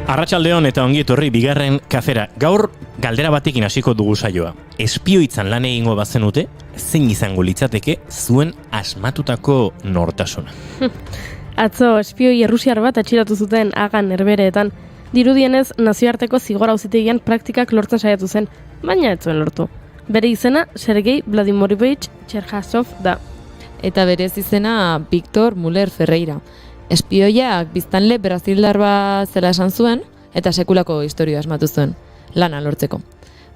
Arratsaldeon eta ongi etorri bigarren kafera. Gaur galdera batekin hasiko dugu saioa. Espioitzan lan egingo bazenute, zein izango litzateke zuen asmatutako nortasuna? Atzo, espioi errusiar bat atxilotu zuten Hagan Herbehereetan. Dirudienez, nazioarteko zigor auzitegian praktikak lortzen saiatu zen, baina ez zuen lortu. Bere izena Sergei Vladimirovich Cherkasov da. Eta berez izena Victor Muller Ferreira. Espioiak biztanle brazildar bat zela esan zuen, eta sekulako historia asmatu zuen, lana lortzeko.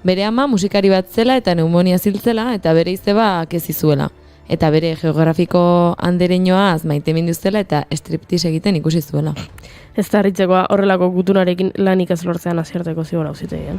Bere ama musikari bat zela eta pneumonia ziltzela, eta bere izebak ez izuela. Eta bere geografiko andereñoaz maite minduztela eta striptease egiten ikusi zuela. Ez da harritzekoa horrelako gutunarekin lanik ez lortzean nazioarteko zigor auzitegian.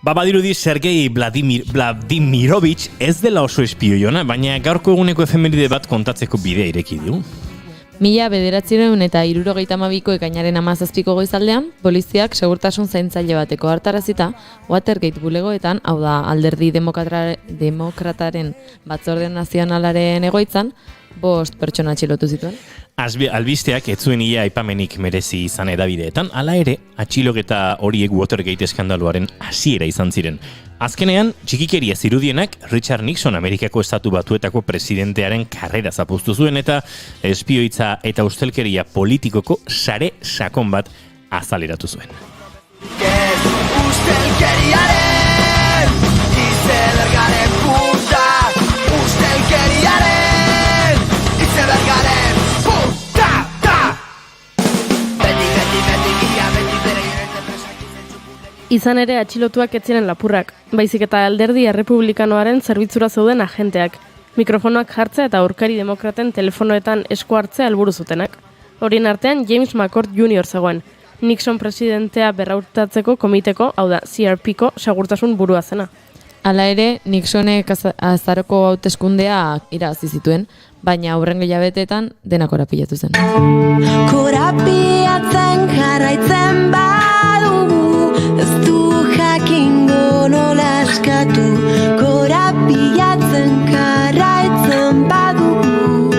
Badirudi Sergei Vladimirovich ez dela oso espioiona, baina gaurko eguneko efemeride bat kontatzeko bidea ireki du. 1972ko ekainaren 17ko goizaldean, poliziak segurtasun zaintzaile bateko hartarazita Watergate bulegoetan, hau da Alderdi Demokrataren Batzorde Nazionalaren egoitzan, 5 pertsona atxilotu zituen. Albisteak ez zuen ia aipamenik merezi izan edabideetan, hala ere, atxiloketa horiek Watergate eskandaluaren hasiera izan ziren. Azkenean, txikikeria zirudienak Richard Nixon Amerikako Estatu Batuetako presidentearen karrera zapuztu zuen eta espioitza eta ustelkeria politikoko sare sakon bat azaleratu zuen. Ustelkeriaren izebergaren punta, ustelkeriaren izebergaren punta, ta! Beti gira, beti bere Izan ere atxilotuak ez ziren lapurrak, baizik eta Alderdi Errepublikanoaren zerbitzura zeuden agenteak, mikrofonoak jartzea eta aurkari demokraten telefonoetan esku hartzea helburu zutenak. Horien artean James McCord Jr. zegoen, Nixon presidentea berraurtatzeko komiteko, hau da CRPko segurtasun burua zena. Hala ere, Nixonek azaroko hauteskundea irabazi zituen, baina aurrengo hilabeteetan dena korapilatu zen. Korapiatzen jarraitzen badugu, ez du jakingo nola askatu. Korapiatzen jarraitzen badugu.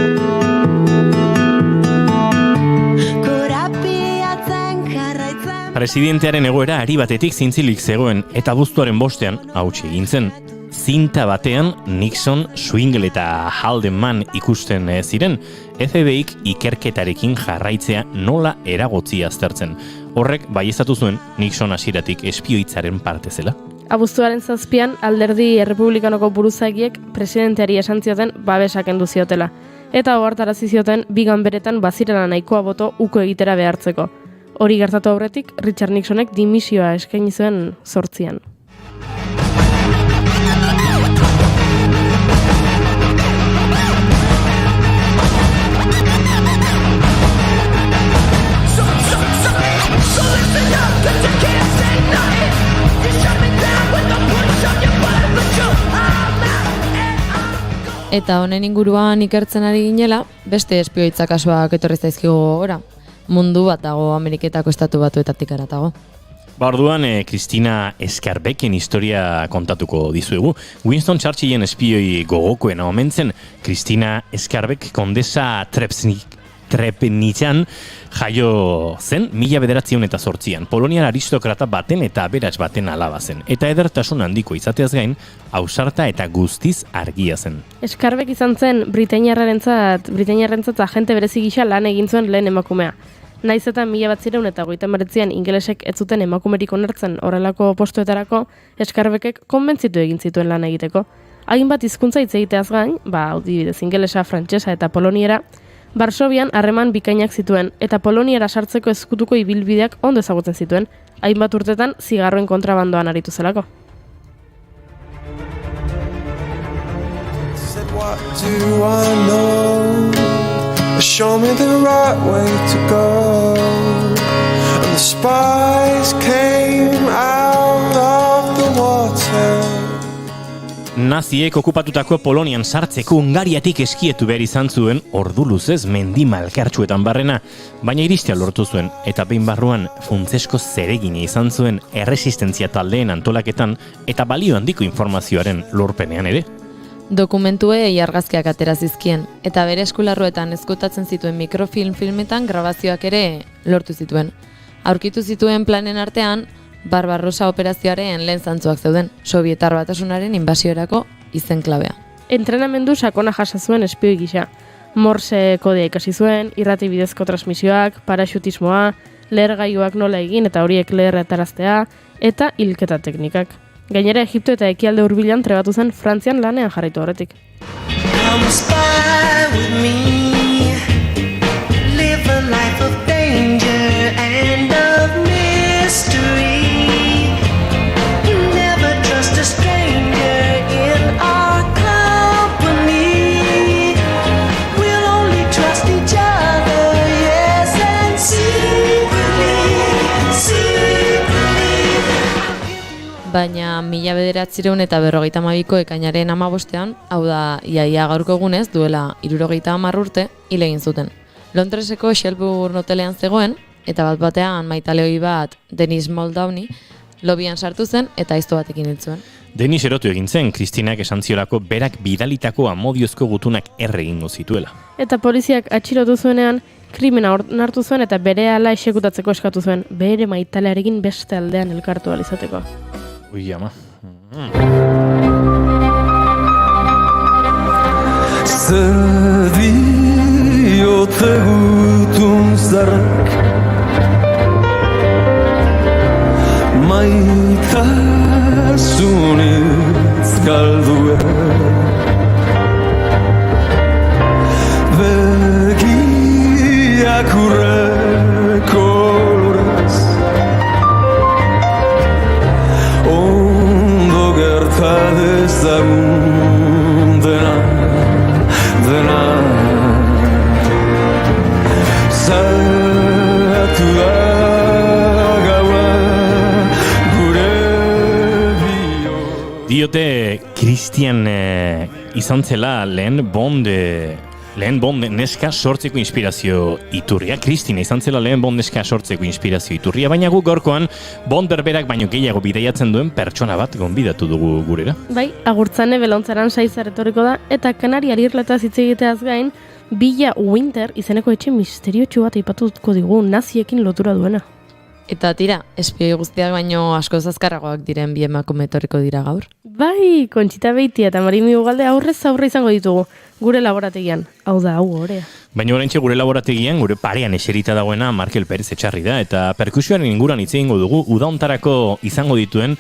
Korapiatzen jarraitzen. Presidentearen egoera ari batetik zintzilik zegoen eta abuztuaren 5ean hautsi egin zen. Zinta batean Nixon, Swingle eta Haldeman ikusten ziren, FBIk ikerketarekin jarraitzea nola eragotzi aztertzen. Horrek baieztatu zuen Nixon hasieratik espioitzaren parte zela. Abuztuaren 7an Alderdi Errepublikanoko buruzagiek presidenteari esan zioten babesa kendu ziotela, eta ohartarazi zioten bi ganberetan bazirela nahikoa boto uko egitera behartzeko. Hori gertatu aurretik, Richard Nixonek dimisioa eskaini zuen 8an. Eta honen inguruan ikertzen ari ginela, beste espioitza kasuak etorri zaizkigu gogora. Mundu bat dago Ameriketako Estatu Batuetatik haratago. Orduan, Kristina Skarbeken historia kontatuko dizuegu. Winston Churchillen espioi gogokoena omen zen, Kristina Skarbek kondesa Trebnitzan jaio zen 1908an. Poloniar aristokrata baten eta aberats baten alaba zen. Eta edertasun handiko izateaz gain, ausarta eta guztiz argia zen. Skarbek izan zen Britainiarrentzat agente berezi gisa lan egin zuen lehen emakumea. Naiz eta 1939an ingelesek ez zuten emakumerik onartzen horrelako postuetarako, Skarbekek konbentzitu egin zituen lan egiteko. Hainbat hizkuntza hitz egiteaz gain, adibidez ingelesa, frantsesa eta poloniera, Varsovian harreman bikainak zituen eta Poloniara sartzeko ezkutuko ibilbideak ondo ezagutzen zituen, hainbat urtetan zigarroen kontrabandoan aritu zelako. What do I know? Show me the right way to go. And the spies came out of the water. Naziek okupatutako Polonian sartzeko Hungariatik eskietu behar izan zuen ordu luzez mendi malkartsuetan barrena, baina iristea lortu zuen eta behin barruan funtsesko zeregina izan zuen erresistentzia taldeen antolaketan eta balio handiko informazioaren lorpenean ere. Dokumentuei argazkiak atera zizkien, eta bere eskularruetan ezkutatzen zituen filmetan grabazioak ere lortu zituen. Aurkitu zituen planen artean, Barbarossa operazioaren lehen zantzuak zeuden, Sobietar Batasunaren inbasiorako izen klabea. Entrenamendu sakona jasa zuen espioi gisa. Morse kodea ikasi zuen, irrati bidezko transmisioak, paraxutismoa, lehergailuak nola egin eta horiek leherretaraztea, eta hilketa teknikak. Gainera Egipto eta ekialde hurbilan trebatu zen Frantzian lanean jarraitu horretik. Come spy with me, live a life of danger and of mystery. Never trust a stranger in our company. We'll only trust each other, yes, and secretly. Baina 1952ko ekainaren 15ean, hau da iaia gaurko egunez, duela 70 urte, hil egin zuten. Londreseko Shelbourne hotelean zegoen, eta bat-batean maitaleoi bat, Denis Muldowney, lobian sartu zen eta aizto batekin hil zuen. Denis erotu egin zen, Kristinak esan ziolako berak bidalitako amodiozko gutunak erre egingo zituela. Eta poliziak atxilotu zuenean, krimena onartu zuen eta berehala exekutatzeko eskatu zuen, bere maitalearekin beste aldean elkartu ahal izateko. Ui, ama. Zer diote gutun zarrak maitasunitz galdua begiak urreko lorez ondo gerta dezagun dena zatu da gaua gure bio. Diote Christian izan zela lehen Bond neska sortzeko inspirazio iturria. Kristina izan zela lehen Bond neska sortzeko inspirazio iturria, baina guk gaurkoan Bond berberak baino gehiago bidaiatzen duen pertsona bat gonbidatu dugu gurera. Bai, agurtzane belontzaran saizar etorriko da, eta Kanariar irletaz hitz egiteaz gain, Villa Winter izeneko etxe misteriotsu bat aipatuko digu naziekin lotura duena. Eta tira, espioi guztiak baino asko azkarragoak diren bi emakume etorriko dira gaur. Bai, Kontxita Beitia eta Marimi Ugalde aurrez aurre izango ditugu, gure laborategian. Hau da, hau orea. Baina oraintxe gure laborategian, gure parean eserita dagoena Markel Perez Etxarri da, eta perkusioaren inguruan hitz egingo dugu, udaontarako izango dituen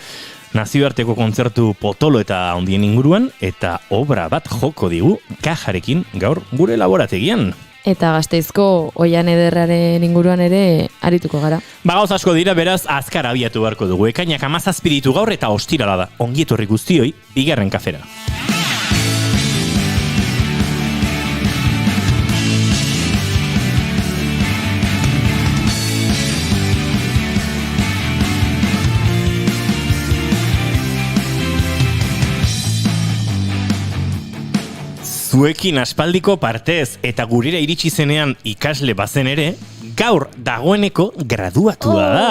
nazioarteko kontzertu potolo eta handien inguruan, eta obra bat joko digu kajarekin gaur gure laborategian. Eta Gasteizko Oian Ederraren inguruan ere arituko gara. Gauz asko dira, beraz azkar abiatu beharko dugu. Ekainak 17 ditu gaur eta ostirala da. Ongi etorri guztioi, bigarren kafera. Zuekin aspaldiko partez eta gurera iritsi zenean ikasle bazen ere, gaur dagoeneko graduatua da.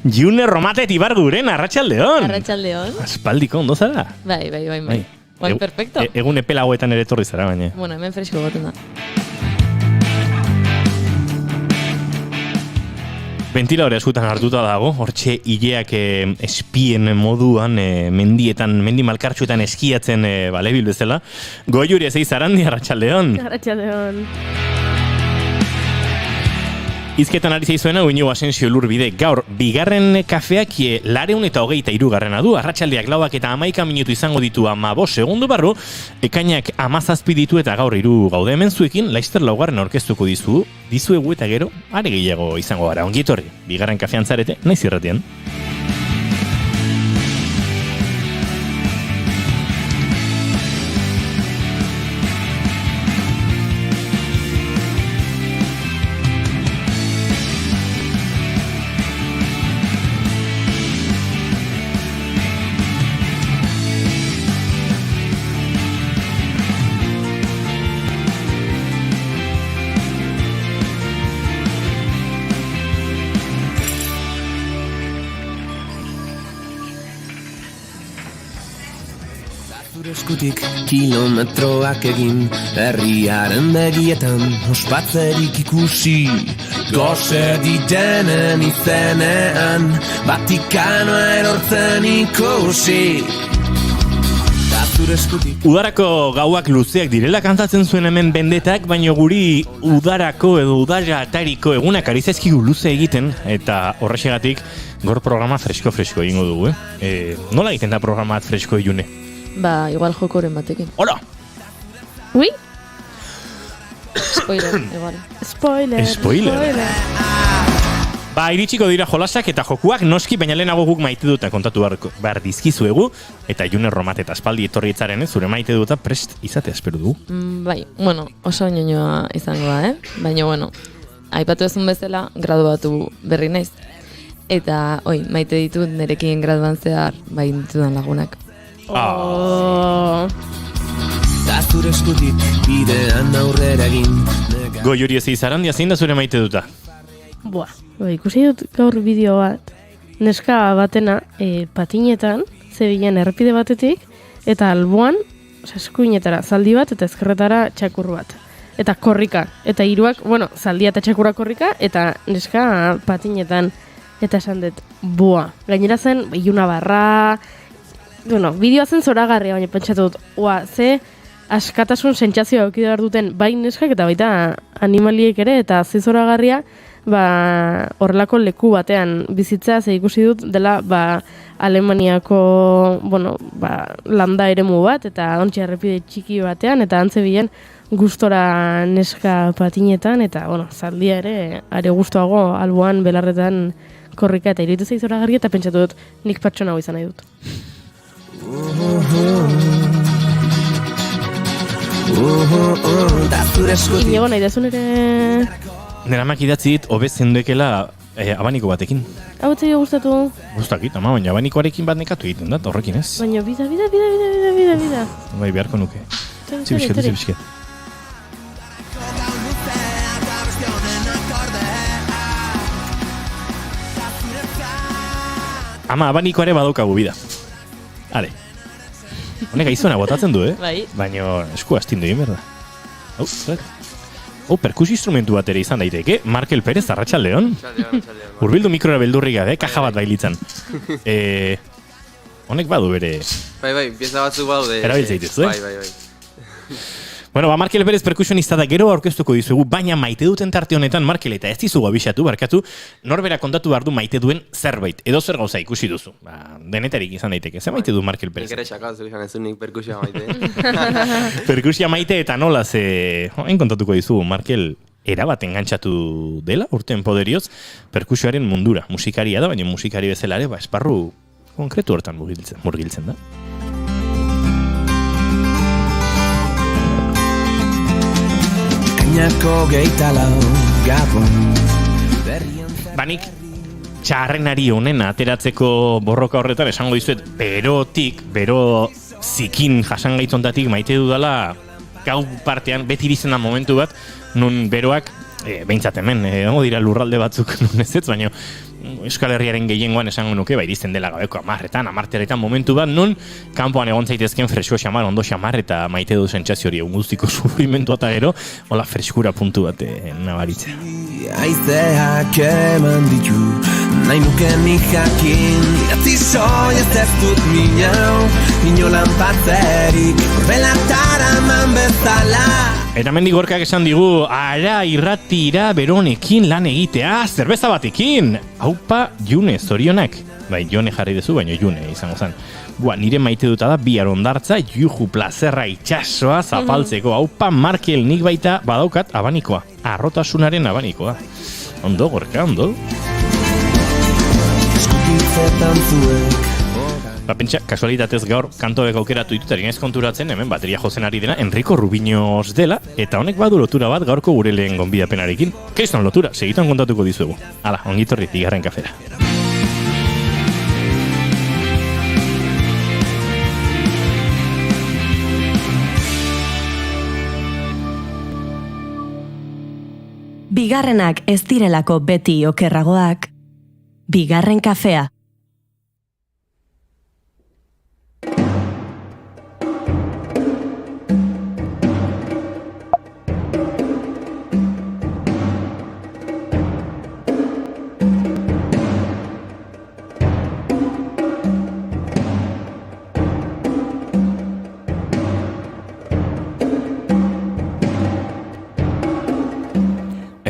June Romatet Ibarguren, arratsaldeon. Arratsaldeon. Aspaldiko ondo zara? Bai. Guain, perfecto. Egun epela hauetan ere etorri zara, baina. Bueno, hemen fresko goten da. Ventiladore eskutan hartuta dago, hortxe hileak espien moduan, mendi malkartxuetan eskiatzen balebil bezala. Goiuri ezei zarandi, arratsaldeon. Arratsaldeon. Izketan ari zaizuena, Uñigo Asensio Lurbide, gaur, bigarren kafeak 223 du, arratsaldeak 4 eta 11 minutu izango ditu 15 segundu barru, ekainak 17 ditu eta gaur 3 gaude hemen zuekin, Laster laugarren aurkeztuko dizuegu eta gero, are gehiago izango gara, ongi etorri, bigarren kafean zarete, naiz irratian. eskutik kilometroak egin, herriaren begietan ospatzerik ikusi, gose ditenen izenean Vatikanoa erortzen ikusi. Udarako gauak luzeak direla kantatzen zuen hemen bendetak, baina guri udarako edo udaratariko egunak ari zaizkigu luze egiten, eta horrexegatik gaur programa fresko egingo dugu, nola egiten da programa fresko ilune? Ba, igual jokoren batekin. Hola! Ui? Spoiler, igual. Spoiler. Ba, iritsiko dira jolasak eta jokuak noski, baina lehenago guk maite duta kontatu behar dizkizuegu, eta June Romat eta espaldi etorri etzaren, zure maite duta prest izatea espero dugu. Bai, bueno, oso ñoñoa izango da, Baina, bueno, aipatu ezun bezala, graduatu berri naiz. Eta, maite ditut nerekin graduan zehar, bai ditudan lagunak. Da zure eskutik bidean aurrera egin. Goi hori ez izarandia zein da zure maite duta? Buah, ikusi dut gaur bideo bat, neska batena patinetan, zebilen errepide batetik, eta alboan, eskuinetara zaldi bat, eta ezkerretara txakur bat. Eta korrika, eta hiruak, zaldia eta txakurra korrika, eta neska patinetan, eta esan dut, buah, gainera zen, iluna barra, bideoa zen zoragarria, baina pentsatu dut, ze askatasun sentsazioa eduki behar duten bai neskak eta baita animaliek ere, eta ze zoragarria, horrelako leku batean bizitzea, ze ikusi dut dela Alemaniako landa eremu bat, eta ontsi errepide txiki batean, eta antzebilen gustora neska patinetan, eta zaldia ere are gustoago alboan belarretan korrika, eta iruditu zaiz zoragarria, eta pentsatu dut nik pertsona hau izan nahi dut. Inigo nahi dazun ere... Neramak idatzi dit, hobe zenduekela abaniko batekin. Hau etzai gustatu? Gustakit, ama, baina abanikoarekin bat nekatu egiten da, horrekin ez? Baina bida. Bai, beharko nuke. Zibisket. Ama, abanikoare badaukagu bida. Are. Honek aizuna botatzen du, Bai. Baina esku astindu egin behar da. Perkusio instrumentu bat ere izan daiteke. Markel Perez, arratsaldeon. Urbildu mikrora beldurrik gabe, kaja bat bailitzan. Honek badu bere... Bai, pieza batzuk badu. Erabiltza dituzu, Bai. Bueno, Markel Perez perkusionista da gero aurkeztuko dizugu, baina maite duten tarte honetan, Markel, eta ez dizugu abixatu, barkatu, norbera kontatu behar du maite duen zerbait, edo zer gauza ikusi duzu. Denetarik izan daiteke, ze maite du Markel Perez? Nik ere xakatu izan ez nik perkusioa maite. Perkusia maite eta nola hain kontatuko dizugu, Markel erabat engantzatu dela, urten poderioz, perkusioaren mundura. Musikaria da, baina musikari bezala ere, esparru konkretu hortan murgiltzen da. Banik txarrenari honena ateratzeko borroka horretan esango dizuet bero zikin jasangaitzontatik maite dudala gau partean beti irizena momentu bat nun beroak behintzat hemen dira lurralde batzuk nun ez ez, baina Euskal Herriaren gehiengoan esango nuke, irizten dela gabeko amarteretan momentu bat, nun kanpoan egon zaitezken fresko xamar, ondo xamar, eta maite du sentsazio hori guztiko sufrimentu eta gero, hola freskura puntu bat nabaritzea. Aizeak eman ditu, nahi nuke nik jakin, idatzi soi ez dut minau, inolan patzerik, orbelatara man bezala. Eta mendik gorkak esan digu, ara irratira beronekin lan egitea, zerbeza batekin! Haupa, June, zorionak. Bai, Jone jarri dezu, baina June izango zen. Nire maite duta da, bihar ondartza, juju plazerra itxasoa zapaltzeko. Haupa, Markel, nik baita badaukat abanikoa. Arrotasunaren abanikoa. Ondo, gorka, ondo. Eskutitzetan zuek. Pentsa, kasualitatez gaur kantoek aukeratu ditutari naiz konturatzen, hemen bateria jozen ari dena Enrico Rubiños dela, eta honek badu lotura bat gaurko gure lehen gonbidapenarekin. Kriston lotura, segitan kontatuko dizuegu. Hala, ongitorri, bigarren kafera. Bigarrenak ez direlako beti okerragoak. Bigarren kafea.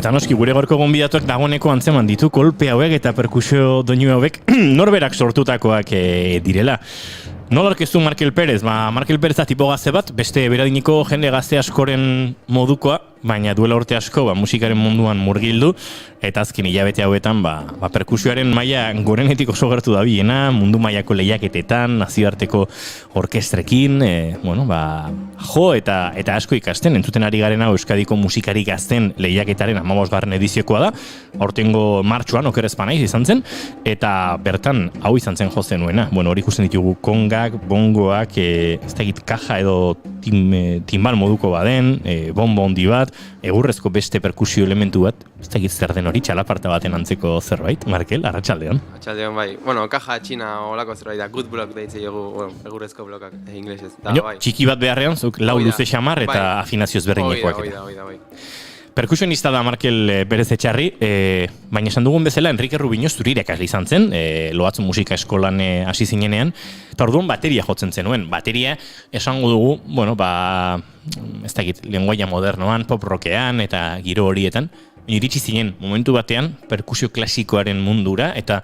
Eta noski, gure gorko gonbidatuak dagoeneko antzeman ditu kolpe hauek eta perkusio doinu hauek norberak sortutakoak direla. Nola orkestu Markel Perez? Markel Perez da tipo gazte bat, beste beradiniko jende gazte askoren modukoa, baina duela urte asko musikaren munduan murgildu, eta azken hilabete hauetan perkusioaren maila gorenetik oso gertu da biena, mundu mailako lehiaketetan, nazioarteko orkestrekin, jo eta asko ikasten, entzuten ari garen hau Euskadiko musikari gazten lehiaketaren 15. ediziokoa da, aurtengo martxoan okerez panaiz izan zen, eta bertan hau izan zen jozen nuena. Hori ikusten ditugu kongak, bongoak, ez da egit kaja edo timbal moduko baden, bonbo handi bat, egurrezko beste perkusio elementu bat, ez da egit zer den hori, txalaparta baten antzeko zerbait, Markel, arratsaldean. Arratsaldean bai, kaja txina olako zerbait da, good block deitze dugu, egurrezko blokak inglesez. Txiki bat beharrean, zuk lau luze xamar eta afinazioz berdinekoak. Bai. Perkusionista da Markel Perez Etxarri, baina esan dugun bezala Enrique Rubino zuri irakasle izan zen, Loatzu musika eskolan hasi zinenean, eta orduan bateria jotzen zenuen. Bateria esango dugu, ez dakit, lenguaia modernoan, pop rockean eta giro horietan, iritsi zinen momentu batean perkusio klasikoaren mundura, eta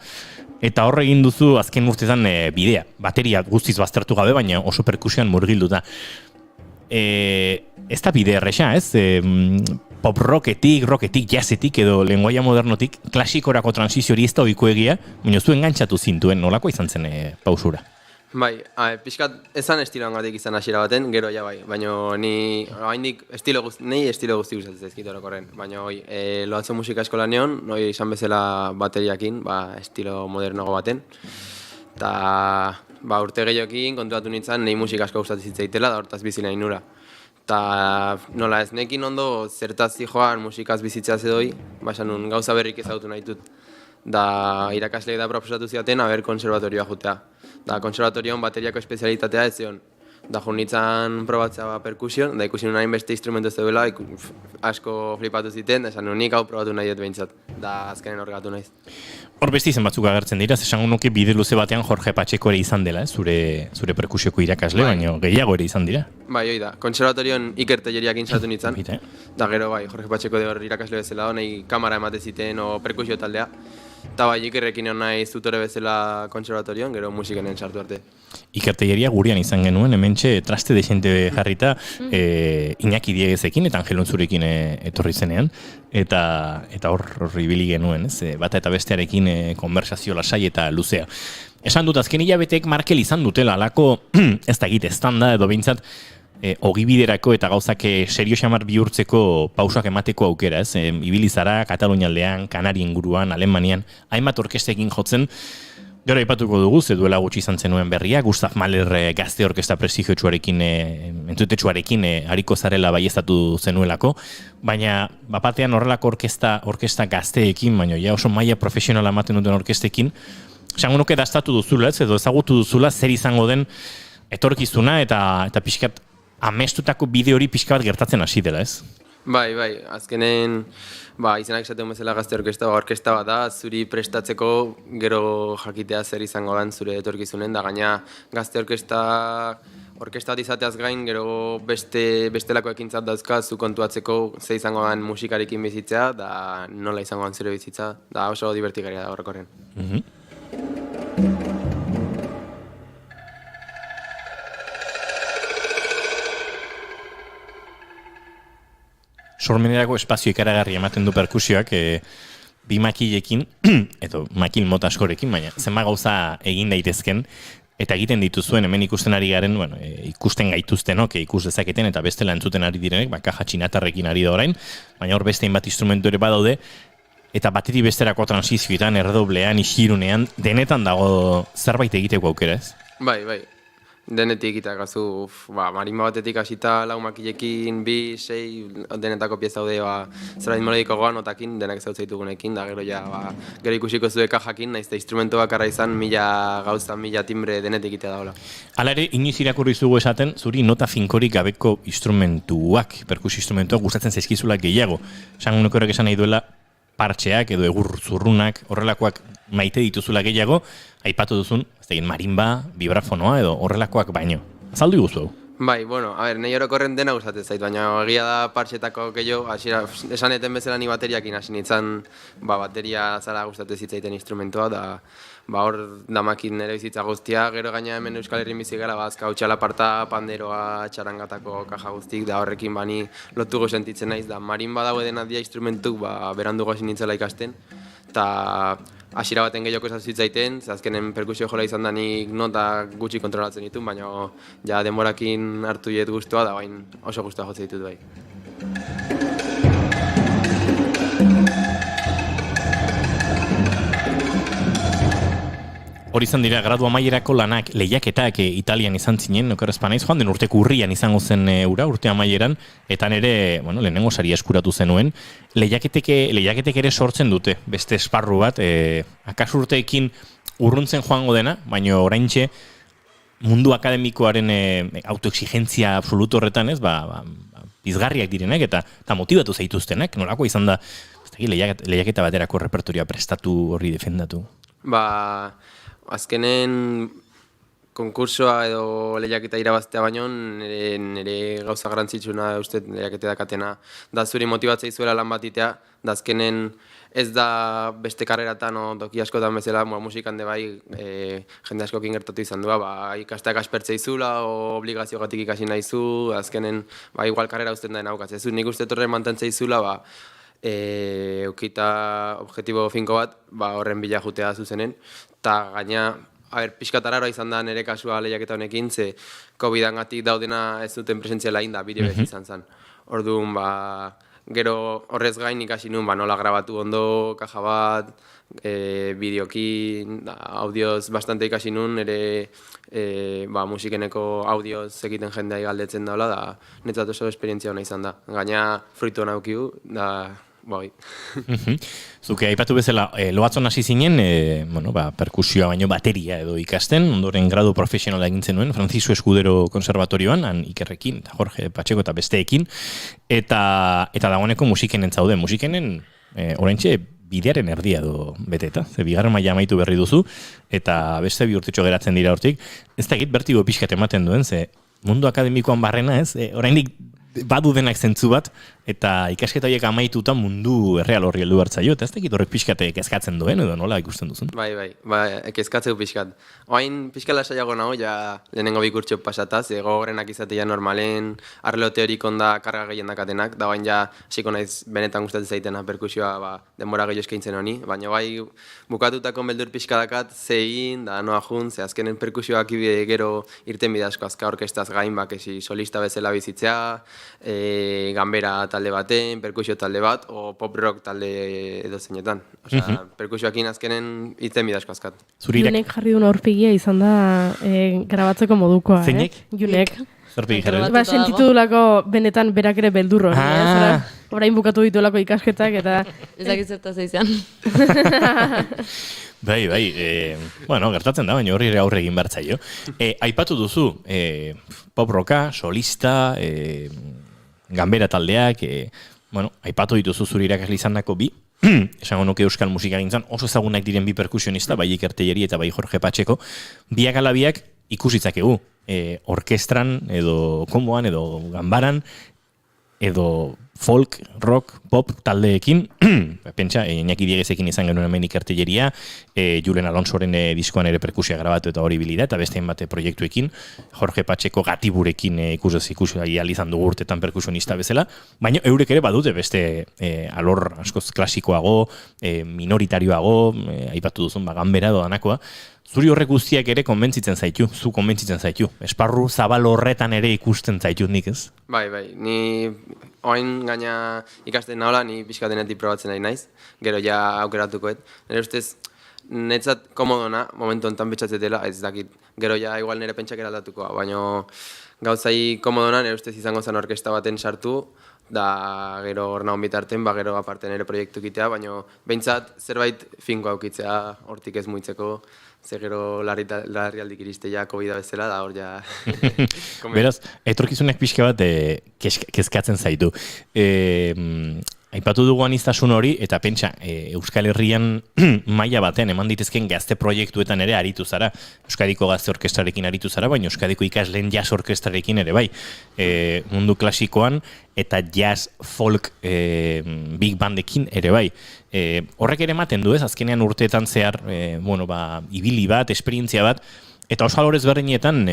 hor egin duzu azken urtetan bidea. Bateria guztiz baztertu gabe, baina oso perkusioan murgilduta. Ez da bide erresa, ez? Pop rocketik, jazzetik edo lenguaia modernotik klasikorako transizio hori ez da ohiko egia, baina zu engantzatu zintuen, nolako izan zen pausura? Bai, pixkat ezan estiloangatik izan hasiera baten, gero ja bai, baina ni oraindik estilo guzti gustatzen zaizkit orokorren, baina Loatzu musika eskolanean, izan bezala bateriakin, estilo modernoago baten. Eta urte gehiokin kontuatu nintzen, nahi musika asko gustatzen zitzaitela, da hortaz bizi nahi nura. Eta nola ez nekin ondo zertaz joan musikaz bizitzea zedoi, esan nun gauza berrik ezagutu nahi dut. Da irakasleek da proposatu ziaten, konservatorioa jutea. Da konservatorioan bateriako espezialitatea ez zion. Da junitzen probatzea perkusion, da ikusi nuen beste instrumentu zeudela, asko flipatu ziten, esan nun nik hau probatu nahi dut behintzat. Da azkenen horregatu naiz. Hor beste izen batzuk agertzen dira, esango nuke bide luze batean Jorge Pacheco ere izan dela, zure perkusioko irakasle, baina gehiago ere izan dira. Bai, hoi da, konservatorioan Iker Telleriakin sartu nintzen, da gero bai, Jorge Pacheco de hor irakasle bezala, nahi kamara emate ziten o perkusio taldea, eta bai, Ikerrekin hon nahi zutore bezala konservatorioan, gero musikenen sartu arte. Iker Telleria gurian izan genuen, hementxe traste de xente jarrita Iñaki Diegezekin eta Angelon zurekin etorri zenean, eta hor ibili genuen, bata eta bestearekin konversazio lasai eta luzea. Esan dut, azken hilabetek Markel izan dutela, alako ez da egite estanda edo behintzat ogibiderako eta gauzak serio xamar bihurtzeko pausak emateko aukera, ez? Ibili zara Katalunialdean, Kanarien inguruan, Alemanian, hainbat orkestekin jotzen. Gero aipatuko dugu, ze duela gutxi izan zenuen berria, Gustav Mahler gazte orkesta prestigiotsuarekin, entzutetsuarekin hariko zarela baieztatu zenuelako, baina bapatean horrelako orkesta gazteekin, baina ja oso maila profesionala ematen duten orkestekin, esango nuke dastatu duzula, edo ezagutu duzula zer izango den etorkizuna eta pixkat amestutako bide hori pixka bat gertatzen hasi dela, ez? Bai, azkenen izenak esaten bezala gazte orkesta bat da, zuri prestatzeko gero jakitea zer izango den zure etorkizunen, da gaina gazte orkesta bat izateaz gain, gero bestelako ekintzat dauzka, zu kontuatzeko ze izango den musikarekin bizitzea, da nola izango den zure bizitza, da oso divertikaria da horrekorren. Sormenerako espazio ikaragarri ematen du perkusioak, bi makilekin, edo makil mota askorekin, baina zenba gauza egin daitezken, eta egiten dituzuen hemen ikusten ari garen, ikusten gaituztenok, ikus dezaketen eta bestela entzuten ari direnek, kaja txinatarrekin ari da orain, baina hor beste hainbat instrumentu ere badaude, eta bateri besterako transizioetan, erdoblean, isirunean, denetan dago zerbait egiteko aukera, ez? Bai. Denetik itakazu, marimba batetik hasita lau makilekin, 2, 6, denetako pieza daude, zerbait melodikoagoa notakin, denak zautzitugunekin, da gero gero ikusiko zue kajakin, naiz da instrumentu bakarra izan, 1000 gauza, 1000 timbre denetik itea daula. Hala ere, inoiz irakurri zugu esaten, zuri nota finkorik gabeko instrumentuak, perkusio instrumentuak gustatzen zaizkizula gehiago. Esan uneko horrek esan nahi duela, partxeak edo egur zurrunak, horrelakoak maite dituzula gehiago, aipatu duzun, ez egin marimba, vibrafonoa edo horrelakoak baino. Azaldu guzu hau? Bai, bueno, a ber, nahi orokorren dena gustatzen zait, baina egia da partxetako gehiago, hasiera esaneten bezala ni bateriakin hasi nintzen, bateria zara gustatzen zitzaiten instrumentua, da hor damakin nire bizitza guztia, gero gaina hemen Euskal Herrin bizi gara, azka hutxala parta, panderoa, txarangatako kaja guztik, da horrekin bani lotugo sentitzen naiz, da marin badago dena dia instrumentuk, berandugo hasi nintzela ikasten, eta hasiera baten gehiago esan zitzaiten, azkenen perkusio jola izan da nik nota gutxi kontrolatzen ditun, baina ja denborakin hartu jet guztua, da bain oso guztua jotzen ditut bai. Hori izan dira, gradu amaierako lanak lehiaketak Italian izan zinen, okerrezpanaiz, joan den urteko urrian izango zen urte amaieran, eta nire, lehenengo saria eskuratu zenuen, lehiaketek ere sortzen dute, beste esparru bat, akaso urteekin urruntzen joango dena, baina oraintxe mundu akademikoaren autoexigentzia absoluto horretan, ez, pizgarriak direnak eta motivatu zaituztenak, nolako izan da, lehiaketa baterako repertorioa prestatu horri defendatu? Azkenen konkursoa edo lehiaketa irabaztea baino, nire gauza garantzitsuna uste lehiaketa dakatena, da zuri motibatzea izuela lan bat itea, da azkenen ez da beste karreratan o toki askotan bezala, musikan de bai jende askokin gertatu izan du, ikasteak aspertzea izula o obligaziogatik ikasi nahizu, azkenen igual karrera usten da naukaz, ez nik uste torre mantentzea izula, eukita objektibo finko bat, horren bila jutea zuzenen, eta gaina, pixkat araroa izan da nire kasua lehiaketa honekin, ze COVID-angatik daudena ez duten presentziala inda, bideo bez izan zen. Orduan, gero horrez gain ikasi nun, nola grabatu ondo, kaja bat, bideokin, audioz bastante ikasi nun, ere musikeneko audioz egiten jendea galdetzen daula, da netzat oso esperientzia hona izan da. Gaina fruitu hona aukiu, da bai. Zuke aipatu bezala, loatzon hasi zinen, perkusioa baino bateria edo ikasten, ondoren gradu profesionala egintzen nuen, Francisco Escudero Konservatorioan, han Ikerrekin, Jorge Pacheco eta besteekin, eta dagoeneko musikenen zaude, musikenen oraintxe bidearen erdia edo beteta, ze bigarren maila amaitu berri duzu, eta beste bi urtetxo geratzen dira hortik, ez da egit bertigo pixkat ematen duen, ze mundu akademikoan barrena ez, oraindik badu denak zentzu bat, eta ikasketa horiek amaituta mundu erreal horri heldu hartzaio, eta ez dakit horrek pixkate kezkatzen duen, edo nola ikusten duzun? Bai, kezkatzeu pixkat. Oain pixkala saiago nago, ja lehenengo bikurtxo pasataz, gogorenak izatea normalen, arlo teorikon da karga gehien dakatenak, da bain ja hasiko naiz benetan gustatzen zaitena perkusioa denbora gehiago eskaintzen honi, baina bai bukatutako beldur pixka dakat zein, da noa jun, ze azkenen perkusioak gero irten bidazko azka orkestaz gain, esi solista bezala bizitzea, ganbera talde baten, perkusio talde bat, o pop rock talde edo zeinetan. Osea, perkusioakin azkenen irten bidazko azkat. Junek jarri duen aurpegia izan da grabatzeko modukoa. Zeinek? Junek. Zerpegi jarri? Sentitu dulako benetan berak ere beldurro. Orain bukatu ditulako ikasketak eta... Ez dakit zertaz izan. Bai, gertatzen da, baina horri aurre egin bertzaio. Aipatu duzu, pop rocka, solista, ganbera taldeak, aipatu dituzu zuri irakasle izandako bi, esango nuke euskal musikagintzan oso ezagunak diren bi perkusionista, bai Iker Telleri eta bai Jorge Pacheco, biak ala biak ikusitzakegu, orkestran, edo komoan, edo ganbaran, edo folk, rock, pop taldeekin, pentsa, Iñaki Diegezekin izan genuen hemen Iker Telleria, Julen Alonsoren diskoan ere perkusia grabatu eta hori bilida, eta beste bate proiektuekin, Jorge Pacheco Gatiburekin ikusi izan dugu urtetan perkusionista bezala, baina eurek ere badute beste alor askoz klasikoago, minoritarioago, aipatu duzun ganbera danakoa. Zuri horrek guztiak ere konbentzitzen zaitu, zu konbentzitzen zaitu. Esparru zabal horretan ere ikusten zaitu nik ez? Bai, ni oain gaina ikasten nahola, ni pixkatenetik probatzen nahi naiz, gero ja aukeratukoet. Nire ustez, netzat komodona, momentu enten betxatzetela, ez dakit, gero ja igual nire pentsak eraldatukoa, baina gauzai komodona, nire ustez izango zen orkesta baten sartu, da gero hor nahon bitarten, gero aparte nire proiektu kitea, baina behintzat zerbait finko aukitzea hortik ez muitzeko, ze gero larrialdik iristea COVID-a bezala, da hor ja... Beraz, etorkizunek pixka bat kezkatzen zaitu. aipatu dugu aniztasun hori, eta pentsa, Euskal Herrian maila batean eman ditezken gazte proiektuetan ere aritu zara. Euskadiko gazte orkestrarekin aritu zara, baina Euskadiko ikasleen jazz orkestrarekin ere bai. Mundu klasikoan eta jazz folk big bandekin ere bai. Horrek ere ematen du ez, azkenean urteetan zehar, ibili bat, esperientzia bat, eta oso alorez berdinetan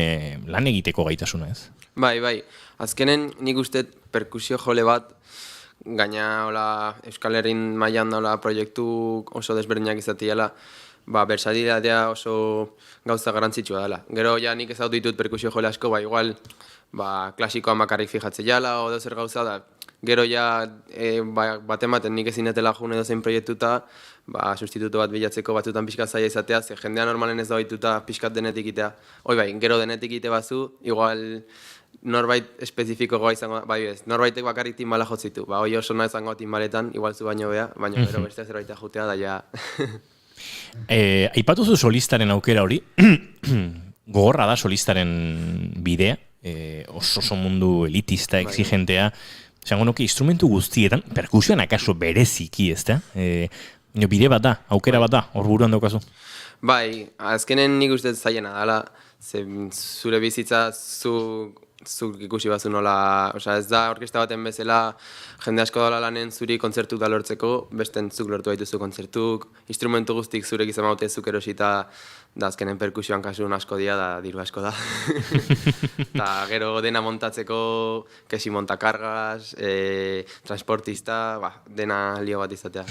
lan egiteko gaitasuna ez. Bai. Azkenen nik uste perkusio jole bat, gaina hola, Euskal Herrin mailan daula proiektu oso desberdinak izatiela, versatilitatea oso gauza garrantzitsua dela. Gero ja nik ezautu ditut perkusio jole asko, igual klasikoa makarrik fijatzea jala, o dozer gauza da. Gero ja batematen nik ezinetela june dozein proiektuta, sustitutu bat bilatzeko batzutan pixkat zaila izatea, ze jendea normalen ez da baituta pixkat denetik itea. Gero denetik ite bazu, igual norbait espezifikoa izango, norbaitek bakarrik timbala jotzitu. Hoi oso nahi izango timbaletan, igual zu baino bea, baina gero beste zerbait jutea da ja. Aipatuzu solistaren aukera hori, gogorra da solistaren bidea, oso mundu elitista, exigentea, esango nuke instrumentu guztietan, perkusioan akaso bereziki, ez da? Bide bat da, aukera bat da, hor buruan daukazu. Bai, azkenen nik uste zailena dala, zure bizitza zuk ikusi bazu nola, ez da orkesta baten bezala, jende asko dala lanen zuri kontzertuk da lortzeko, besten zuk lortu baituzu kontzertuk, instrumentu guztik zurek izan maute zuk erosita, da azkenen perkusioan kasun asko dira, da diru asko da. Eta gero dena montatzeko, kesi montakargas, transportista, dena lio bat izatea.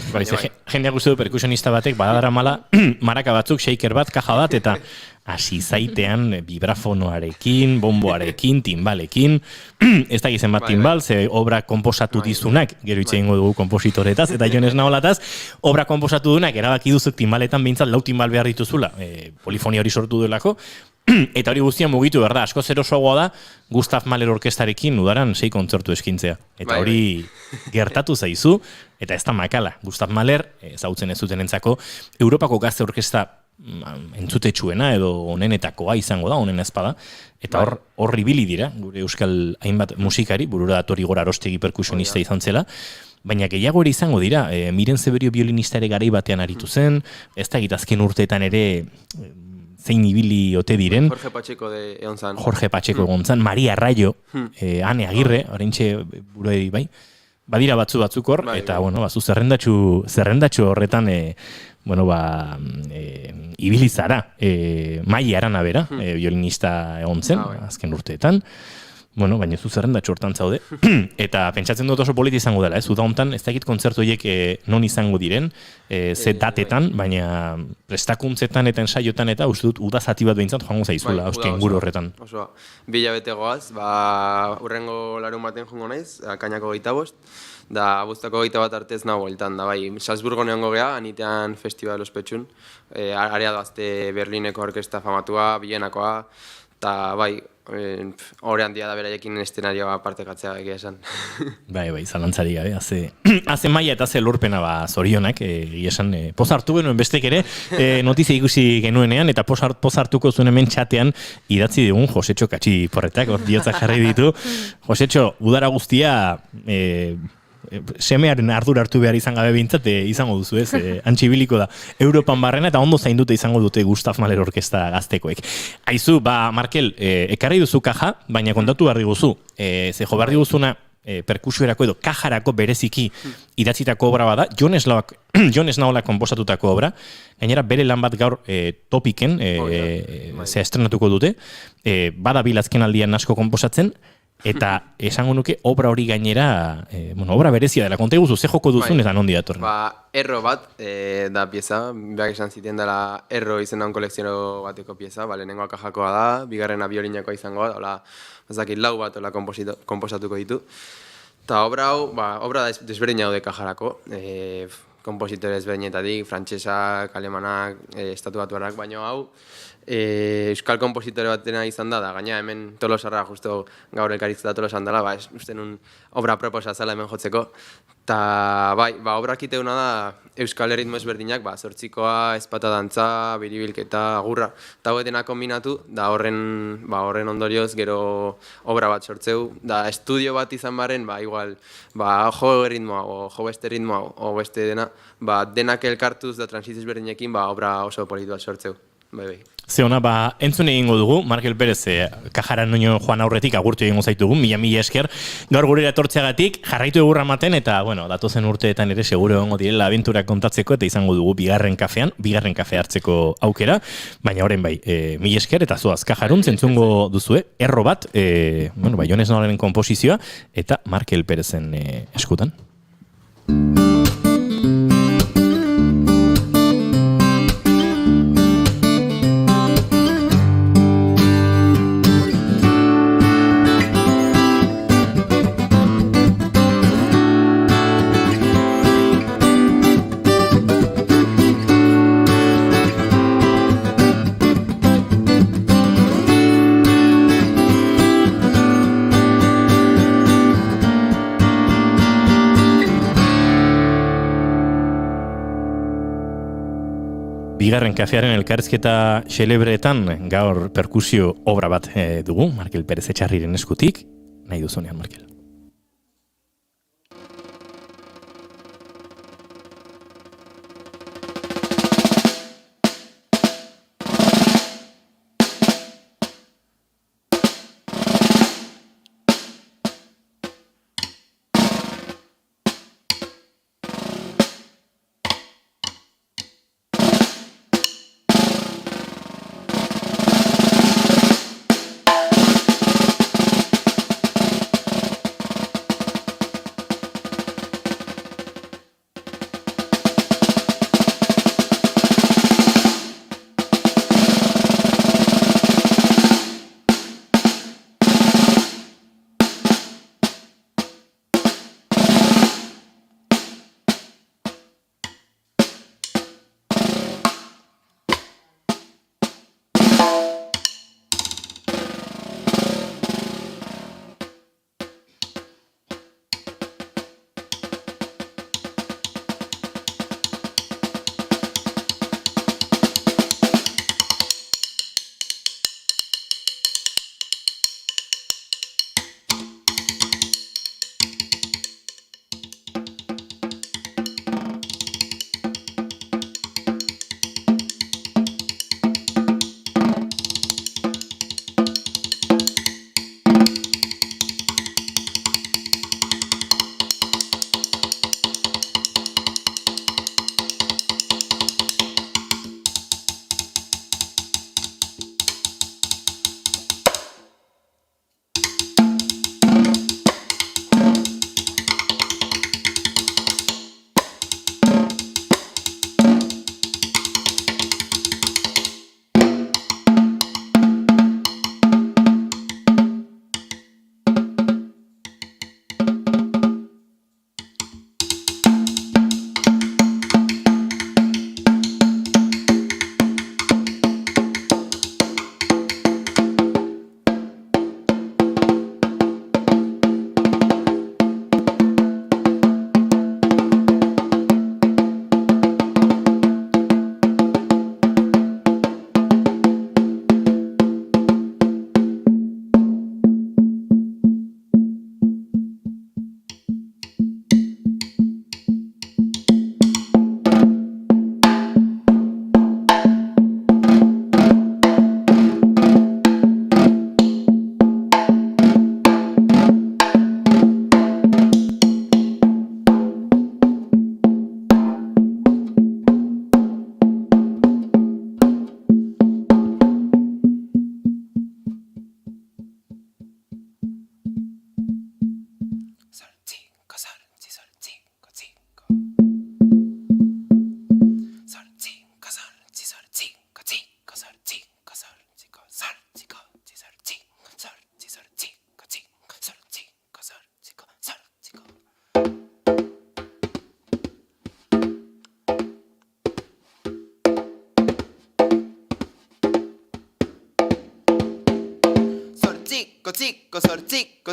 Jendeak uste du perkusionista batek, badara maraka batzuk, shaker bat, kaja bat, eta hasi zaitean vibrafonoarekin, bomboarekin, timbalekin, ez da gizen bat timbal, ze obra komposatu dizunak, gero hitz egingo dugu kompositoretaz, eta Jon Esnaolataz, obra komposatu dunak, erabaki duzuk timbaletan behintzat lau timbal behar dituzula, polifonia hori sortu duelako, eta hori guztian mugitu behar da, asko zerosoagoa da, Gustav Mahler orkestarekin udaran 6 kontzertu eskintzea. Eta hori gertatu zaizu, eta ez da makala. Gustav Mahler, ezagutzen ez zutenentzako, Europako gazte orkesta entzutetsuena edo onenetakoa izango da, onen ezpada, eta hor ibili dira, gure euskal hainbat musikari, burura datori Gora Arostegi perkusionista izan zela, baina gehiago ere izango dira, Miren Zeberio violinista ere garai batean aritu zen, ez da azken urteetan ere zein ibili ote diren. Jorge Pacheco egon zan. Jorge Pacheco egon zan, Maria Rayo, Ane Agirre, oraintxe buruei bai, badira batzuk hor, eta bazu zerrendatxu horretan ibili zara, Maia Aranabera, violinista egon zen, azken urteetan, baina zu zerrendatxu hortan zaude, eta pentsatzen dut oso politi izango dela, uda hontan, ez dakit kontzertu horiek non izango diren, ze datetan, baina prestakuntzetan eta ensaiotan eta uste dut uda zati bat behintzat joango zaizula, ausken guru horretan. Osoa, 2 hilabete goaz, urrengo larun baten jongo naiz, kainako 25, da abuztako 21 artez nago bueltan, da bai, Salzburgo neongo geha, anitean festival ospetxun, area doazte Berlineko orkesta famatua, Bienakoa, eta bai, hori handia da beraiekin eszenarioa partekatzea egia esan. Bai, zalantzari gabe, haze maila eta haze lorpena zorionak, egia esan, poz hartu genuen bestek ere, notizia ikusi genuenean, eta poz hartuko zuen hemen txatean idatzi dugun Josetxo Katxiporretak, hor diotzak jarri ditu. Josetxo, udara guztia semearen ardura hartu behar izan gabe bintzat, izango duzu ez, antxibiliko da Europan barrena, eta ondo zaindute izango dute Gustav Mahler orkesta gaztekoek. Aizu, Markel, ekarri duzu kaja, baina kontatu behar diguzu, ze jo behar diguzuna perkusioerako edo kajarako bereziki idatzitako obra bada, Jon Esnaolak konposatutako obra, gainera bere lan bat gaur topiken, ze estrenatuko dute, bada bilazken aldian asko konposatzen, eta esango nuke obra hori gainera, obra berezia dela, konta eguzu, ze joko duzun eta nondi datorren? Erro bat da pieza, behar esan ziten dela Erro izenan kolekziono bateko pieza, lehenengoa kajakoa da, bigarrena biolinakoa izango da, bazakit lau bat konposatuko ditu. Eta obra hau, obra desberdin hau de kajarako, kompositore ezberdinetatik, frantsesak, alemanak, estatu batuarrak, baino hau, euskal kompositore batena izan da gaina hemen Tolosarra justo gaur elkaritza da Tolosan dela, uste nun obra proposa zela hemen jotzeko. Ta bai, obrak iteuna da euskal erritmo ezberdinak, zortzikoa, ezpata dantza, biribilketa, agurra, eta hauetena kombinatu, da horren ondorioz gero obra bat sortzeu, da estudio bat izan baren, igual, jo erritmoa, jo beste ritmoa, o beste dena, denak elkartuz da transizio ezberdinekin, obra oso politu bat sortzeu. Bai. Ze ona, entzun egingo dugu, Markel Perez kajaran noño joan aurretik agurtu egingo zaitugu, mila esker, gaur gurera etortzeagatik, jarraitu egurra maten, eta, datozen urteetan ere seguro egongo direla abentura kontatzeko, eta izango dugu bigarren kafe hartzeko aukera, baina orain bai, mila esker, eta zoaz, kajarun zentzungo duzue, erro bat, Jones Nolaren komposizioa, eta Markel Perezen eskutan. Bigarren kafearen elkarrizketa xelebreetan gaur perkusio obra bat dugu, Markel Perez Etxarriren eskutik, nahi duzunean, Markel.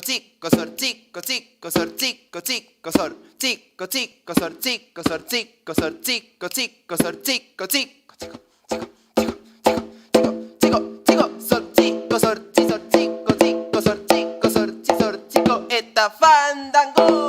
chico, sor, chico, chico, sor, chico, chico, sor, chico, chico, sor, chico, sor, chico, sor, chico, chico, sor, chico, chico, chico, chico, eta fandango.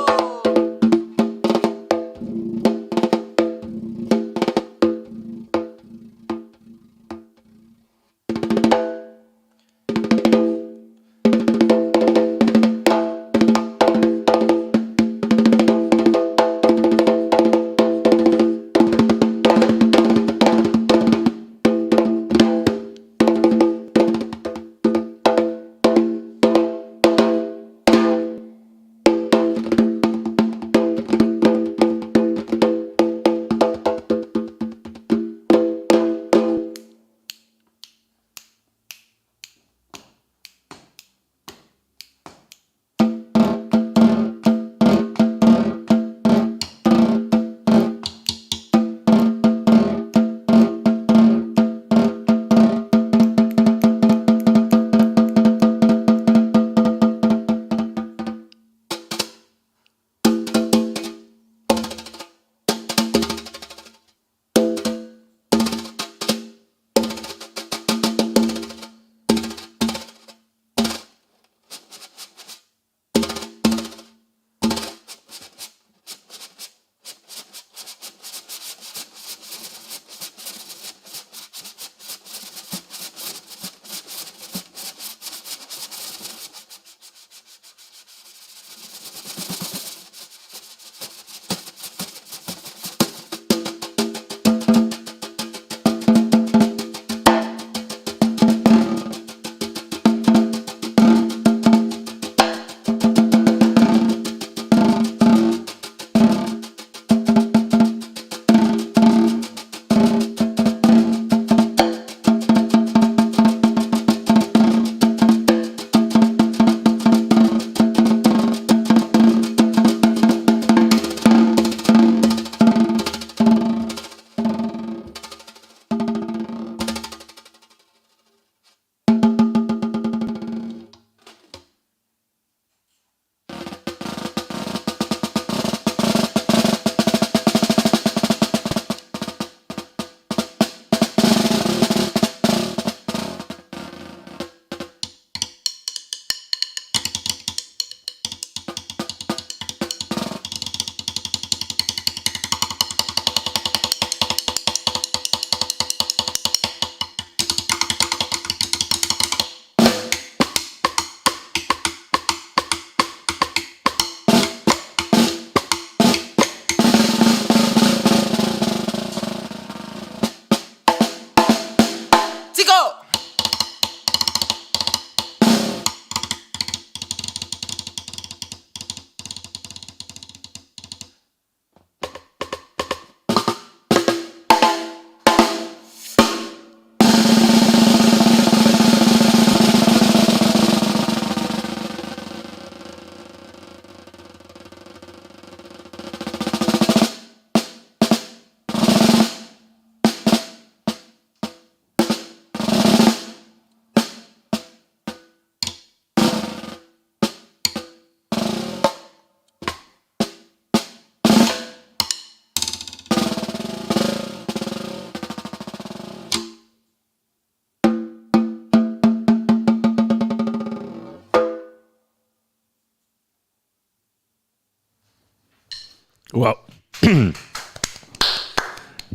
Wow.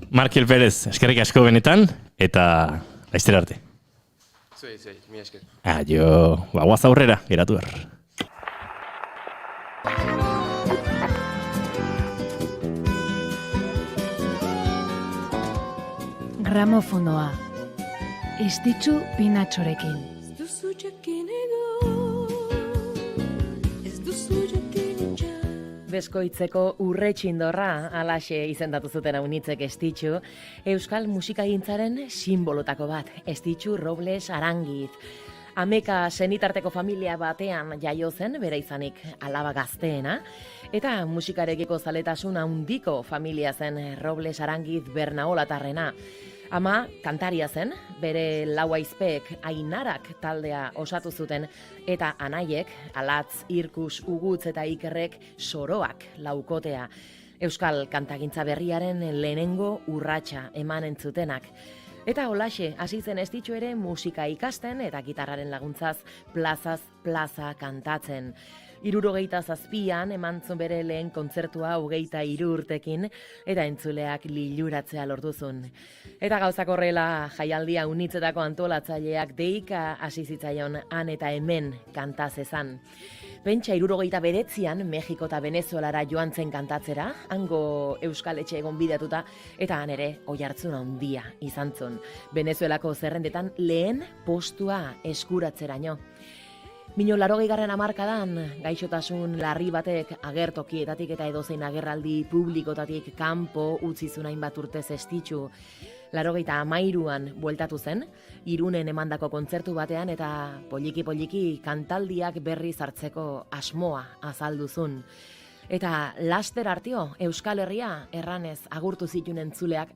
Markel Perez, eskerrik asko benetan, eta laizter arte. Zuei, mi esker. Aio, guaz aurrera, geratu er. Gramofonoa. Estitxu Pinatxorekin. Ez duzu jakin ego, ez duzu jakin itxan. Beskoitzeko urretxindorra, alaxe izendatu zuten haunitzek Estitxu, euskal musikagintzaren simbolotako bat, Estitxu Robles Arangiz. Ameka senitarteko familia batean jaio zen, bere izanik alaba gazteena, eta musikarekiko zaletasun handiko familia zen Robles Arangiz Bernaolatarrena. Ama kantaria zen, bere lau aizpeek Ainarak taldea osatu zuten, eta anaiek, Alatz, Irkus, Ugutz eta Ikerrek Soroak laukotea. Euskal kantagintza berriaren lehenengo urratsa eman entzutenak. Eta holaxe, hasi zen Estitxu ere musika ikasten eta gitarraren laguntzaz plazaz plaza kantatzen. 77an eman zuen bere lehen kontzertua 23 urtekin eta entzuleak liluratzea lortuzun. Eta gauzak horrela jaialdia unitzetako antolatzaileak deika hasi zitzaion han eta hemen kantaz ezan. Pentsa 79an Mexiko eta Venezuelara joan zen kantatzera, hango Euskal Etxe egon bidatuta, eta han ere oihartzun handia izan zuen. Venezuelako zerrendetan lehen postua eskuratzeraino. 80garren hamarkadan gaixotasun larri batek agertokietatik eta edozein agerraldi publikotatik kanpo utzi zuen hainbat urtez Estitxu. 83an bueltatu zen, Irunen emandako kontzertu batean eta poliki-poliki kantaldiak berriz hartzeko asmoa azalduzun. Eta laster artio Euskal Herria erranez agurtu zituen entzuleak,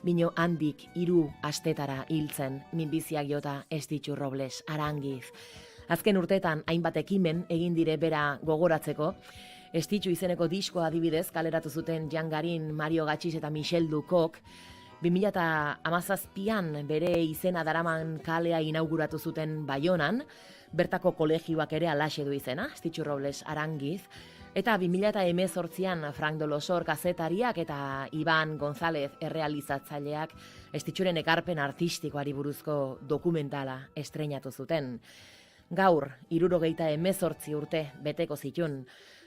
bino handik 3 astetara hiltzen minbiziak jota Estitxu Robles Arangiz. Azken urteetan hainbat ekimen egin dire bera gogoratzeko. Estitxu izeneko diskoa adibidez kaleratu zuten Jan Garin, Mario Gatxiz eta Michel Dukok. 2017an bere izena daraman kalea inauguratu zuten Baionan, bertako kolegioak ere alaxe du izena, Estitxu Robles Arangiz. Eta 2018an Frank Dolosor kazetariak eta Iban González errealizatzaileak Estitxuren ekarpen artistikoari buruzko dokumentala estreinatu zuten. Gaur, 78 urte beteko zitun,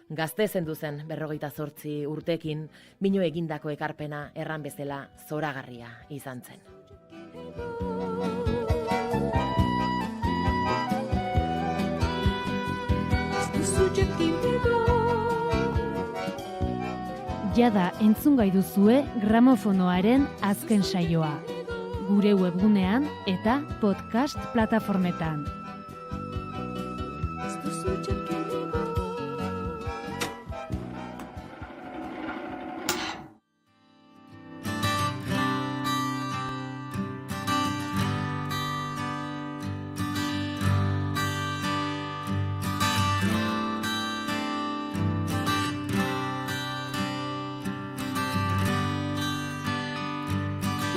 gazte zendu zen 58 urtekin, bino egindako ekarpena erran bezala zoragarria izan zen. Jada entzungai duzue gramofonoaren azken saioa. Gure webgunean eta podcast plataformetan.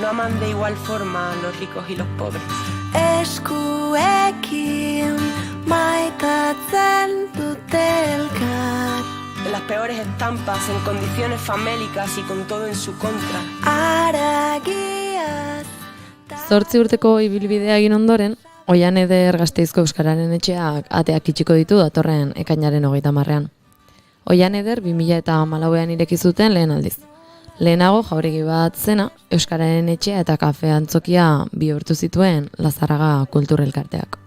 No aman de igual forma a los ricos y los pobres. Eskuekin maitatzen dute elkar. Las peores estampas en condiciones famélicas y con todo en su contra. Aragiaz 8 urteko ibilbidea egin ondoren, Oian Eder Gasteizko Euskararen Etxeak ateak itxiko ditu datorren ekainaren 30ean. Oian Eder 2014an ireki zuten lehen aldiz. Lehenago jauregi bat zena, Euskararen Etxea eta kafe antzokia bihurtu zituen Lazarraga Kulturelkarteak.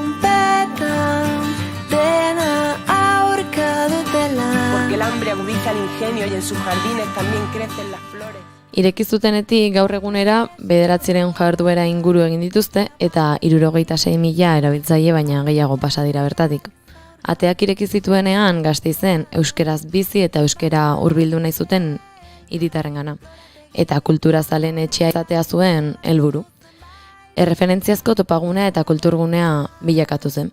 ilunpetan dena aurka dutela. Porque el hambre agudiza el ingenio y en sus jardines también crecen las flores. Ireki zutenetik gaur egunera 9 jarduera inguru egin dituzte eta 66.000 erabiltzaile baina gehiago pasa dira bertatik. Ateak ireki zituenean Gasteizen euskeraz bizi eta euskera hurbildu nahi zuten hiritarrengana eta kulturazalen etxea izatea zuen helburu. Erreferentziazko topagunea eta kulturgunea bilakatu zen.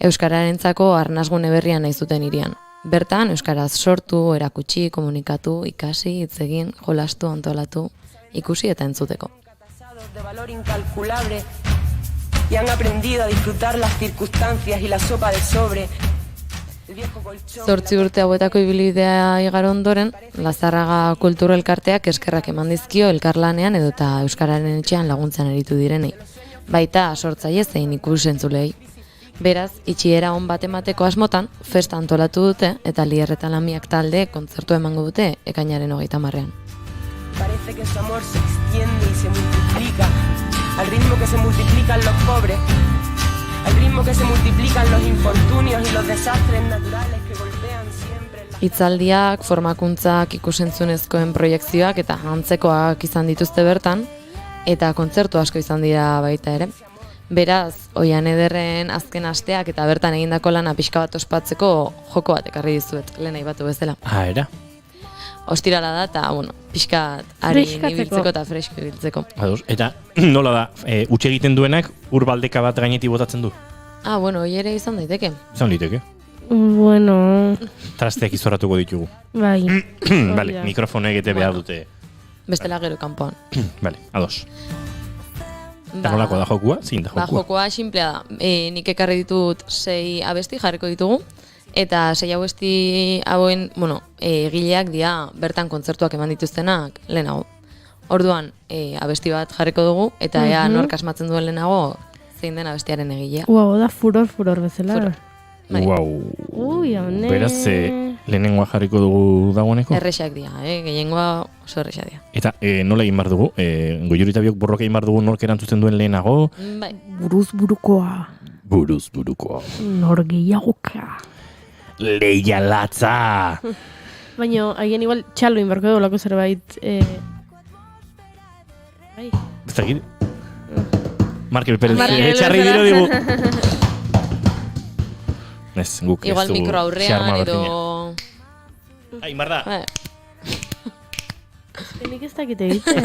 Euskararentzako arnasgune berria nahi zuten hirian. Bertan euskaraz sortu, erakutsi, komunikatu, ikasi, hitz egin, jolastu, antolatu, ikusi eta entzuteko. De valor incalculable y han aprendido a disfrutar las circunstancias y la sopa de sobre. 8 urte hauetako ibilbidea igaro ondoren, Lazarraga Kulturelkarteak eskerrak eman dizkio elkarlanean edota Euskararen Etxean laguntzan aritu direnei. Baita sortzaile zein ikusentzulei. Beraz, itxiera on bat emateko asmotan, festa antolatu dute eta Lierreta Lamiak talde kontzertu emango dute ekainaren 30ean. Parece que su amor se extiende y se multiplica al ritmo que se multiplican los pobres, al ritmo que se multiplican los infortunios y los desastres naturales que golpean siempre. Hitzaldiak, formakuntzak, ikusentzunezkoen proiekzioak eta antzekoak izan dituzte bertan, eta kontzertu asko izan dira baita ere. Beraz, Oian Ederren azken asteak eta bertan egindako lana pixka bat ospatzeko joko bat ekarri dizuet, lehen aipatu bezala. Era. ostirala da, eta, bueno, pixkat harin Freskatzeko. ibiltzeko eta fresko ibiltzeko. Ados, eta nola da, utxe egiten duenak ur baldeka bat gainetik botatzen du? Ah, bueno, hori ere izan daiteke. Izan liteke. Bueno, Trasteak izorratuko ditugu. bai. Vale, mikrofonek ete behar dute. Bestela gero kanpoan. Vale, ados. Eta nolako da jokua? Zin da Ba, jokua. jokoa simplea da. Nik ekarri ditut 6 abesti jarriko ditugu, eta 6 abesti hauen, bueno, egileak dira bertan kontzertuak eman dituztenak lehenago. Orduan, abesti bat jarriko dugu, eta ea nork asmatzen duen lehenago zein den abestiaren egilea. Wow, da furor bezala. Bai. Wow. Ui, hone. Beraz, lehenengoa jarriko dugu dagoeneko? Errexak dira, gehiengoa oso errexak dira. Eta nola egin behar dugu? Goiuri eta biok borroka egin behar dugu nork erantzuten duen lehenago? Bai. Buruz burukoa. Buruz burukoa. Nor gehiagoka. Leia latza! Baina, haien igual txalo inbarko dugu lako zerbait. Bai. Ez dakit? Markel Perez, Markel etxarri bezala. diro digu. Ez, guk ez Igual dugu mikro aurrean xarma edo... berdina. Ai, marda! Nik ez dakit egiten.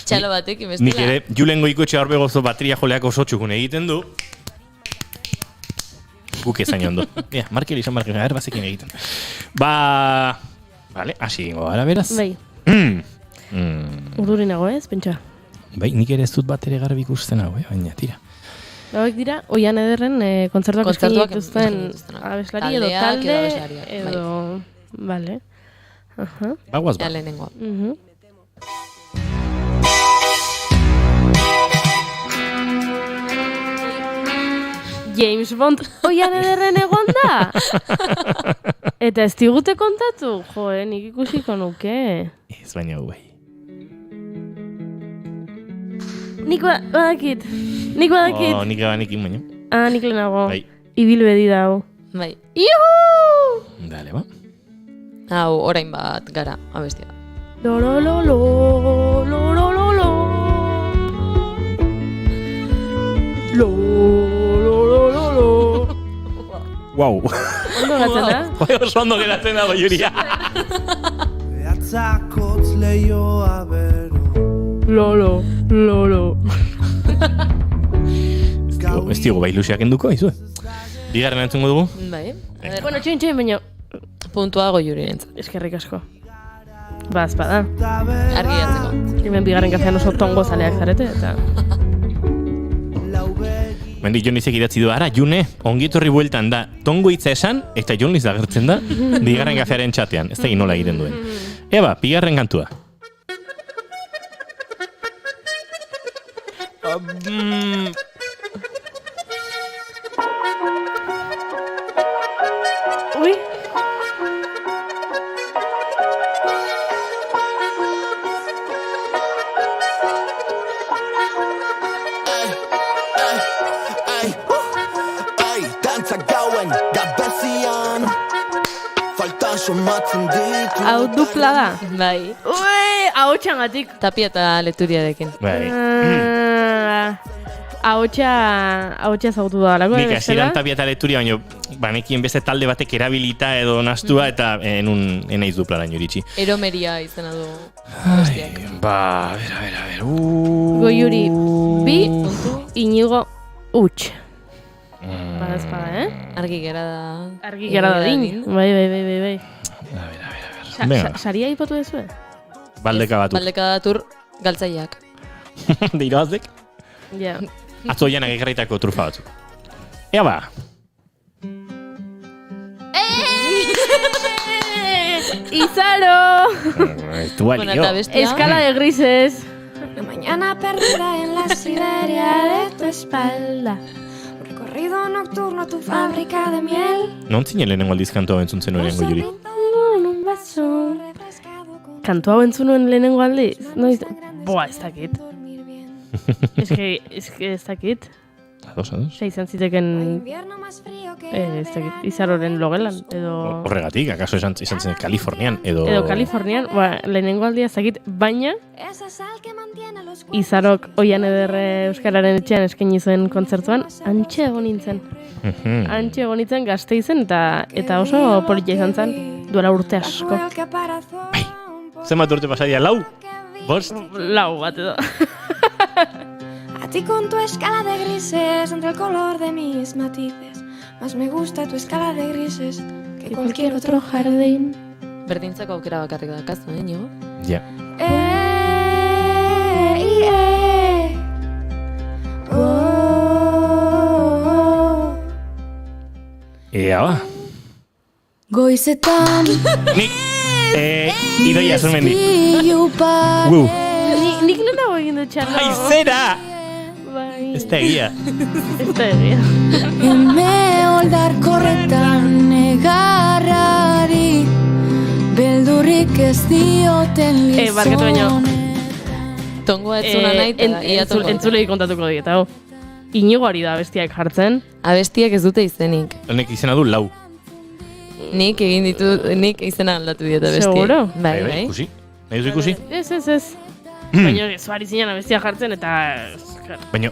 Txalo batek, Nik bestela. ere, Julen Goikoetxe Arbe gozo bateria joleak oso txukun egiten du. Guk ezain ondo. Markel izan Markel, bazekin egiten. Ba... Vale, hasi gingo gara beraz. Bai. Urdurinago ez, pentsa. Bai, nik ere ez dut bat ere garbi ikusten hau, baina tira. Hauek dira, Oian Ederren kontzertuak eskaini dituzten dituztenak. abeslari edo Taldeak talde edo abeslariak, bai. edo... Vale. Aha. Bagoaz ba. Ja, lehenengoa. James Bond Oian Ederren egon da? Eta ez digute kontatu? Jo, nik ikusiko nuke. Ez baina bai. Nik badakit. Nik badakit. Oh, nik abanekin baina. Ah, nik lehenago. Bai. Ibilbedi dau. Bai. Iuhu! Dale, ba. Hau, orain bat gara, abestia. Lo lo lo lo lo lo lo lo lo lo lo lo lo. Wow. Ondo gatzen da? Bai, oso ondo geratzen da, Goiuria. Behatzakotz lehioa bero Lolo, lolo. Ez diogu bai ilusiak enduko, izue. Bigarren entzungo dugu? Bai. Bueno, txoin, baina... Puntua Goiuri entzat. Eskerrik asko. Ba, espada. Argi jatzeko. Hemen bigarren kafean oso tongo zaleak zarete, eta... Mendik Jonizek idatzi du, ara, June, ongietorri bueltan da, tongo hitza esan, eta Joniz agertzen da, bigarren kafearen txatean. Ez da nola egiten duen. Eba, bigarren kantua. Ui. Dantzak gauen gabezian falta somatzen ditu Hau dupla da. Bai. Ui, hau txangatik. Tapia eta leturiarekin. Bai. Ahotsa zautu da lako. Nik hasieran Tapia eta Leturia, baina banekien beste talde batek erabilita edo nastua, eta enaiz duplaraino iritsi. Eromeria izena du abestiak. Ba, a ber. Goiuri, bi, Inigo, huts. Bada espada, Argi gera da... Argi gera da din. Bai. A ber. Saria ipatu dezue? Baldeka batu. Baldeka datur galtzaileak. Deirabazek? Ja. Atzo janak ekarritako trufa batzuk. Ea ba. Izaro! Tu Bueno, eta bestia... Escala de grises. Mañana perdida en la Siberia de tu espalda. Un recorrido nocturno a tu fábrica de miel. Non zinen lehenengo aldiz kantua entzuntzen nuen Goiuri. En un beso. Kantu hau entzun nuen lehenengo aldiz? Noiz... Boa, ez dakit. Ez que ez dakit. Ados. Eta izan ziteken... ez dakit, Izaroren logelan, edo... Horregatik, akaso izan zen Kalifornian, edo... Edo Kalifornian, lehenengo aldia ez dakit, baina... Izarok Oian Ederre Euskararen etxean eskaini zuen kontzertuan, antxe egon nintzen. Antxe egon nintzen Gasteizen eta oso polita izan zen. duela urte asko. Zenbat urte pasadia, 4? 5? 4 bat edo. A ti con tu escala de grises, entre el color de mis matices, más me gusta tu escala de grises que cualquier otro jardín. Berdintzako aukera bakarrik dakazu, Iñigo? Ja. Ea, ba. Goizetan Nik, Idoia Zurmendi. Nik lehenago egin dut txarro. Ai, zera! Bai. Ez da egia. Ez da egia. Eme oldar korretan negarrari beldurrik ez dioten lizonen. Barkatu baino. Tongoa etzuna nahi, eta ia tongoa. Entzulei kontatuko diet, hau. Inigoari da abestiak jartzen. Abestiak ez dute izenik. Honek izena du 4. Nik egin ditut, nik izena aldatu dieta abestiak. Seguro? Bai. Ikusi? Nahi duzu ikusi? Ez. Baina zuari zinean abestiak jartzen eta... Baina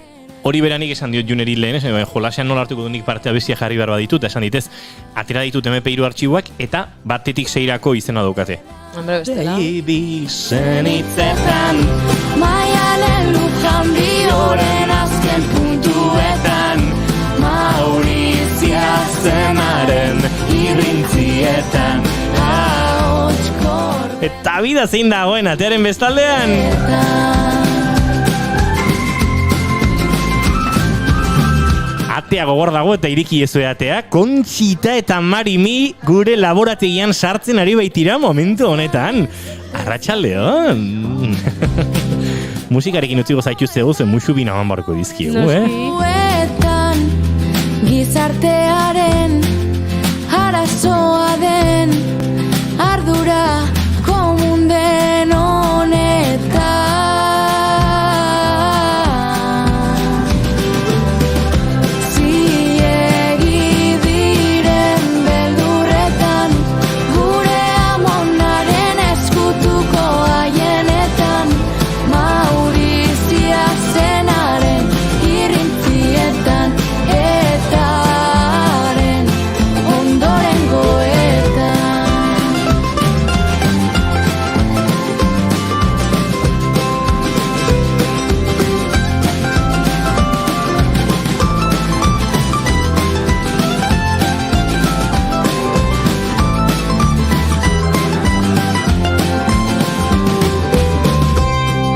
hori beranik esan diot Juneri lehen, jolasean nola hartuko du nik parte abestia jarri behar baditut, esan ditez, atera ditut MP3 artxiboak eta batetik 6-rako izena daukate. Hombre, bestela. Baby, zenitzetan Maialen lujan bioren azken puntuetan Maurizia zenaren irrintzietan ahotskor Eta bida zein dagoen atearen bestaldean Atea gogor dago eta iriki ezue atea Kontxita eta Marimi gure laborategian sartzen ari baitira momentu honetan Arratsaldeon Musikarekin utziko zaituztegu zen musu bina barko dizkiegu, Gizartearen arazoa den ardura komun den honetan Ziegi diren beldurretan gure amonaren eskutuko haienetan Maurizia zenaren irrintzietan etaren ondorengoetan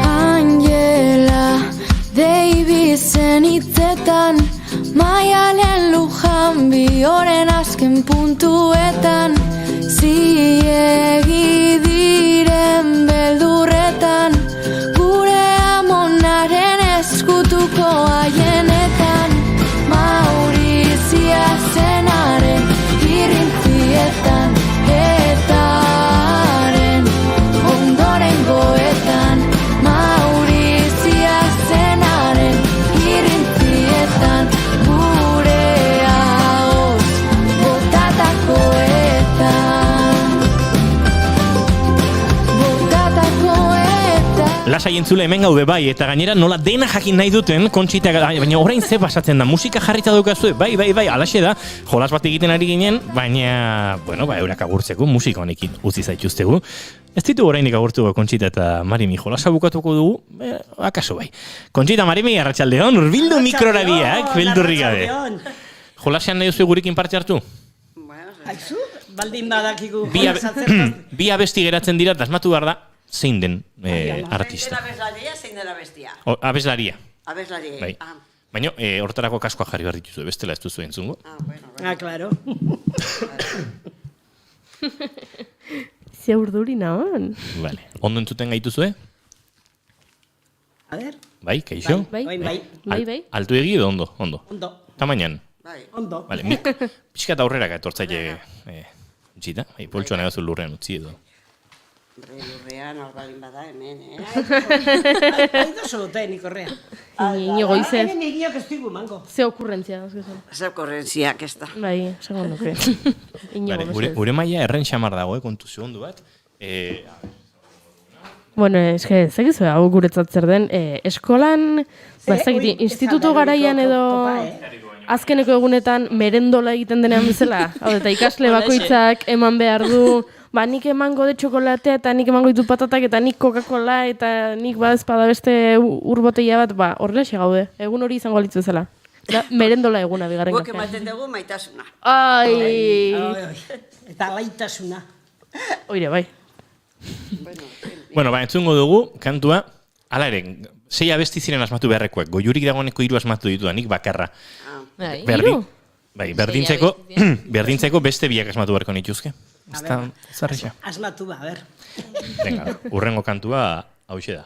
Angela Davisen hitzetan Maialen lujan bioren azken puntuetan Ziegi diren beldurretan gure amonaren eskutuko haienetan Maurizia zenaren irrintzietan etaren ondorengoetan Maurizia zenaren irrintzietan gure ahoz botatakoetan Lasai entzule hemen gaude bai, eta gainera nola dena jakin nahi duten Kontxita, baina orain ze pasatzen da, musika jarrita daukazue, bai, alaxe da, jolas bat egiten ari ginen, baina, eurak agurtzeko musika honekin utzi zaituztegu. Ez ditu orainik agurtuko Kontxita eta Marimi, jolasa bukatuko dugu, akaso bai. Kontxita, Marimi, arratsaldeon, urbildu mikrora biak, beldurri gabe. Jolasean nahi duzu gurekin parte hartu? Aizu, baldin badakigu Bi abesti geratzen dira, asmatu behar da, zein den artista. Zein den abeslaria, zein den abestia? Abeslaria. Abeslaria, Bai. Baina, hortarako kaskoa jarri behar dituzu, bestela ez duzu entzungo. Claro. Ze urduri nahan. Vale. Ondo entzuten gaituzue? A ver. Bai, kaixo? Bai. Altu egi edo ondo? Ondo. Tamainan? Bai. Ondo. Vale, pixka eta aurrera etortzaile Kontxita, poltsuan egazu lurrean utzi edo. Lurrean, orbalin bada hemen, Aido zuten, ikorrean. Inigo izez. Hemen egiok ez dugu mango. Ze okurrentzia. Ze okurrentziak ez da. Bai, segon nuke. Gure maia erren xamar dago, kontu segundu bat. Bueno, eske, zekizu, hau guretzat zer den, eskolan, instituto garaian edo azkeneko egunetan merendola egiten denean bezala, hau eta ikasle bakoitzak eman behar du ba, nik emango de txokolatea, eta nik emango ditu patatak, eta nik Coca-Cola, eta nik badezpada beste urboteia bat, ba, horrelaxe gaude. Egun hori izango litzu bezala. Da, merendola eguna, bigarren Guak kafea. ematen dugu maitasuna. Ai! Eta laitasuna. Oire, bai. Bueno, ba, entzungo dugu, kantua, hala ere, 6 abesti ziren asmatu beharrekoak, goiurik dagoeneko 3 asmatu ditu, nik bakarra. Hiru? Bai, berdintzeko beste 2 asmatu beharko nituzke. Ez da, zarrixa. Asmatu ba, ber. Venga, urrengo kantua hauxe da.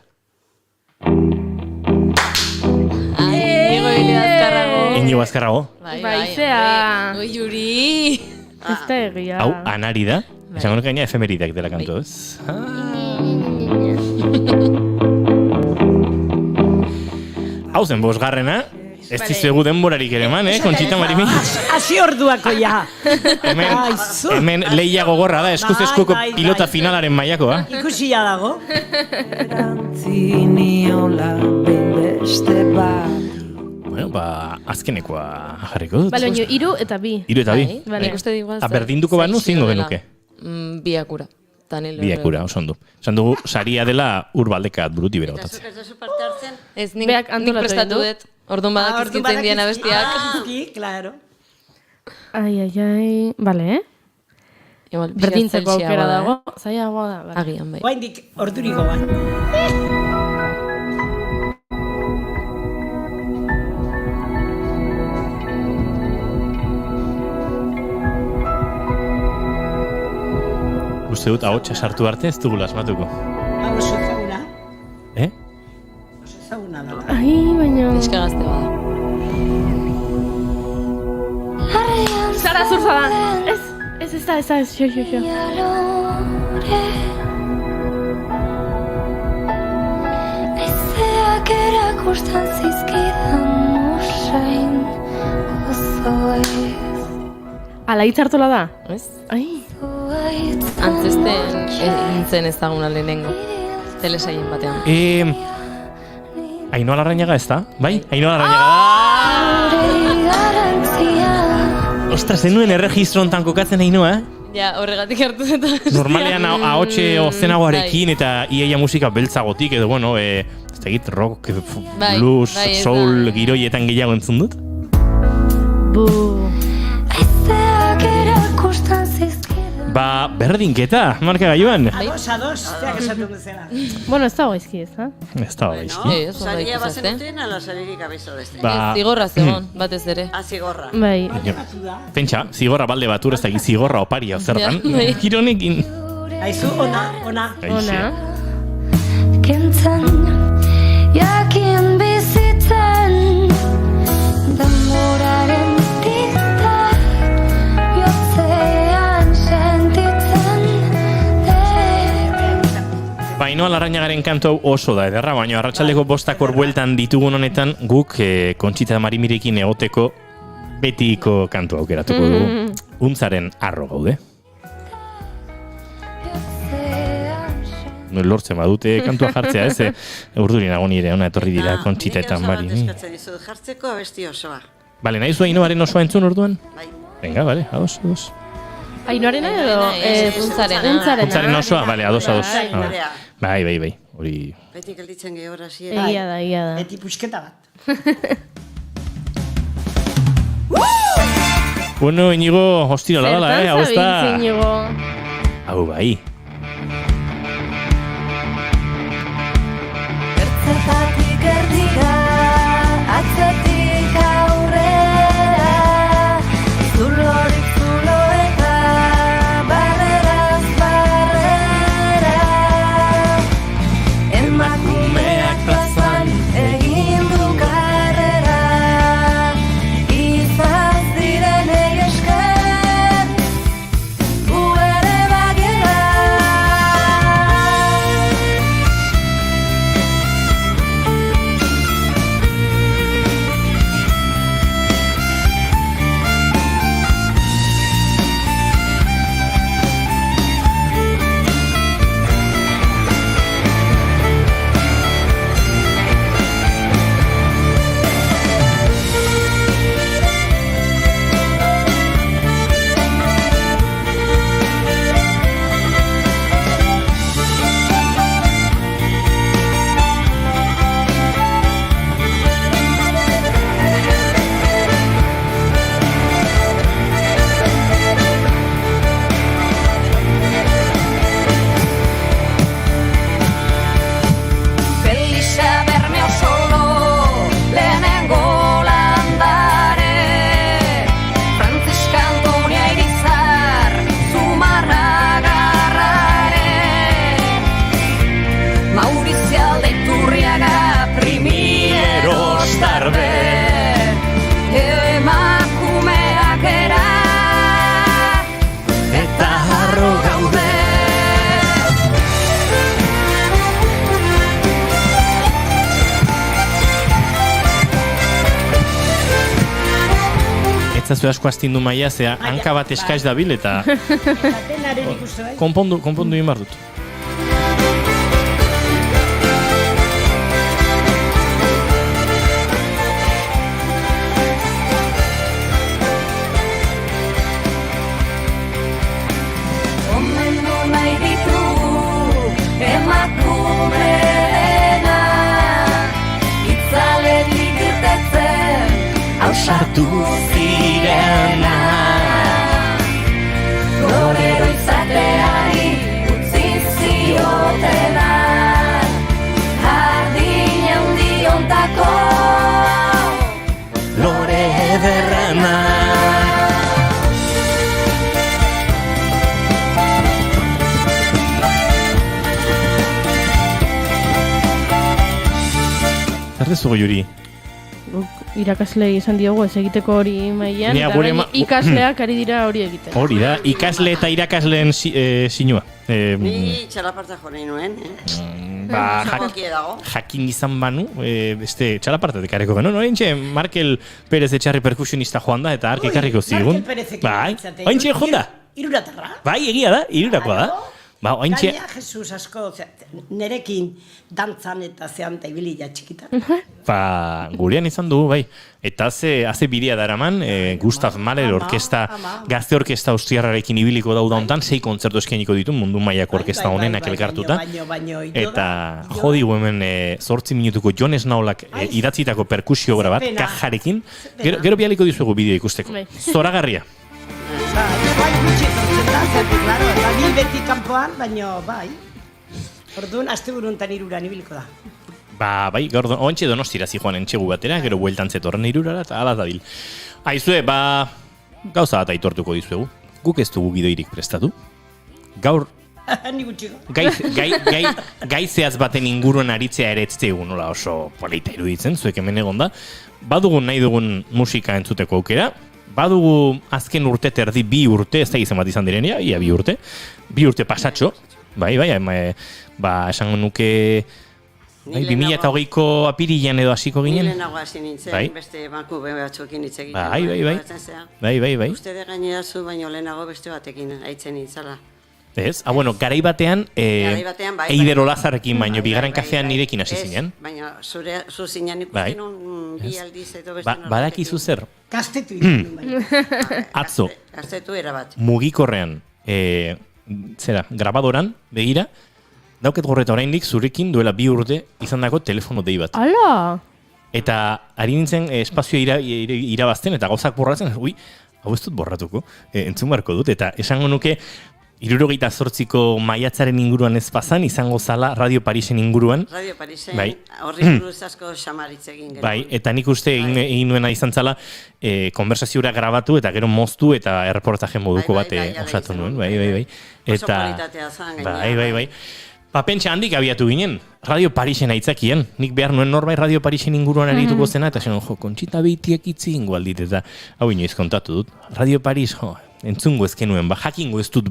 Inigo Azkarrago. Baizea. Goiuri. Ez da egia. Hau, anari da. Esango nuke gaina efemeridak dela kantu, ez? Hau zen, 5. Ez dizuegu denborarik ere eman, Kontxita Marimi? Hasi orduako ja. Hemen lehia gogorra da, eskuz eskuko pilota finalaren mailakoa. Ikusia dago. Ziniola beste bat. Bueno, ba, azkenekoa jarriko dut. Bale, 3 eta 2. 3 eta 2. Vale. Ikuste igual. Berdinduko banu zingo genuke. Biakura. Biakura, oso ondo. Esan dugu, saria dela urbaldekat buruti bera botatzen. Ez duzu parte hartzen? Ez, nik prestatu dut. Orduan badakizkitzen dien abestiak. Claro. Ai. Bale, Berdintzeko aukera dago. Zaiagoa da. Agian, bai. Oaindik orduriko bat. Uste dut, ahotsa sartu arte ez dugula asmatuko. Oso ezaguna. Oso ezaguna da. Ai, baina... Neska gazte bada. Sara zurza da. Ez da, xo. Ezeak erakustan zizkidan usain gozoez. Ala hitzartola da? Ez? Ai. Antzesten nintzen ezaguna lehenengo. Telesaien batean. Ainhoa Larrañaga ez da? Bai? Ainhoa Larrañaga da! Ostras, zenuen erregistro ontan kokatzen Ainhoa, Ja, horregatik hartu eta... Normalean ahotxe ozenagoarekin eta iaia musika beltzagotik edo, bueno, ez da egit rock, blues, soul, giroietan gehiago entzun dut? Ba, berdinketa, marka gaioan. Ados, zeak esatu bezala. Bueno, ez dago izki, ez da? Ez dago izki. Saria bazenuten, ala saririk abezo beste. Zigorra zegoen, batez ere. Zigorra. Bai. Pentsa, zigorra balde batur ez da zigorra oparia zertan. Gironekin. Aizu, ona. Kentzen, jakin bizitzen, denboraren tiztak, bihotzean sentitzen dut. Ainhoa Larrañagaren kantu hau oso da ederra, baina arratsaldeko 5 bueltan ditugun honetan guk Kontxita Marimirekin egoteko betiko kantu aukeratuko dugu. Untzaren arro gaude. Lortzen badute kantua jartzea, ez? Urduri nago nire, ona etorri dira Kontxita eta Mari. Eskatzen dizut jartzeko abesti osoa. Bale, nahi zu Ainhoaren osoa entzun orduan? Bai. Venga, bale, ados. Ainhoarena edo? Untzaren osoa, bale, ados. Bai. Hori... Beti gelditzen gehor hasiera. Egia da. Beti pusketa bat. Bueno, Inigo, hostira la dala, hau ez da... Zertan Inigo? Hau bai. Ertzetatik erdira, atzetik aurrera, zulorik zulo eta barreraz barrera. Emakumeak plazan egin du karrera, izaz direnei esker, gu ere bagera. etzazu asko astindu maia, zea hanka bat eskaiz dabil eta Denaren ikustu bai. konpondu egin behar dut. Omendu nahi ditu emakumeena itzaletik irtetzen Ausartu zirena Gorero izateari utzi ziotena Jardin handi ontako lore ederrena. Zer dezugu, Juri? Irakasle izan diogu ez egiteko hori mailan, Nea, eta gure baina ikasleak ari dira hori egiten. Hori da, ikasle eta irakasleen sinua. Ni txalaparta jo nahi nuen, Jakin izan banu, beste txalaparta dekareko gano, ointxe Markel Perez etxarri perkusionista joan da, eta ark ekarriko zigun. Markel Perezekin Bai, itzate. ointxe joan da. Iruratarra. Bai, egia da, irurakoa da. Ba, ointxe... Gaina, Jesus asko, nerekin dantzan eta zean eta ibili txikitan. Ba, gurean izan dugu, bai. Eta haze bidea daraman, Gustav Mahler orkesta, gazte orkesta austriarrarekin ibiliko dauda hontan, 6 kontzertu eskainiko ditu mundu mailako orkesta honenak elkartuta. Eta jodigu hemen 8 minutuko Jon Snaulak idatzitako perkusio obra bat, kajarekin. Gero bialiko dizuegu bideo ikusteko. Zoragarria. Bai, gutxi etortzen da, zertik, claro, eta bil beti kanpoan, baina bai. Orduan, asteburuntan iruran ibiliko da. Ba, bai, gaur oantxe Donostira zijoan entxegu batera, gero bueltan zetorren irurara, eta ala dabil. Aizue, ba, gauza bat aitortuko dizuegu. Guk ez dugu gidoirik prestatu. Gaur, Ni gutxi. gaizeaz baten inguruan aritzea ere etztegu nola oso polita iruditzen, zuek hemen egon da. Badugun nahi dugun musika entzuteko aukera, badugu azken urte terdi 2 urte, ez da izan bat izan direnia, ia 2 urte. 2 urte pasatxo, bai, ba, esango nuke... 2008ko apirilean edo hasiko ginen. Ni lehenago hasi nintzen, beste banku batzuekin hitz egiten. Bai. Uste de gainera zu, baino lehenago beste batekin aitzen nintzala. Ez? Bueno, garai batean, Eider Olazarekin baino, bigarren kafean nirekin hasi zinen. Baina zu zinen ikusten bi aldiz edo beste norbatekin. Badakizu zer? Gaztetu ikusten. Atzo. Gaztetu erabat. Mugikorrean, grabadoran, begira, dauket gorreta oraindik zurekin duela 2 urte izandako telefono dei bat. Ala! Eta ari nintzen espazioa irabazten eta gauzak borratzen, hau ez dut borratuko, entzun beharko dut, eta esango nuke 78ko maiatzaren inguruan ez pazan, izango zala Radio Parisen inguruan. Radio Parisen, horri buruz asko xamaritz egin gero. Bai, eta nik uste egin nuena izan zala, konversaziora grabatu eta gero moztu eta erreportaje moduko bat osatu nuen. Bai. Oso politatea zan, gainera. Bai. Pentsa handik abiatu ginen, Radio Parisen aitzakien. Nik behar nuen norbait Radio Parisen inguruan arituko zena, eta zen, Kontxita Beitiak itzi ingo aldit, eta hau inoiz kontatu dut. Radio Paris, entzungo ezkenuen, jakingo ez dut,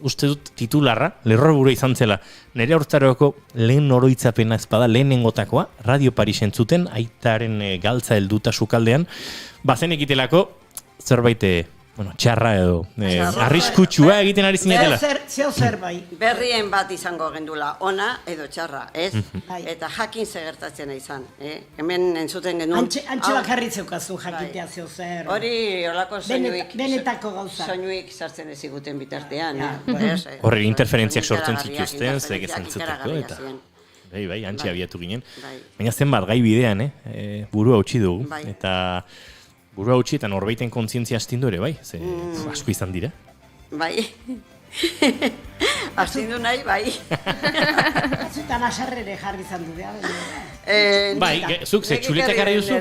uste dut titularra, lerroburu izan zela, nire hortzaroko lehen oroitzapena ezpada, lehenengotakoa, Radio Parisen zuten, aitaren galtza helduta sukaldean, bazen ekitelako, zerbait, txarra edo, arriskutsua egiten ari zinetela. Zeo zer bai. Berrien bat izango gendula, ona edo txarra, ez? Eta jakin zegertatzen izan. Hemen entzuten genuen. Antxe bakarri zeukazu jakitea zeo zer. Hori olako soinuik. Benetako gauza. Soinuik sartzen eziguten bitartean. Horre interferentziak sortzen zituzten, zeg ez entzuteko, eta... Bai, antxe abiatu ginen. Baina zenbat gai bidean, burua utzi dugu. Eta... Burua utzi eta norbaiten kontzientzia astindu ere, bai? Ze asko izan dira. Bai. Astindu nahi, bai. Zutan asarrere jarri izan du, bai, zuk ze txuletak gara duzu?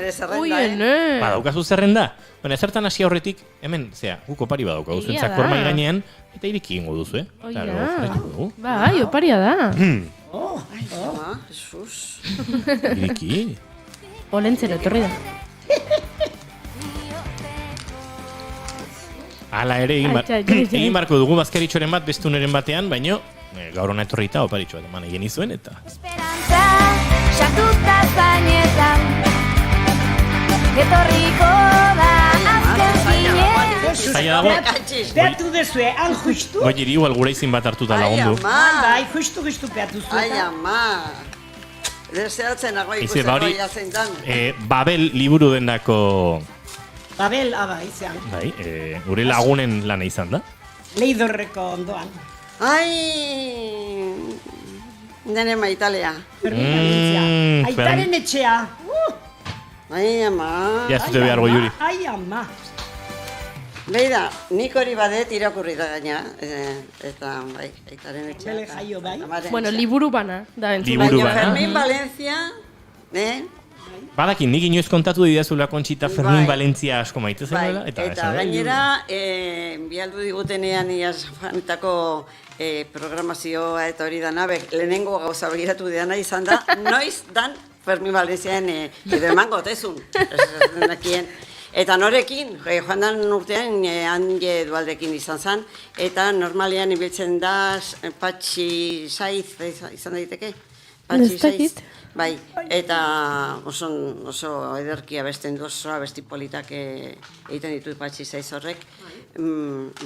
Ba, daukazu zerrenda. Baina, zertan hasi horretik, hemen, guk opari badaukagu zuentzak formai gainean, eta iriki ingo duzu, Bai, oparia da. Jesus. Iriki. Olentzero, etorri da. Hala ere, egin barko dugu bazkaritxoren bat, bestuneren batean, baino, gaur hona etorrita oparitxo bat eman egin izuen, eta... Esperantza, xatuta zainetan, etorriko da Zaila dago. Peatu dezue, han justu. Goi igual gure izin bat hartuta lagundu. Bai, justu peatu zuen. Ai, ama. Deseatzen nago Ize, ba hori, ikusteko jazen dan. Babel liburu dendako... Babel, izan. Bai, gure lagunen lana izan da. Leidorreko ondoan. Ai, nene maitalea. Aitaren etxea. Ai, ama. Ja, ez dute behar goiuri. Ai, ama. Beida, nik hori badet irakurri da gaina, eta bai, aitaren etxea. Bele jaio bai. Bueno, liburu bana, da entzun. Liburu bana. Fermin Valencia, Badakin, nik inoiz kontatu didazula Kontxita Fermin Valentzia asko maite zenuela. Eta gainera, bialdu digutenean iazfanetako programazioa eta hori dana, lehenengo gauza begiratu dena izan da, noiz dan Fermin Valentziaen emango tezun. Eta norekin, joan dan urtean hande dualdekin izan zen, eta normalean ibiltzen da Patxi Saiz izan daiteke? Patxi Saiz. Bai, eta oso ederki abesten du, oso abesti politak egiten ditu Patxi Saiz horrek,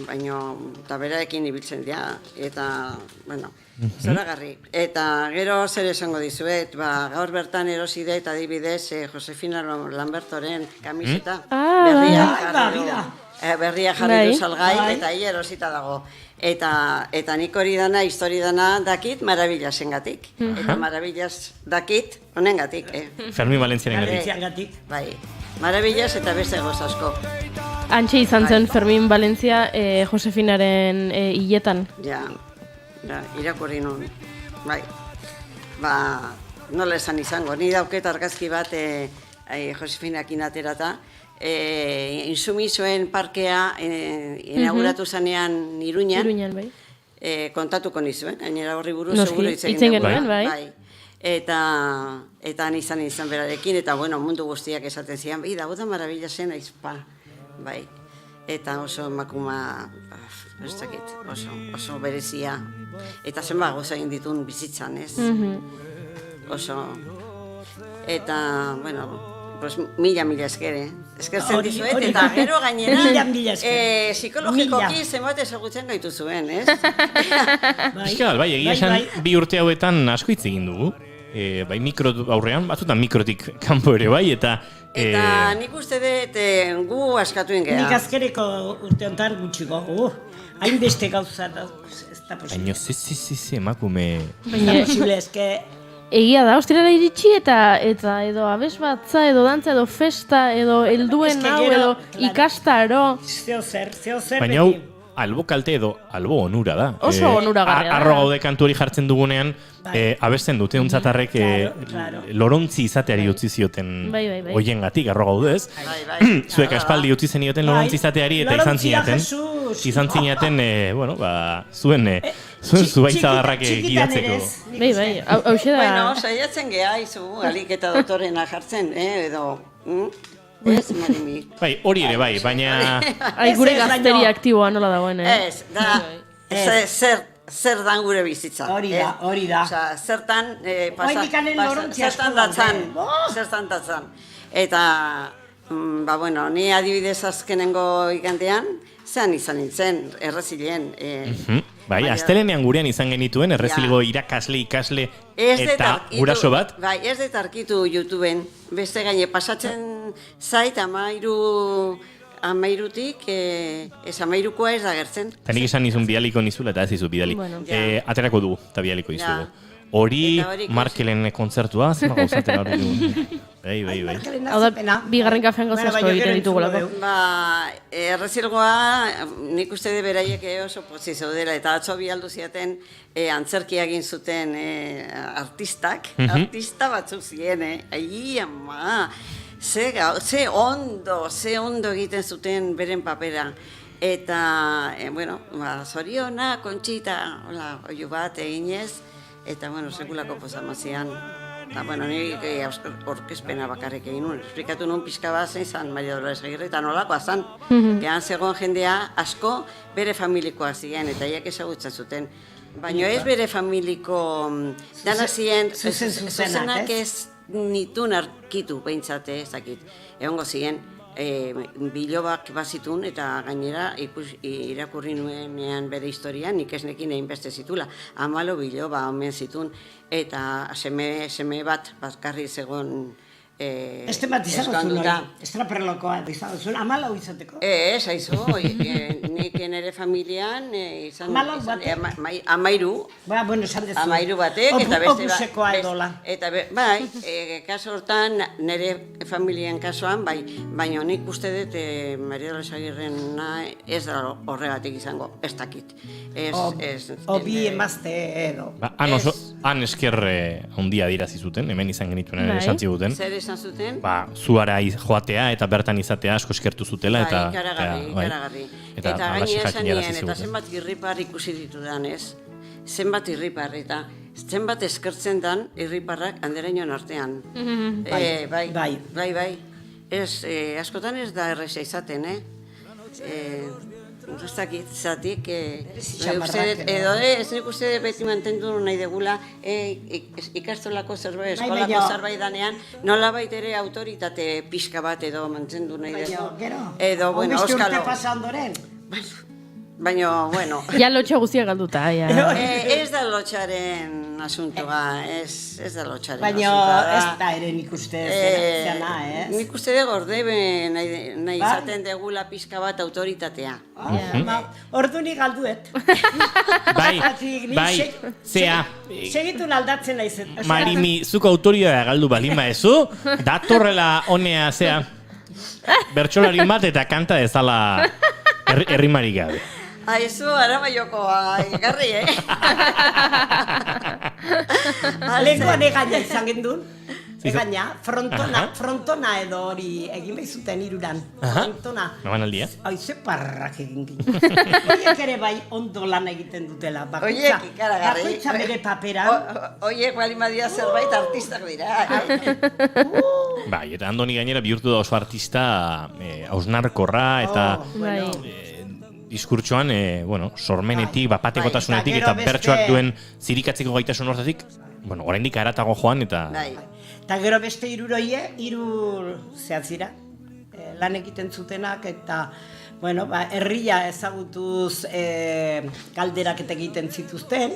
baina eta beraekin ibiltzen dira, eta, bueno, zoragarri. Eta gero zer esango dizuet, gaur bertan erosi da eta adibidez Josefina Lambertoren kamiseta berria jarri du salgai, eta hi erosita dago. Eta nik hori dana, histori dana dakit Marabillasengatik. Eta Marabillas dakit honengatik. Fermin Valentziarengatik. Bai, Marabillas eta beste goz asko. Antxe izan zen Fermin Valentzia Josefinaren hiletan. Ja, irakurri nun. Bai, nola esan izango. Ni dauket argazki bat Josefinakin aterata. Insumisoen parkea inauguratu zanean Iruñan, kontatuko nizuen, gainera horri buruz seguro itzen genuen, bai. Eta izan berarekin, eta bueno, mundu guztiak esaten zian, bai, dago da Marabillasen aizpa, bai. Eta oso emakuma, ez dakit, oso berezia. Eta zenba goza egin ditun bizitzan, ez? Oso. Eta, bueno, mila eskere. Eskertzen dizuet, eta gero gainera psikologikoki zenbat ezagutzen gaitu zuen, ez? Fiskal, bai, egia esan bi urte hauetan asko hitz egin dugu. Bai, mikro aurrean, batzutan mikrotik kanpo ere bai, eta... Eta nik uste dut gu askatu ingea. Nik azkereko urte honetan gutxiko, hainbeste gauza da, ez da posible. Baina, ze, emakume... Ez da posible, eske... Egia da, ostirara iritsi eta edo abes batza, edo dantza, edo festa, edo helduen hau, edo ikastaro. Zeo zer baina hau, albo kalte edo albo onura da. Oso onura garria da. Arro gaude kantu hori jartzen dugunean, abesten dute untzatarrek lorontzi izateari utzi zioten hoiengatik, arro gaude ez. Zuek aspaldi utzi zenioten lorontzi izateari eta izan zinaten, bueno, zuen zubaitzadarrak gidatzeko. Bai, hau da... Bueno, saiatzen geha izu, alik eta dotorena jartzen, edo... Ez, Marimi. Bai, hori ere bai, baina... Gure gazteri aktiboa nola dagoen, Ez, da, zer dan gure bizitza. Hori da. Osa, zertan datzan. Eta, bueno, ni adibidez azkenengo igandean, zean izan nintzen, errezilen. Bai, astelenean gurean izan genituen, errezilgo irakasle, ikasle eta guraso bat. Bai, ez dut arkitu YouTubeen, beste gaine pasatzen zait amairutik, ez amairukoa ez da gertzen. Eta nik esan nizun bialiko nizula eta ez izu bidali. Aterako dugu eta bialiko nizugu. Hori, Markelen kontzertua, zema gauzatera hori dugu. Bai. Hau da, bigarren kafean gauzasko egiten ditugulako. Errezilgoa, nik uste de beraiek oso potzi zaudela, eta atzo bialdu ziaten antzerkia egin zuten artista batzuk ziren, ai ama, ze ondo egiten zuten beren papera. Eta, bueno, zoriona, Kontxita, oiu bat eginez, eta, bueno, sekulako pozamazian. Eta, bueno, nire orkezpena bakarrik egin nuen. Esplikatu nuen pixka bat zein zan Maria Dolores Agirre, eta nolakoa zan. Gehan zegoen jendea asko bere familikoa ziren, eta iak ezagutzen zuten. Baina ez bere familiko dana ziren, zuzenak ez nitun arkitu behintzate ezakit. Egongo ziren, bilobak bazitun eta gainera irakurri nuenean bere historian, nik ez nekin egin beste zitula. 14 biloba omen zitun eta seme bat bazkarri zegoen Este bat izango zuen hori, estraperlokoa izango zuen, 14 izateko. Ez, haizu, nik nire familian izan 13. Bueno, esan dezu. 13 batek, eta beste opusekoa edola. Eta bai, kaso hortan, nire familian kasuan, bai, baina nik uste dut Maria Dolores Agirrena ez da horregatik izango, ez dakit. Obi emazte edo. Han esker handia dirazi zuten, hemen izan genituen esan ziguten. Zer esan zuten? Zuara joatea eta bertan izatea asko eskertu zutela. Ikaragarri. Eta gainera esan nien, eta zenbat irripar ikusi ditudan, ez? Zenbat irripar, eta zenbat eskertzen dan irriparrak handerainoan artean. Bai. Askotan ez da erresa izaten, Uztakit, zatik, edo ez nik uste beti mantendu nahi degula ikastolako zerbait, eskolako zerbait danean, nolabait ere autoritate pixka bat edo mantendu nahi dugu. Edo, bueno, Euskalo. Urte pasa ondoren? Baina, bueno... Ja lotxa guztia galduta, ja. Ez da lotxaren asuntua, ez da lotxaren asuntua. Baina ez da ere nik uste zena, ez? Nik uste dugu ordebe nahi izaten degula pixka bat autoritatea. Ordu nik galduet. Bai, zea... Segitun aldatzen naizet. Marimi, zuko autoritatea galdu balima ezu, datorrela honea, zea... Bertxolarin bat eta kanta dezala herrimarik gabe. Aizu, Arabaiokoa, egarri, Lehenkoan egaina izan gendun. Egaina, frontona edo hori egin behar zuten iruran. Frontona. Naban aldia? Aize parrak egin ginen. Oiek ere bai ondo lan egiten dutela. Oiek, ikaragarri. Bakoitza bere paperan. Oiek balimadia zerbait artistak dira. Bai, eta Andoni gainera bihurtu da oso artista hausnarkorra eta diskurtsoan, sormenetik, bapatekotasunetik eta bertsoak duen zirikatzeko gaitasun hortatik, oraindik haratago joan eta... Eta gero beste hiru zehatzira, lan egiten zutenak eta herria ezagutuz galderak eta egiten zituzten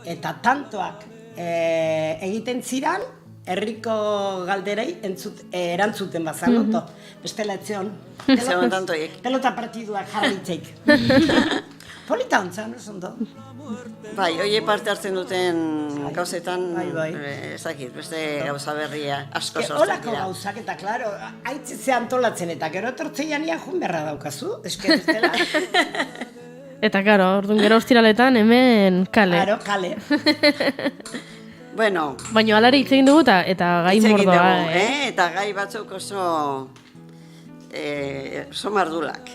eta tantoak egiten ziran, herriko galderei erantzuten bazanoto. Bestela etzion. Pelota partiduak jarritzeik. Polita ontzan, ez ondo. Bai, oie parte hartzen duten gauzetan, ezakit, beste gauza berria asko sortzen dira. Olako gauzak eta, klaro, aitzitze antolatzen eta gero etortzeian jun berra daukazu, eske bestela. Eta, klaro, orduan gero ostiraletan hemen kale. Claro, kale. Bueno. Baina alari hitz egin dugu eta gai mordoa, Eta gai batzuk oso mardulak.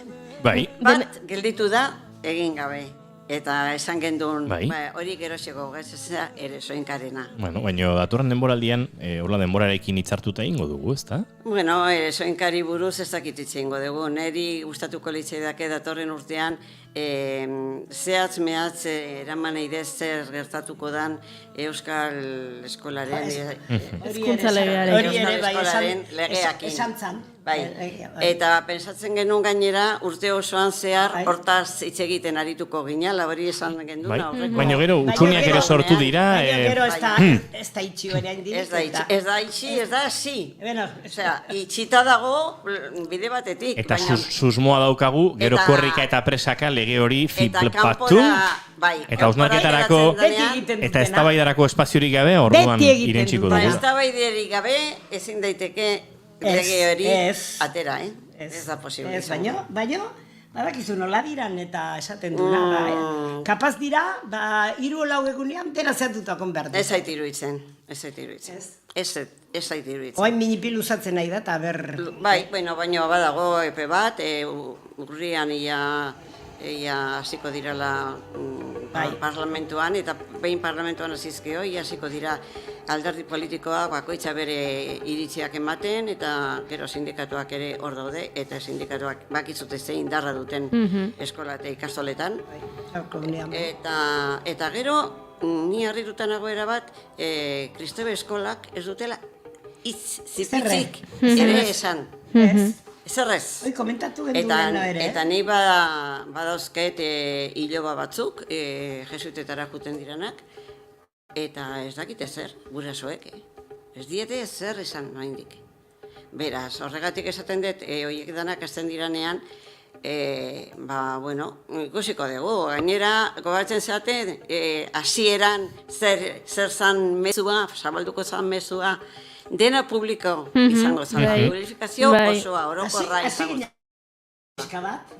Bai. Bat gelditu da egin gabe. Eta esan gendun, hori geroseko gaitza ere soinkarena. Baina datorren denboraldian, hola denborarekin hitzartuta egingo dugu, ezta? Bueno, soinkari buruz ez dakit hitz egingo dugu. Neri gustatuko litzaidake datorren urtean zehatz mehatz eraman nahi zer gertatuko dan Euskal Eskolaren Hezkuntza legearen legeakin. Esan zan. Bai, eta pensatzen genuen gainera urte osoan zehar hortaz hitz egiten arituko ginala, hori esan genduna. Baina gero, utxuniak ere sortu dira. Baina gero ez da itxi horrein Ez da itxi, ez da zi. Osea, itxita dago bide batetik. Eta susmoa daukagu, gero korrika eta presaka lege hori fiplepatu. Eta hausnarketarako eta eztabaidarako espaziorik gabe, orduan irentsiko dugu. Eztabaidarik gabe ezin daiteke lege hori atera, ez da posible. Baina, badakizu nola diran eta esaten duna, kapaz dira, 3-4 egunean dena zehatutako behar dira. Ez zait iruditzen. Ez zait iruditzen. Oain minipil usatzen nahi da, eta ber... Bai, baina badago epe bat, urrian ia hasiko dirala parlamentuan, eta behin parlamentuan hasizkeo, ia hasiko dira alderdi politikoak bakoitza bere iritziak ematen, eta gero sindikatuak ere hor daude, eta sindikatuak bakitzute zein indarra duten eskola eta ikastoletan. Eta gero, ni harrituta nagoera bat, Kristobe eskolak ez dutela zipitzik ere esan. Zerrez. Hoi, komentatu genduen ere. Eta ni badauzket hiloba batzuk, jesuitetara juten diranak, eta ez dakite zer, gurasoek. Ez diete zer esan noindik. Beraz, horregatik esaten dut, horiek danak azten diranean, ikusiko dugu. Gainera, gobatzen zeaten, hasieran zer zan mezua, zabalduko zan mezua, dena publiko izango zan. Publifikazio osoa, orokorra izango zan. Pizka bat,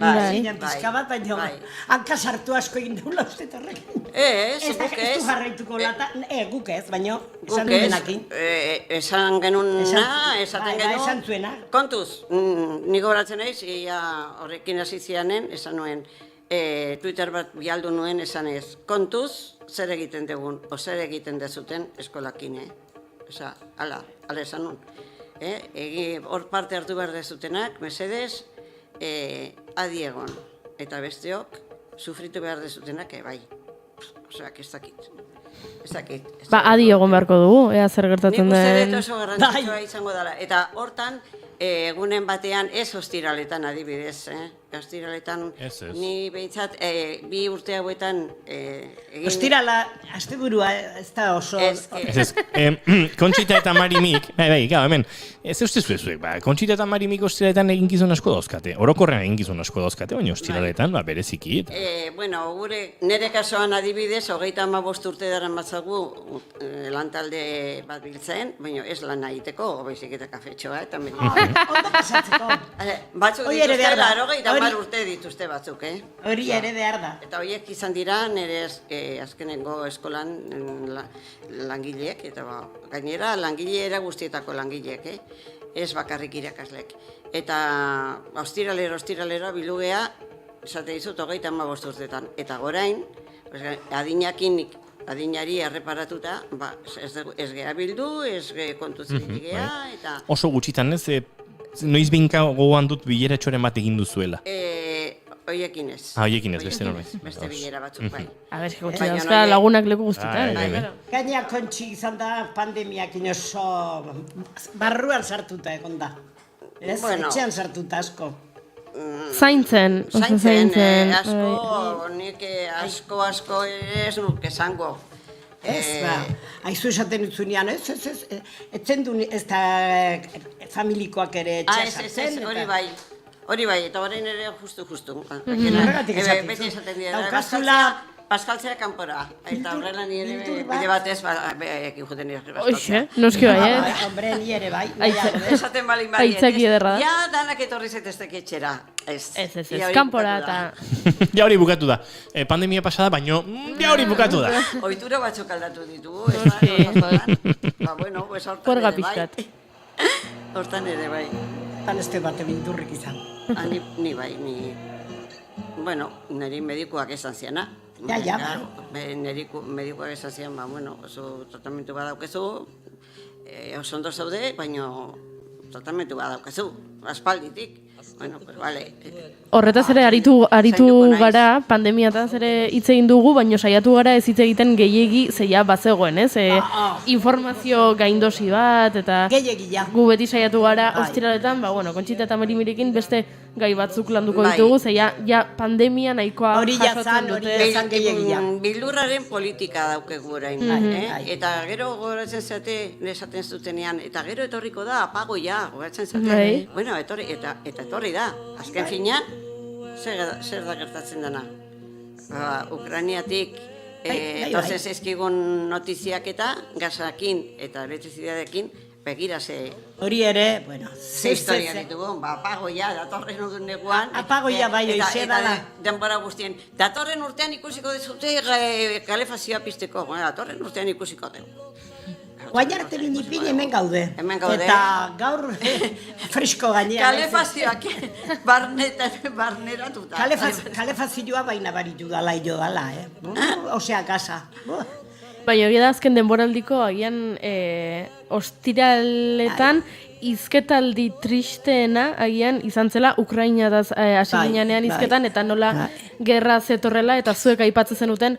baina hanka sartu asko egin deula uste horrek. Ez guk ez. Ez du jarraituko lata, guk ez, baina esan duenakin. Esan genuna, esaten genuen. Esan zuena. Kontuz, niko horatzen naiz, horrekin hasi zianen, esan nuen, Twitter bat bialdu nuen esan ez, kontuz, zer egiten dugun, o zer egiten dezuten eskolakin, Osa, ala esan nuen. Hor parte hartu behar dezutenak, mesedez, adi egon, eta besteok sufritu behar dezutenak, bai. Oseak, ez dakit. Adi egon beharko dugu, ea zer gertatzen den. Nik uste dut oso garrantzitsua izango dela. Eta hortan, egunen batean ez ostiraletan adibidez, ostiraletan ni behintzat bi urte hauetan ostirala, asteburua ez da oso... Kontxita eta Marimik, hemen, ez uste zuek, Kontxita eta Marimik ostiraletan eginkizun asko dauzkate, orokorrean eginkizun asko dauzkate, baina ostiraletan bereziki. Gure nire kasuan adibidez, 35 urte dara matzagu lantalde bat biltzen, baina ez lan egiteko, baizik eta kafetxoa, eta ondo pasatzeko. Batzuk dituzte, 80 urte dituzte batzuk, Hori ere behar da. Eta horiek izan dira, nire azkenengo eskolan langileek, eta gainera langilera guztietako langileek, ez bakarrik irakaslek. Eta ostiralero bilugea, esate dizut, 35 urtetan. Eta gorain, adinari erreparatuta, ez gea bildu, ez kontutzen gea, eta... Oso gutxitan ez, noiz binka gogoan dut bilera txoren bat egin duzuela. Oiekin ez. Oiekin ez, beste norbait. Beste bilera batzuk, bai. Gutxi dauzka lagunak leku guztietan. Gaina Kontxi izan da pandemiakin oso barruan sartuta egon da. Ez, etxean sartuta asko. Zaintzen. Asko ez nuk esango. Aizu esaten utzunean, etzen du ez da familikoak ere etxea sartzen. Hori bai, eta horrein ere justu. Horregatik esaten. Beti esaten dira, paskaltzea kanpora. Eta horrela nire bide batez, ekin juten nire paskaltzea. Oixe, noski bai, Hombre, nire bai. Esaten balin bali. Aitzaki ederra da. Ja, danak etorri zeteztek etxera. Ez, kanpora eta... Ja hori bukatu da. Pandemia pasada, baino, ja hori bukatu da. Ohitura batzuk aldatu ditugu, ez da? Bueno, pues hortan ere bai. Hortan ere bai. Tan ez bate bindurrik izan. Ni bai, bueno, niri medikuak esan ziana. Ja. Niri medikuak esan zian, oso tratamentu bat daukezu, oso ondo zaude, baina tratamentu bat daukezu, aspalditik. Bueno, pues vale. Horretaz ere aritu gara, pandemiataz ere hitz egin dugu, baina saiatu gara ez hitz egiten gehiegi zeia bazegoen, ez? Informazio gaindosi bat, eta gu beti saiatu gara ostiraletan, Kontxita eta Marimirekin beste gai batzuk landuko ditugu, zeia pandemia nahikoa jasotzen dute. Hori jazan gehiagia. Bildurraren politika daukegu orain, eta gero goratzen zate, esaten zutenean, eta gero etorriko da, apagoia, goratzen zate. Bueno, etorri da, azken finean, zer da gertatzen dena. Ukrainiatik etortzen zezkigun notiziak eta gazakin eta elektrizidadekin begira ze... Hori ere, ze historia ditugu, apagoia, datorren neguan... Apagoia bai, oize dala. Denbora guztien, datorren urtean ikusiko dezute kalefazioa pizteko, datorren urtean ikusiko dugu. Guain arte binipin hemen gaude. Eta gaur fresko gainean. Kalefazioak barneratuta. Kalefazioa baina baritu dala, Osea, gaza. Baina hori da azken denboraldiko agian ostiraletan izketaldi tristeena agian izan zela Ukrainataz hasi ginean izketan, eta nola gerra zetorrela eta zuek aipatzen zenuten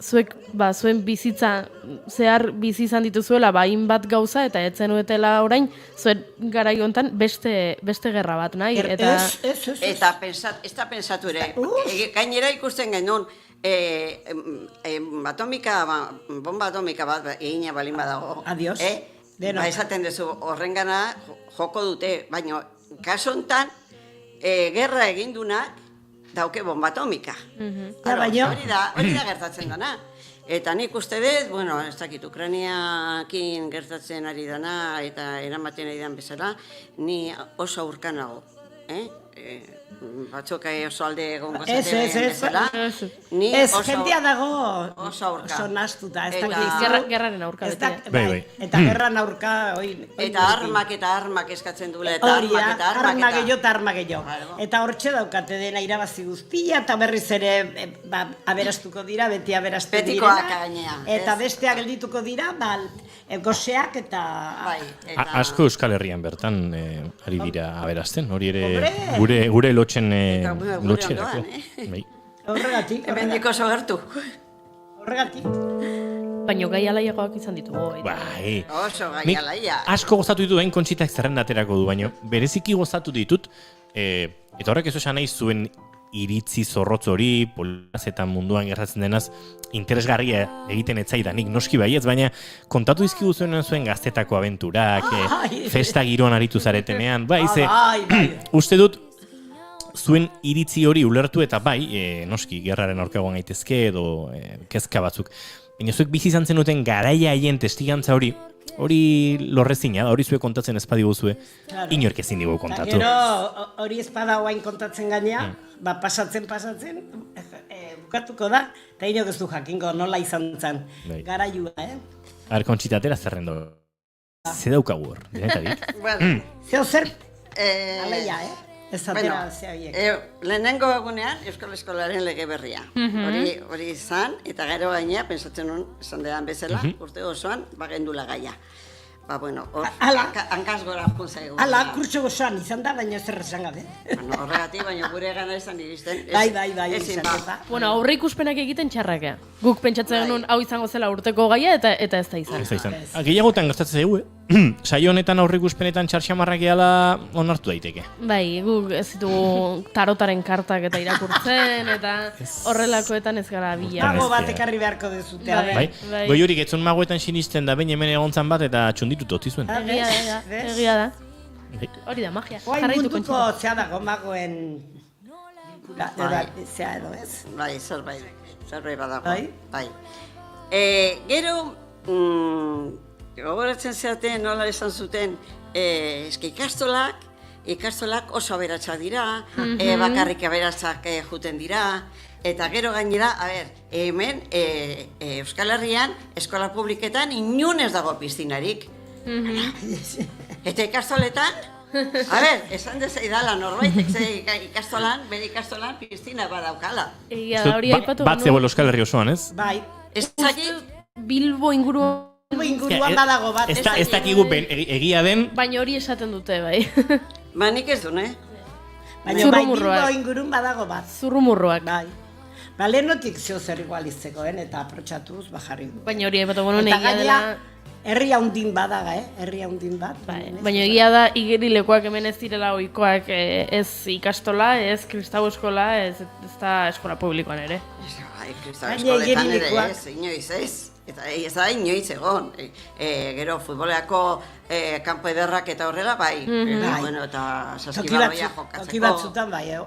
zuek zuen bizitza zehar bizi izan dituzuela hainbat gauza eta ez zenuetela orain zuen garai hontan beste gerra bat nahi eta eta pensatu ere gainera ikusten genuen bomba atomika bat egina balin badago. Adios. Esaten duzu horrengana joko dute, baina kaso hontan gerra egindunak dauke bomba atomika. Hori da gertatzen dana. Eta nik uste dut, bueno, ez dakit, Ukrainiakin gertatzen ari dana eta eramaten ari dan bezala, ni oso aurkanago. Batzuk oso alde egongo zaten bezala. Ez, jentia dago oso nastuta. Gerraren aurka. Eta gerran aurka. Eta armak eskatzen duela. Eta arma gehiago. Eta hortxe daukate dena irabazi guztia, eta berriz ere aberastuko dira, beti aberasten direna. Eta besteak geldituko dira, goseak eta... Asko Euskal Herrian bertan ari dira aberasten, hori ere gure lotxen lotxerako. Horregatik. Hemendik oso gertu. Horregatik. Baina gai alaiagoak izan ditugu. Bai. Oso gai alaia. Asko gozatu ditu Kontxitak zerrendaterako du, baina bereziki gozatu ditut, eta horrek ez esan nahi zuen iritzi zorrotz hori, polazetan munduan gertatzen denaz, interesgarria egiten etzaidanik, noski baietz, baina kontatu dizkigu zuen gaztetako abenturak, festa giroan aritu zaretenean, uste dut, zuen iritzi hori ulertu eta noski, gerraren aurkagoan gaitezke edo kezka batzuk. Baina zuek bizi izan zenuten garaia haien testigantza hori lorrezina da, hori zuek kontatzen ezpadi guzue, inork ezin digu kontatu. Gero hori ezpada oain kontatzen gainea, pasatzen, bukatuko da, eta inok ez du jakingo nola izan zen garaiua, Har, Kontxitatera zerrendo. Ze daukagu hor, denetarik? Zeo zer, aleia, ezatera zeabiek. Lehenengo egunean Euskal Eskolaren lege berria. Hori izan, eta gero gainea, pensatzen nun, esan dedan bezala, urte osoan, bagendula gaia. Bueno, hankaz gora juntzaigu. Ala, kurtso gozoan izan da, baina zer esan gabe. Horregatik, baina gure gana izan iristen. Bai, izan da. Bueno, aurre ikuspenak egiten txarrakea. Guk pentsatzen genuen hau izango zela urteko gaia eta ez da izan. Gehiagotan gertatzen zaigu, saio honetan aurre ikuspenetan txarxamarrak eala onartu daiteke. Bai, guk ez ditugu tarotaren kartak eta irakurtzen, eta horrelakoetan ez gara bila. Mago bat ekarri beharko dezutea. Bai, goi hori getzun magoetan sinisten da, baina hemen egontzan bat eta txunditu toti zuen. Egia da. Hori da, magia. Oain munduko zea dago magoen zea edo ez? Bai, zerbait badago. Bai. Gero, gogoratzen zeaten nola esan zuten, ikastolak oso aberatsak dira, bakarrik aberatsak juten dira, eta gero gainera, hemen Euskal Herrian, eskola publiketan inun ez dago piztinarik. Eta ikastoletan, esan dezaidala norbaitek bere ikastolan piztina badaukala. Bat zebol Euskal Herri osoan, ez? Bai. Ez dakit? Bilbo inguruan badago bat. Ez dakigu egia den. Baina hori esaten dute, bai. Ba, nik ez duen, Baina Bilbo ingurun badago bat. Zurrumurroak. Bai. Ba, lehenotik zeo zer igualitzeko, eta aprotxatuz bajarri du. Baina hori aipatu gono egia dela... Herri haundin badaga, herri haundin bat. Baina egia da, igerilekoak hemen ez direla ohikoak ez ikastola, ez kristau eskola, ez da eskola publikoan ere. Kristau eskoletan ere ez, inoiz ez. Eta ez da inoiz egon. Gero futboleako kanpo ederrak eta horrela, bai. Eta saskibarroia jokatzeko. Toki batzutan, bai,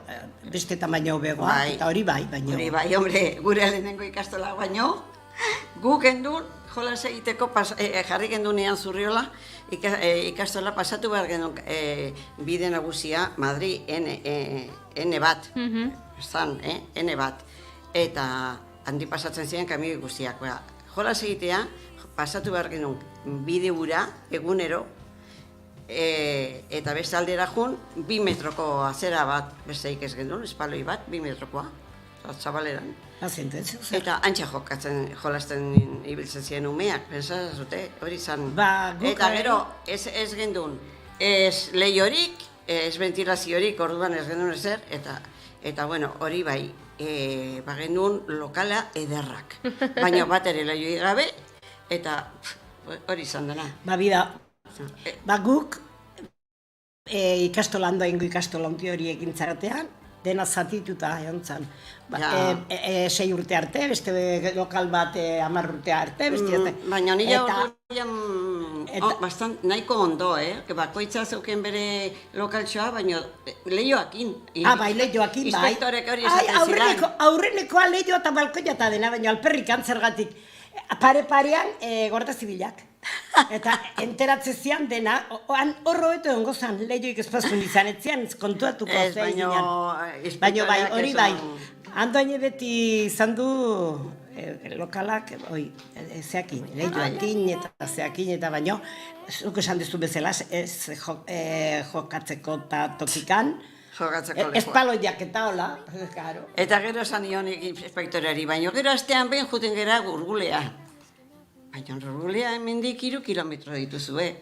beste tamaino hobegoa, eta hori bai, baino. Hori bai, hombre, gure lehenengo ikastola baino, guk endun, jolas egiteko jarri gendunean Zurriola, ikastola pasatu behar genuen bide nagusia Madrid N bat. Zan, N bat. Eta handi pasatzen ziren kamioi guztiak. Jolas egitea, pasatu behar genuen bide ura, egunero, eta beste aldera jun, 2 metroko azera bat, besteik ez genuen, espaloi bat, 2 metrokoa, zabaleran. Eta antxa jokatzen, jolasten ibiltzen ziren umeak, pensazute, hori izan. Eta gero, ez gendun, ez lehiorik, ez ventilaziorik, orduan ez gendun ezer, eta bueno, hori bai, bagenun lokala ederrak. Baina bat ere lehioi gabe, eta hori izan dena. Guk ikastola handoa ingo ikastola onti hori egin zaratean, dena zatituta egon zan. 6 urte arte, beste lokal bat 10 urte arte, beste arte. Baina nila bastant nahiko ondo, bakoitza zeuken bere lokaltxoa, baina lehioakin. Bai, lehioakin, bai. Inspektorek hori esaten zidan. Aurrenekoa lehio eta balkoia eta dena, baina alperrik antzergatik. Pare-parean gorda zibilak. Eta enteratzen zian dena, horro beto egon gozan, lehioik espazun izan, etzian kontuatuko zein ginen. Baina bai, hori bai. Andoaine beti izan du lokalak, zeakin, lehioakin eta zeakin eta baino, zuk esan dezu bezala, ez jokatzeko eta tokikan, espaloiak eta hola, karo. Eta gero esan nionik inspektoreari, baina gero astean behin juten gera Gurgulea. Baina Gurgulea hemendik 3 kilometro dituzue.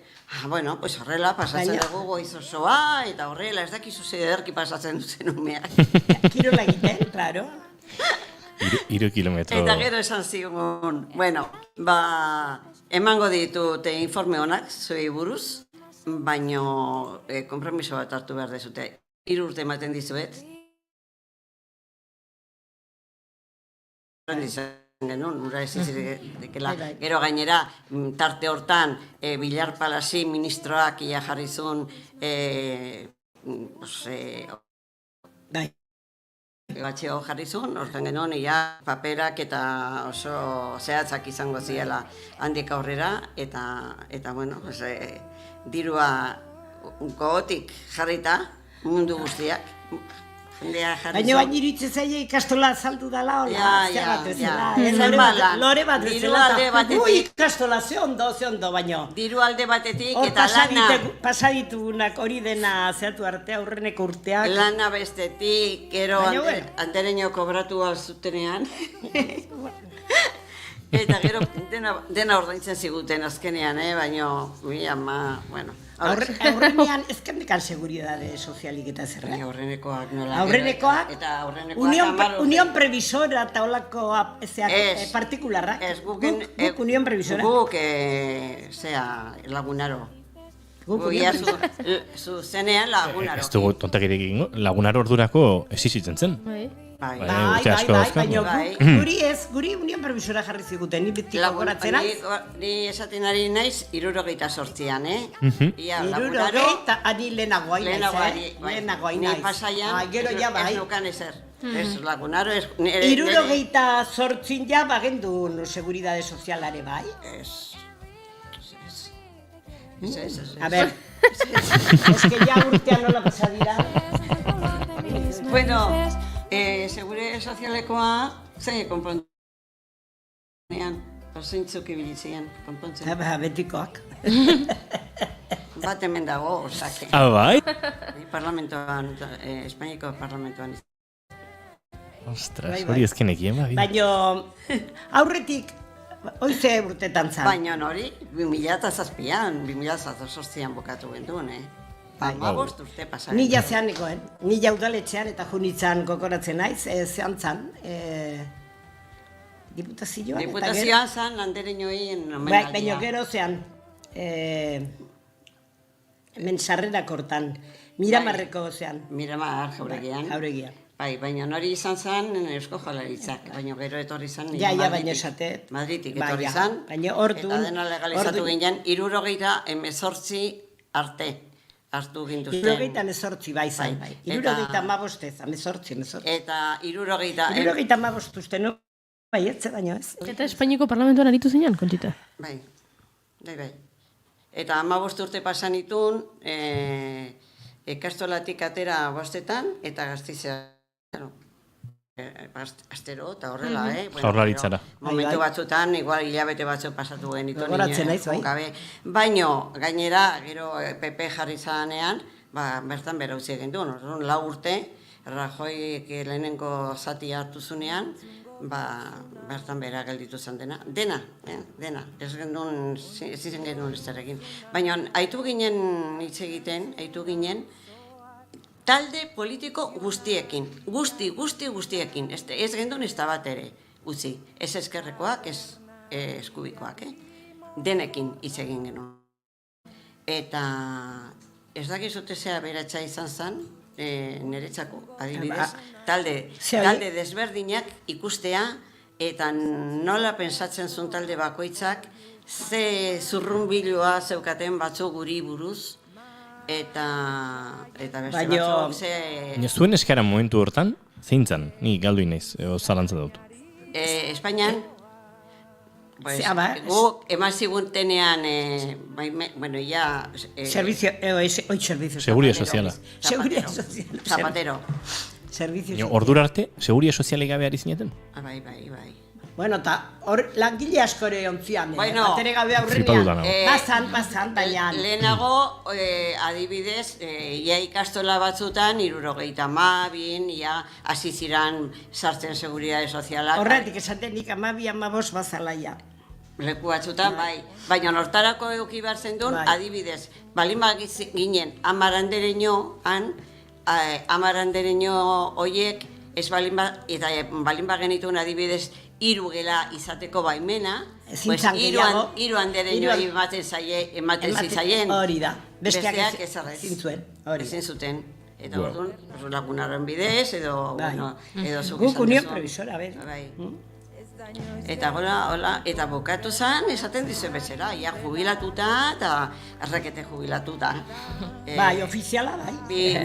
Bueno, pues horrela pasatzen dugu goiz osoa, eta horrela ez dakizu ze ederki pasatzen duzen umeak. Kirola egiten, klaro. 3 kilometro. Eta gero esan zigun, bueno, emango ditut informe honak, zuei buruz, baino konpromiso bat hartu behar dezute. 3 urte ematen dizuet. Genuen, ura ez izidekela. Gero gainera, tarte hortan, Bilar Palasi ministroak ia jarri zuen batxeo jarri zuen, hortan genuen, paperak eta oso zehatzak izango ziela handik aurrera, eta bueno, dirua gogotik jarrita, mundu guztiak. Baina baina iruditzen zaila ikastola azaldu dela, lore bat bezala, ikastola ze ondo, baina. Diru alde batetik eta lana. Pasaditunak hori dena zehatu artea, aurreneko urteak. Lana bestetik, gero andereño kobratu alzutenean. Eta gero dena ordaintzen ziguten azkenean, baina, bueno. Aurrenean ezkendekan seguridade sozialik eta zerra. Aurrenekoak nola. Aurrenekoak, unión previsora eta olako partikularrak. Guk unión previsora. Guk, lagunaro. Guk zuzenean lagunaro. Ez dugu tontakirik egingo, lagunaro ordurako esizitzen zen. Bai, baina guri unión previsora jarri ziguten, ni beti gogoratzen az. Ni esaten ari naiz 78an, Ia lagunaro. Eta ani lehenagoa naiz. Ni Pasaian, ez nukan ezer. Ez lagunaro, ez... 78 ja bagendu seguridade sozialare bai? Ez. A ver, es que ya urtean nola pasadira. Bueno, segure sozialekoa zein konpontzen. Zeintzuk ibilitzen konpontzen. Betikoak. Bat hemen dago, osake. Bai? Parlamentoan, Espainiako parlamentoan. Ostras, hori ezkenekien, bai. Baina aurretik, oize urtetan zan. Baina hori, 2007an, 2008an bukatu genduen, Baina urte pasaren. Ni jazean nekoen, ni jaudaletxean eta junitzan kokoratzen naiz, zean zan, diputazioan. Diputazioan zan, landereñoien omenaldia. Baina gero zean, hemen sarrerak hortan, Miramarreko zean. Miramar, Jauregian. Bai, baina hori izan zen Eusko Jaurlaritzak, baina gero etorri zen Madridik etorri zen, eta dena legalizatu ginen, 78 arte hartu gintuzten. 78 bai zan, bai. 75 18. Eta 75 uste, no? Bai, etze baino ez. Eta Espainiako parlamentuan aritu zinean, Kontxita? Bai. Eta 15 urte pasan itun, ikastolatik atera 5etan, eta Gasteiza. Astero eta horrela, Jaurlaritzara. Momentu batzutan, igual hilabete batzuk pasatu genituen. Goratzen naiz, bai. Baino, gainera, gero PP jarri zanean, bertan bera utzi egin duen, 4 urte, Rajoy lehenengo zati hartu zunean, bertan bera gelditu zen dena. Dena. Ez zen genuen ez egin. Baina, aitu ginen hitz egiten, talde politiko guztiekin. Guztiekin. Ez gendun ez da bat ere. Utzi, ez eskerrekoak, ez eskubikoak, denekin hitz egin genuen. Eta ez dakizute zea beratxa izan zen, niretzako, adibidez, talde desberdinak ikustea, eta nola pensatzen zuen talde bakoitzak, ze zurrunbiloa zeukaten batzu guri buruz, eta beste batzuk ze... Zuen eskara momentu hortan, zein zan? Ni galdu inaiz, zalantza dut. Espainian, guk eman ziguntenean, bueno, ya... Seguridad soziala. Zapatero. Ordura arte, seguridad soziale gabe ari zineten? Bai. Bueno, eta hor langile askore ontzian, batere gabe aurrenean. Bazan, baina... Lehenago, adibidez, ia ikastola batzutan, 72, ia hasi ziren sartzen seguridade sozialak. Horretik esaten nik 12 bazalaia. Leku batzutan, bai. Baina nortarako eduki behar zen duen, adibidez, balin ginen, amarandereño hoiek, ez balin genituen adibidez, 3 gela izateko baimena, hiru andereñoi ematen zitzaien. Hori da. Besteak ezin zuten. Eta orduan, lagunaren bidez, edo zuk guk unión previsora, Eta hola, eta bukatu zen, esaten dizu bezera, ia jubilatuta eta errekete jubilatuta. Bai, ofiziala, bai.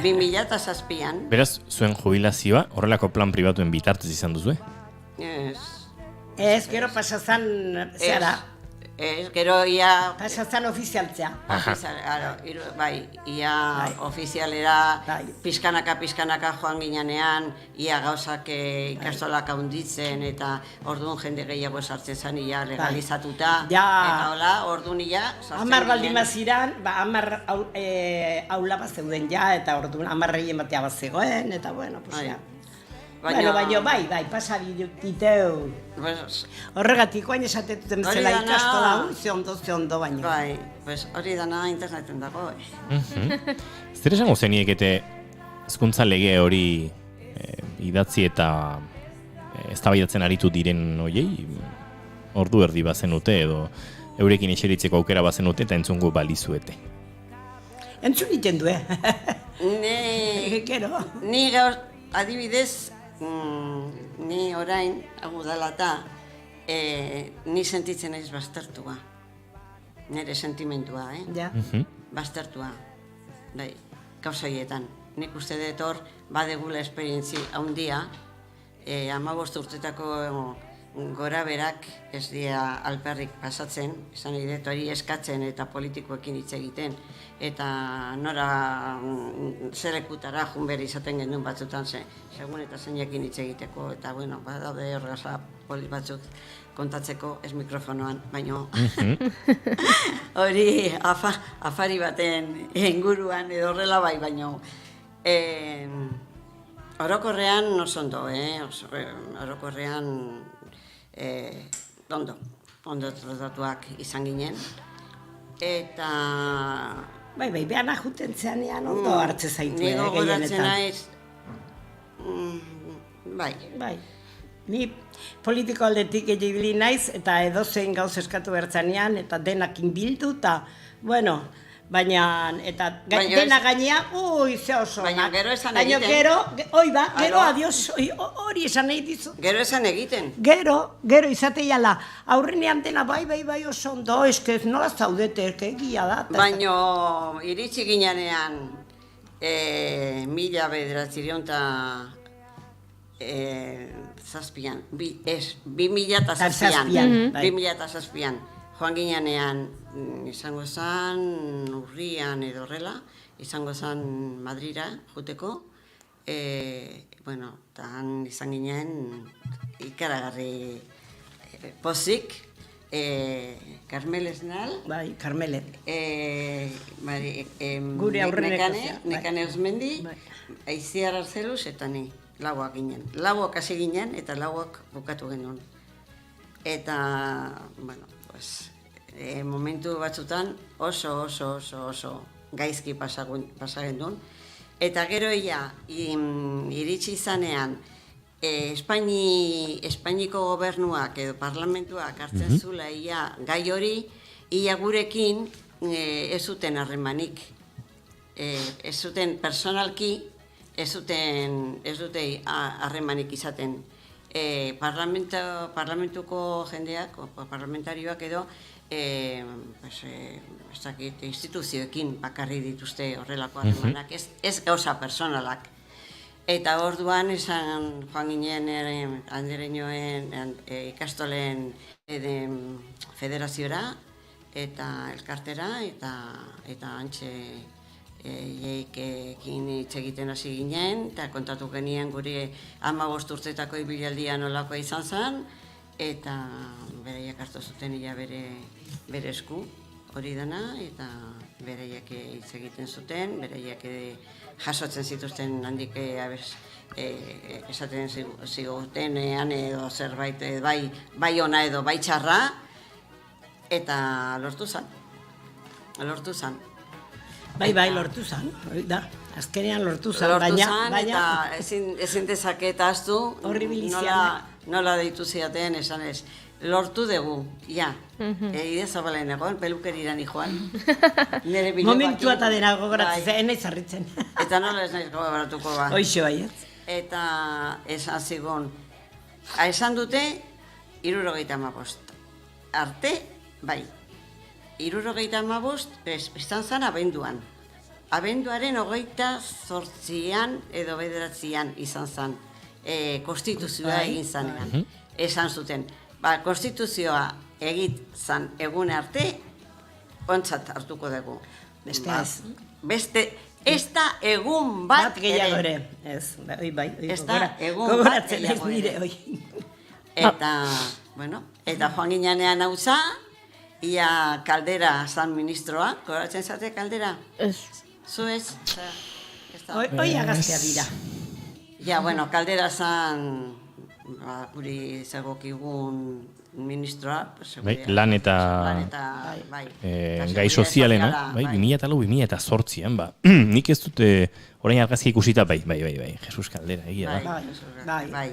2007an. Beraz, zuen jubilazioa horrelako plan pribatuen bitartez izan duzu, Ez, gero pasazan zera. Ez, gero ia... Pasazan ofizialtzea. Bai, ia ofizialera pizkanaka joan ginean, ia gauzak ikastolak handitzen, eta orduan jende gehiago sartzen zen, ia legalizatuta. Eta hola, orduan ia... 10 baldin baziran, 10 aula bat zeuden ja, eta orduan 10 regien batea bat zegoen, eta bueno, pues ya. Baina, bai, pasa diteu. Horregatik, oain esatetuten zela ikastola, ze ondo baino. Bai, hori dana interneten dago. Zer esango zeniekete hezkuntza lege hori idatzi eta eztabaidatzen aritu diren hoiei? Ordu erdi bazenute edo eurekin eseritzeko aukera bazenute eta entzungo balizuete. Entzun iten du, Ni gaur, adibidez, ni orain, hau dela eta, ni sentitzen naiz baztertua. Nire sentimentua, baztertua. Bai, gauzaietan. Nik uste dut hor, badegula esperientzi handia, 15 urtetako gora berak ez dira alperrik pasatzen, esan nahi dut hori eskatzen eta politikoekin hitz egiten, eta nora zelekutara junbera izaten genuen batzutan segun eta zeinekin hitz egiteko, eta bueno, badaude horregasa polit batzuk kontatzeko ez mikrofonoan, baino hori afari baten inguruan edo horrela bai, baino orokorrean oso ondo, orokorrean ondo tratatuak izan ginen, eta... Bai, behana juten zeanean ondo hartze zaitu, Nigo goratzen naiz, bai. Ni politiko aldetik egibili naiz, eta edozein gauz eskatu bertzanean, eta denakin bildu, eta, bueno... Baina, eta dena gainea, ze oso. Baina gero esan egiten. Gero adios, hori esan nahi dizu. Gero esan egiten. Gero izateiala, aurrenean dena bai oso ondo, eskez nola zaudete, egia da. Baina iritsi ginean, 2007an, joan ginean, izango zen urrian edo horrela, izango zen Madrira juteko, bueno, eta han izan ginen ikaragarri pozik, Carmel Esnal, bai, Carmele, gure aurreneko Nekane Osmendi, Aiziar Arzeluz eta ni, lauak ginen. Lauak hasi ginen eta lauak bukatu genuen. Eta, bueno, pues, momentu batzutan oso gaizki pasagen duen, Eta gero iritsi izanean, Espainiko gobernuak edo parlamentuak hartzen zula gai hori, ia gurekin ez zuten harremanik. Ez zuten personalki, ez dute harremanik izaten. Parlamentuko jendeak, parlamentarioak edo, instituzioekin bakarri dituzte horrelako harremanak, ez gauza personalak. Eta orduan esan joan ginen Andereñoen ikastolen federaziora eta elkartera eta antxe jeikekin hitz egiten hasi ginen eta kontatu genien guri 15 urtetako ibilaldia nolakoa izan zen eta beraiek hartu zuten ia bere esku hori dena eta beraiek hitz egiten zuten, beraiek jasotzen zituzten handik esaten zigutenean edo zerbait bai ona edo bai txarra eta lortu zen. Bai, lortu zen, da. Azkenean lortu zen, baina... Eta ezin dezaket ahaztu, nola deitu ziaten esan ez. Lortu dugu, ja. Ide zabalen egon, pelukeriran joan. Momentua eta dena gogoratzen zen, nahi zarritzen. Eta nola ez nahi gogoratuko ba. Hoixo baiet. Eta esan zigon, esan dute, 75. Arte, bai. 75, izan zen abenduan. Abenduaren 28an edo 9an izan zen. Konstituzioa egin zanean. Esan zuten. Konstituzioa egitzen egun arte, ontzat hartuko dugu. Beste ez da egun bat ere. Ez da egun bat gehiago ere. Eta joan ginean hauza, ia Kaldera zan ministroa, goratzen zate Kaldera? Ez. Zu ez? Hoi agaztea dira. Ja, Kaldera zan guri zegokigun ministroa. Lan eta gai sozialena, 2008-2008an, nik ez dute orain argazki ikusita, bai, Jesus Kaldera, egia da. Bai.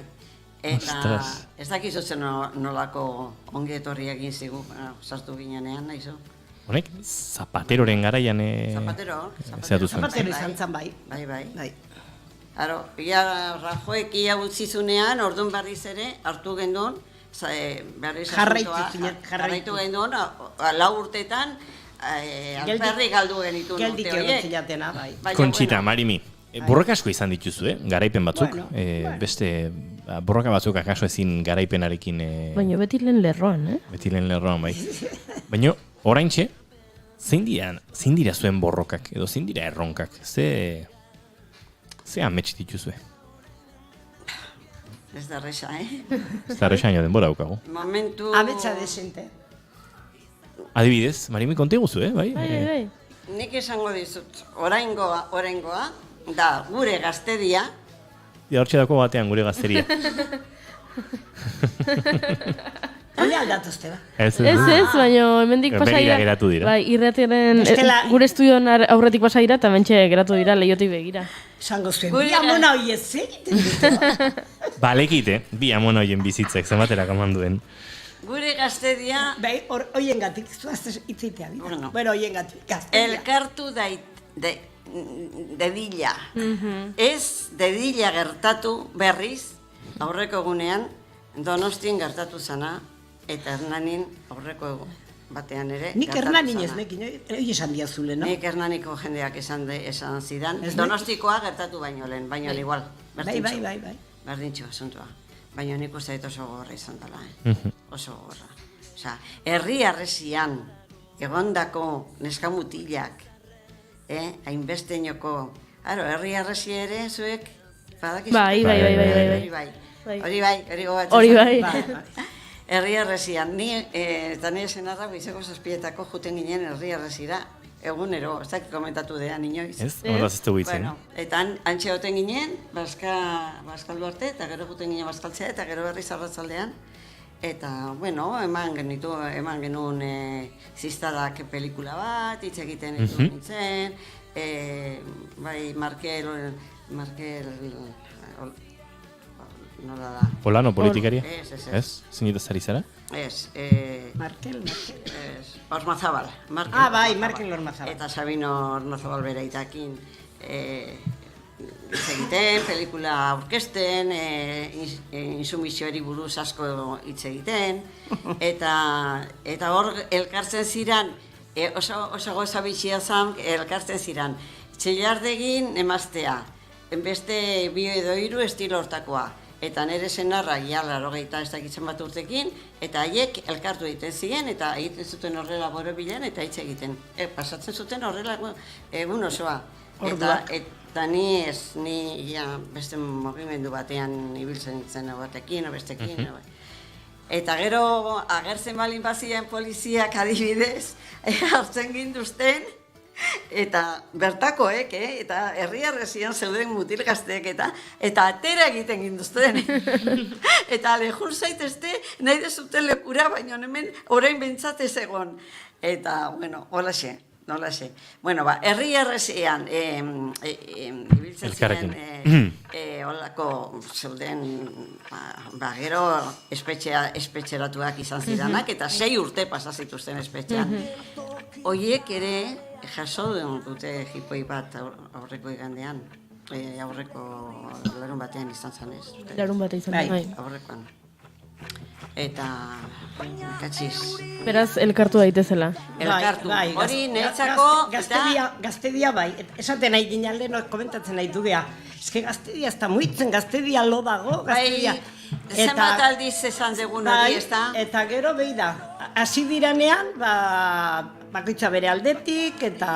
Eta ez dakizutzen nolako ongi etorri egin zigu, sartu ginenean, nahizu. Honek, Zapateroren garaian Zapatero izan zen, bai. Bai. Aro, ia Rajoek ia utzizunean, orduan berriz ere, hartu gendun, berriz jarraitu gendun, 4 urtetan, alperri galdu genitun urte horiek. Kontxita, Marimi, borroka asko izan dituzu, garaipen batzuk, beste borroka batzuk akaso ezin garaipenarekin... Baina beti lehen lerroan, Beti lehen lerroan, bai. Baina, oraintxe, zein dira zuen borrokak, edo zein dira erronkak, ze amets dituzue? Ez da resa, Ez da resa, denbora daukagu. Momentu... Ametsa desente. Adibidez, Marimi, konte guzu, bai? Nik esango dizut, oraingoa, da gure gaztedia. Ja, hortxe dako batean gure gazteria. Hole aldatuzte ba. Ez, baina hemendik pasaira. Geratu dira. Bai, irratiaren gure estudioan aurretik pasaira eta mentxe geratu dira lehiotik begira. Sango zuen, bi amona hoiez egiten dute. Balekite, bi amona hoien bizitzek, zenbatera kamanduen. Gure gaztedia... Bai, hoien gatik, zuazte hitzitea dira. Bueno, hoien gatik, gaztedia. Elkartu dedila. Ez dedila gertatu berriz, aurreko egunean, Donostien gertatu zana, eta Hernanin aurreko batean ere. Nik Hernanin ez nekin, hori esan diazule, no? Nik Hernaniko jendeak esan zidan. Donostikoa gertatu baino lehen, baino igual. Bai. Berdintxo, asuntua. Baina nik uste oso gogorra izan dela, oso gogorra. Osa, herri arresian, egondako neskamutilak, hainbeste inoko, herri arresi ere, zuek, badakizu? Bai. Hori bai. Herri arresian, eta nire senarra bizeko zazpietako juten ginen herri arresira, egunero, ez dakik komentatu dean inoiz. Ez, horraz ez dugu itzen. Eta antxe hoten ginen, Baskaldu arte, eta gero juten ginen Baskaltzea, eta gero berriz arratzaldean. Eta, eman genuen ziztadak pelikula bat, hitz egiten nintzen, bai, Markel, nola da? Polano politikaria? Ez. Zinitaz ari zara? Ez. Markel. Ormazabal. Bai, Markel Ormazabal. Eta Sabino Ormazabal bera itakin hitz egiten, pelikula aurkezten, insumisioari buruz asko hitz egiten, eta hor elkartzen ziren, oso goza bitxia zan, elkartzen ziren, Txillardegin emaztea, beste bi edo hiru estilo hortakoa, eta nire senarra gialarrogeita ez dakitzen bat urtekin, eta haiek elkartu egiten ziren, eta egiten zuten horrela borobilen, eta hitz egiten. Pasatzen zuten horrela egun osoa. Eta ni beste mugimendu batean ibiltzen itzen batekin, o bestekin. Eta gero agertzen balin bazien poliziak adibidez, hartzen ginduzten, eta bertakoek, eta herriarrezian zeuden mutil gazteek, eta atera egiten ginduzten. Eta lehur zaitezte, nahi dezuten lekura, baina hemen orain bentsatez egon. Eta, bueno, holaxe. Nolaxe. Bueno, herriarrezian ibiltzen ziren holako zeuden, gero espetxeratuak izan ziranak, eta 6 urte pasazituzten espetxean. Hoiek ere jaso dute jipoi bat aurreko igandean, aurreko larun batean izan zanez. Larun batean izan zanez. Bai, aurrekoan. Eta, katxiz. Beraz, elkartu daitezela. Elkartu. Hori nehitzako... Gaztedia bai. Esaten nahi ginalde, komentatzen nahi du geha. Eske gaztedia ez da muitzen, gaztedia lo dago, gaztedia. Zenbat aldiz esan degun hori, ez da? Eta gero behi da. Hasi diranean, bakoitza bere aldetik, eta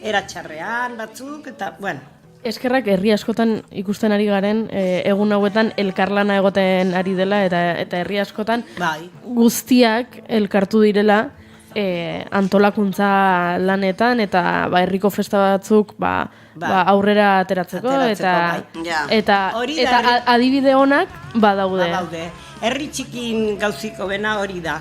eratxarrean batzuk, eta, bueno... Eskerrak herri askotan ikusten ari garen, egun hauetan elkarlana egoten ari dela, eta herri askotan guztiak elkartu direla antolakuntza lanetan, eta herriko festa batzuk aurrera ateratzeko, eta adibide onak badaude. Herri txikin gauziko bena hori da.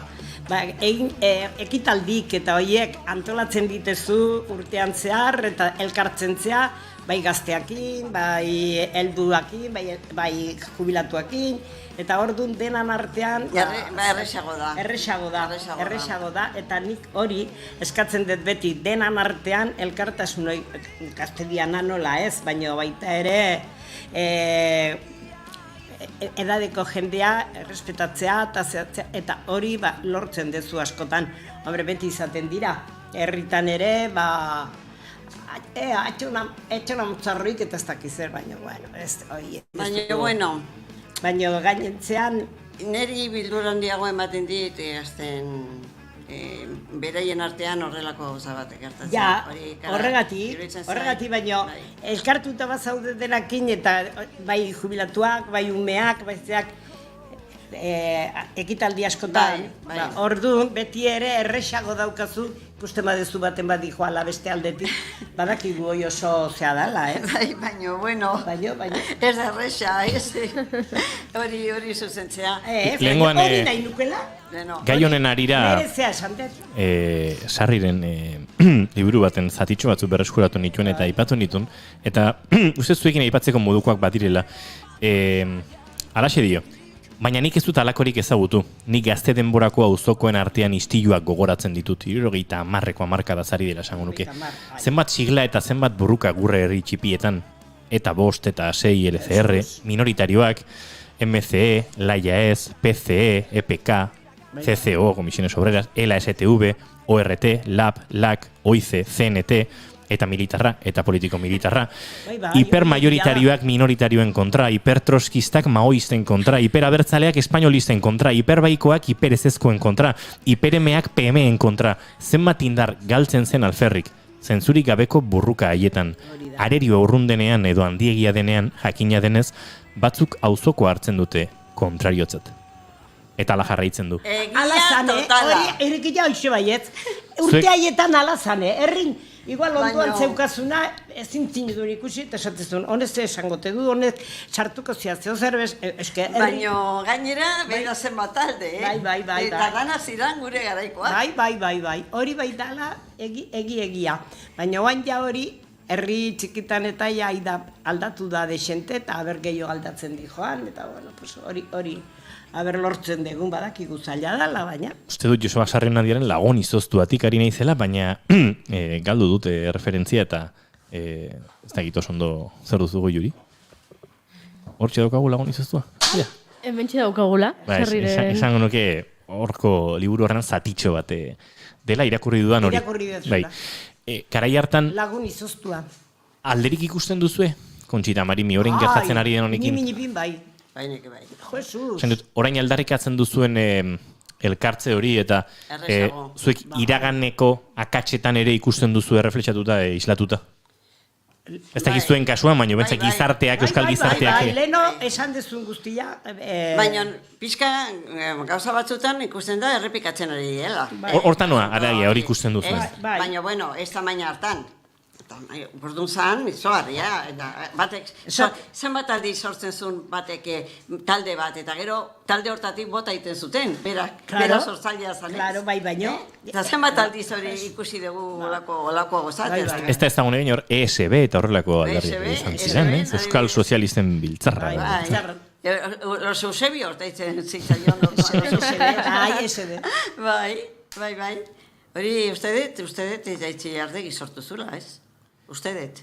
Ekitaldik eta horiek antolatzen ditezu urtean zehar, eta elkartzen zehar, bai gazteakin, bai helduakin, bai jubilatuakin, eta orduan denan artean... Erresago da. Erresago da, eta nik hori eskatzen dut beti denan artean elkartasun hori, gaztediana nola ez, baina baita ere edadeko jendea errespetatzea eta hori lortzen dezu askotan. Hombre, beti izaten dira, herritan ere, etxona mutzarroik eta ez dakizer, baina, bueno, ez, hori... Baina, gainentzean... Neri bildur handiago ematen dit, beraien artean horrelako gauza bat gertatzen. Ja, horregatik, baina elkartuta bat zaude denakin eta bai jubilatuak, bai umeak, bai zeak ekitaldi askotan. Orduan, beti ere erresago daukazu, ikusten badezu baten bat dijo ala beste aldetik, badakigu hoi oso zea dala, Bai, baina, bueno, ez erresa, hori zuzentzea. Hori nahi nukela? Gai honen arira, Sarriren liburu baten zatitxo batzu berreskuratu nituen eta aipatu nituen, eta uste zuekin aipatzeko modukoak badirela, alaxe dio. Baina nik ez dut alakorik ezagutu. Nik gazte denborako auzokoen artean istiluak gogoratzen ditut. 70ko hamarkada zari dela esango nuke. Zenbat sigla eta zenbat burruka gurre herri txipietan. Eta 5 eta 6 LCR, minoritarioak, MCE, LAIAES, PCE, EPK, CCO, Comisiones Obreras, LASTV, ORT, LAB, LAC, OIC, CNT, eta militarra, eta politiko militarra. Hipermajoritarioak minoritarioen kontra, hipertroskistak maoisten kontra, hiperabertzaleak espainolisten kontra, hiperbaikoak hiperezezkoen kontra, hiperemeak PMen kontra. Zenbat indar galtzen zen alferrik, zentzurik gabeko burruka haietan. Arerio urrundenean edo handiegia denean, jakina denez, batzuk auzoko hartzen dute kontrariotzat. Eta ala jarraitzen du. Alazane, hori erikila hoxe baietz. Urte haietan alazane, errin. Igual onduan zeukazuna, ezin zinudun ikusi, eta esatezun, honez esangote du, honez sartuko ziazio zerbez, eske... Baina gainera, behin zen bat alde, Bai. Eta gana zidan gure garaikoa. Bai. Hori bai dala egia. Baina oan ja hori, herri txikitan eta aldatu da desente, eta aber gehiago aldatzen di joan, eta bueno, pues hori aber lortzen dugun badakigu zaila dela, baina. Uste dut Joseba Sarrenadiaren lagun izoztuatik ari naizela, baina galdu dute referentzia eta ez da gito ondo zer duzugu Juri. Hortxe daukagu lagun izoztua? Hementxe daukagula. Esango nuke horko liburu horren zatitxo bat dela irakurri dudan hori. Irakurri duzula. Karai hartan lagun izoztua. Alderik ikusten duzue? Kontxita Marimi, orain gertatzen ari den honekin. Minipin bai. Bai. Jesus. Orain aldarrikatzen duzuen elkartze hori eta zuek iraganeko akatsetan ere ikusten duzu erreflexatuta islatuta. Ez dakit zuen kasuan, baina bentzak gizarteak, euskal gizarteak. Bai, leheno esan dezun guztia. Baina pixka gauza batzutan ikusten da errepikatzen ari dela. Hortan noa, aragia hori ikusten duzu. Baina, bueno, ez tamaina hartan. Bordun zan, izogarria, eta batek, zenbat aldi sortzen zuen batek talde bat, eta gero talde hortatik bota egiten zuten, bera sortzailea zan. Claro, bai, baino. Eta zenbat aldi zori ikusi dugu olako gozatzen. Ez da dagoen egin hor ESB eta horrelako aldarri izan ziren, Euskal Sozialisten biltzarra. Los Eusebios, daitzen zitzaion. ESB. Bai. Hori, uste dut, daitzi jardegi sortu zula, ez? Uste dut.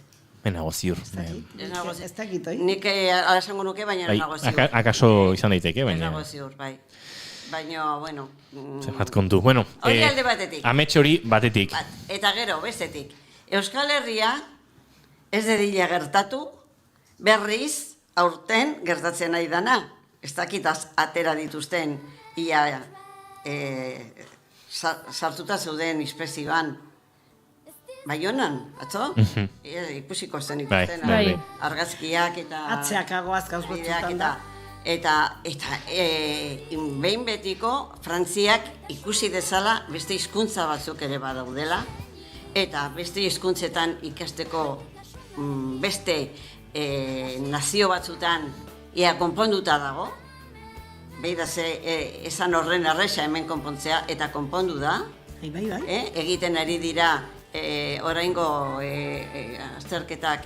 Nago ziur. Ez dakit, oi? Nik alasango nuke, baina nago ziur. Akaso izan daiteke, baina... Nago ziur, bai. Baina, bueno... Zerrat kontu. Bueno, hori alde batetik. Amets hori batetik. Eta gero, bestetik. Euskal Herria ez dedila gertatu, berriz aurten gertatzen nahi dana. Ez dakitaz atera dituzten ia sartuta zeuden inspekzioan. Baionan, atzo? Ikusiko zen ikusten argazkiak eta... Atzeakagoaz gauz batzutan da. Eta behin betiko Frantziak ikusi dezala beste hizkuntza batzuk ere badaudela, eta beste hizkuntzetan ikasteko beste nazio batzutan ia konponduta dago, beida ze esan horren erresa hemen konpontzea, eta konpondu da, egiten ari dira oraingo azterketak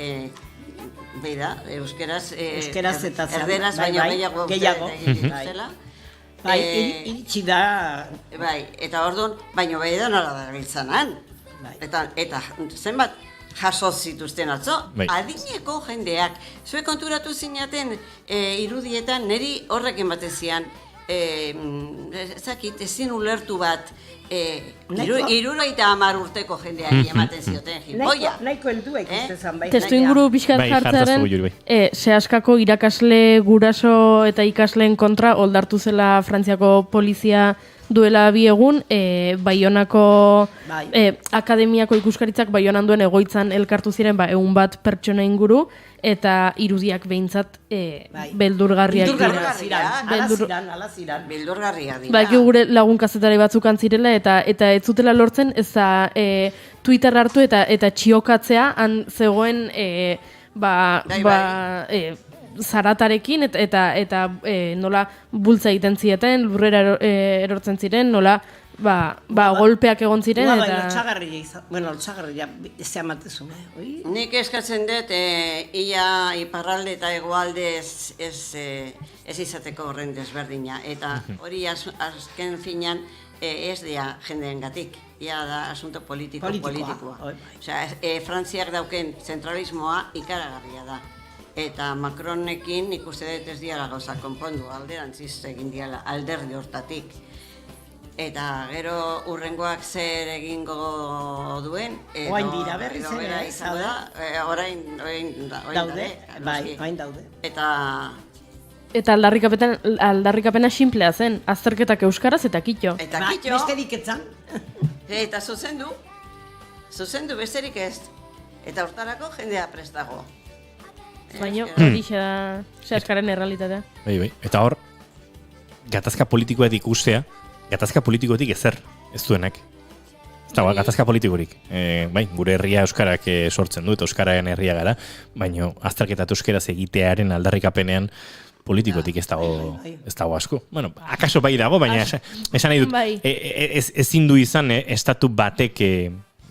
beida, euskeraz eta erderaz baino gehiago zela. Bai, iritsi da. Bai, eta orduan, baino beida nola da biltzanan. Eta zenbat jaso zituzten atzo, adineko jendeak. Zue konturatu zinaten irudietan, niri horrekin batezian, ezakit, ezin ulertu bat, 70 urteko jendeari ematen zioten jimboia. Nahiko helduek izan bai. Testu inguru pixkat jartzaren, sehaskako irakasle guraso eta ikasleen kontra oldartu zela Frantziako polizia duela 2 egun, Baionako akademiako ikuskaritzak Baionan duen egoitzan elkartu ziren 100 pertsona inguru, eta irudiak behintzat beldurgarriak dira. Beldurgarriak dira. Baki gure lagun kazetari batzuk antzirela, eta ez zutela lortzen, ez da Twitter hartu eta txiokatzea, han zegoen zaratarekin, eta nola bultza egiten zieten, lurrera erortzen ziren, nola golpeak egon ziren, eta... Lotxagarria ezea matezun, Nik eskatzen dut, ia iparralde eta hegoalde ez izateko horren desberdina, eta hori azken finan ez dira jendeengatik, ia da asunto politikoa. Frantziak dauken zentralismoa ikaragarria da. Eta Macronekin ikuste dut ez diala gauza konpondu, alderantziz egin diala alderdi hortatik. Eta gero urrengoak zer egingo duen. Oain dira berriz ere, orain daude. Eta aldarrikapena simplea zen, azterketak euskaraz eta kitxo. Eta kitxo. Besterik etzan. Eta zuzendu besterik ez. Eta hortarako jendea prestago. Baina, hori da sehaskaren errealitatea. Bai. Eta hor, gatazka politikoak ikustea, gatazka politikotik ezer, ez duenak. Ez da, gatazka politikorik. Gure herria euskarak sortzen du, eta euskararen herria gara, baina azterketat euskaraz egitearen aldarrikapenean politikotik ez dago asko. Bueno, akaso bai dago, baina esan nahi dut, ezin du izan estatu batek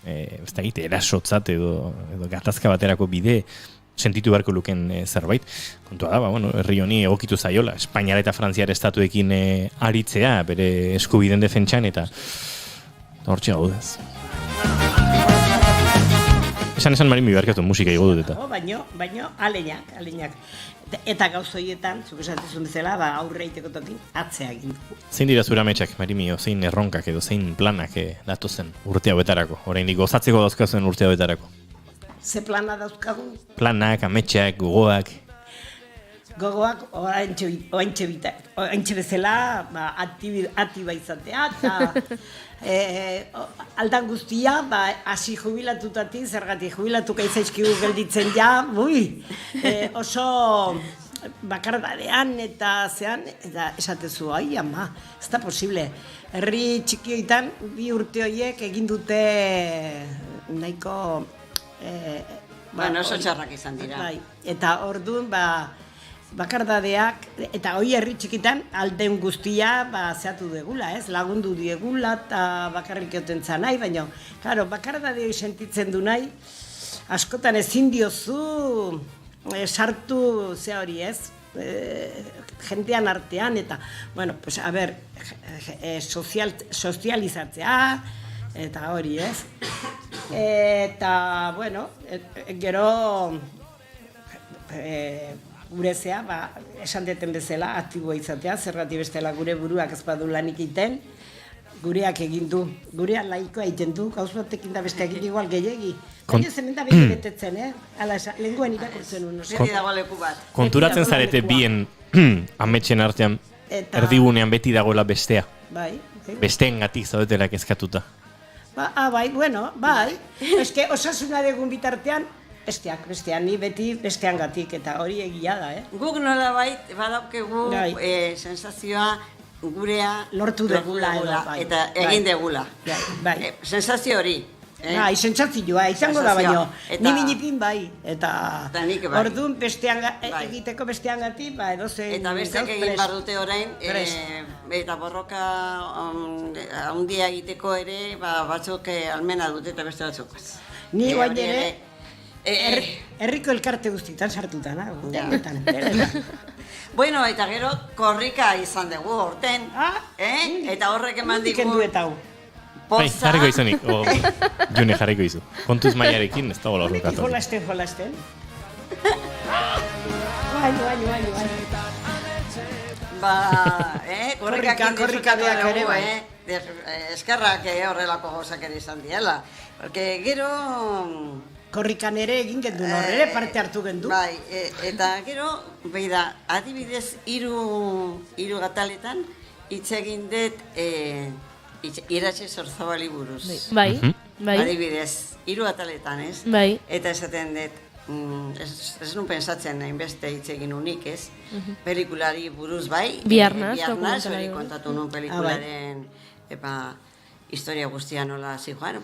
ez da egite, erasotzat edo gatazka baterako bide sentitu beharko luken zerbait. Kontua da, herri honi egokitu zaiola, Espainiar eta Frantziar estatuekin aritzea, bere eskubideen defentsan, eta hortxe gaudez. Esan Marimi barkatu musika igo dut eta. Baino, aleinak. Eta gauz horietan, zuk esatezun bezala, aurre iteko tokin, atzea egin dugu. Zein dira zure ametsak, Marimi, zein erronkak edo zein planak datozen urte hauetarako? Oraindik gozatzeko dauzkazuen urte hauetarako? Ze plana dauzkagu? Planak, ametsak, gogoak? Gogoak oaintxe bezala, aktiba izatea, eta aldan guztia, hasi jubilatutatik, zergatik jubilatuka izaizkigu gelditzen ja, oso bakardadean eta zean, eta esatezu, ama, ez da posible. Herri txikioetan, bi urte horiek egin dute nahiko... oso txarrak izan dira. Eta orduan, bakardadeak, eta hoi herri txikitan aldeun guztia zehatu degula, lagundu diegula eta bakarrik eoten nahi, baina, claro, bakardadeo sentitzen du nahi, askotan ezin diozu sartu ze hori jentean artean, eta, a ber, sozializatzea, eta hori, eta, gero, gure zea, esan deten bezala, aktiboa izatea, zerrati bestela gure buruak ez badu lanik iten, gureak egin du, gurean laikoa egiten du, gauz batekin da besteak igual gehiagi. Baina zen da beti betetzen, lenguen irakurtzen unu. Beti dago leku bat. Konturatzen zarete bien ametxen artean, erdigunean beti dagoela bestea. Bai. Besteen gatik zaudetela kezkatuta. Bai. Eske osasuna degun bitartean, bestean, ni beti bestean gatik, eta hori egia da, Guk nola badaukegu sensazioa gurea lortu degula, eta egin degula. Sensazio hori. Sentsazioa, izango da baino, ni minipin bai, eta orduan egiteko bestean gatik, edozein... Eta besteak egin behar dute orain, eta borroka handia egiteko ere, batzuk almena dute eta beste batzuk. Ni guain ere, herriko elkarte guztietan sartuta, Bueno, eta gero korrika izan dugu horten, eta horrek eman digu... Jarriko izanik, June jarriko izu. Kontuz maiarekin, ez da gola horrekatu. Jolasten. Korrika beak ere, eskerrak horrelako gauzak ere izan diela. Porque gero... Korrikan ere egin gendun horre, parte hartu gendu. Bai, eta gero, adibidez, hiru gataletan, hitz egin dut Iratxe Zorzabali buruz. Bai. Adibidez, 3 ataletan, ez? Bai. Eta esaten dut, ez nun pensatzen hainbeste hitz egin unik, ez? Pelikulari buruz, bai? Biarnaz, hori kontatu nun pelikularen historia guztia nola zijoan.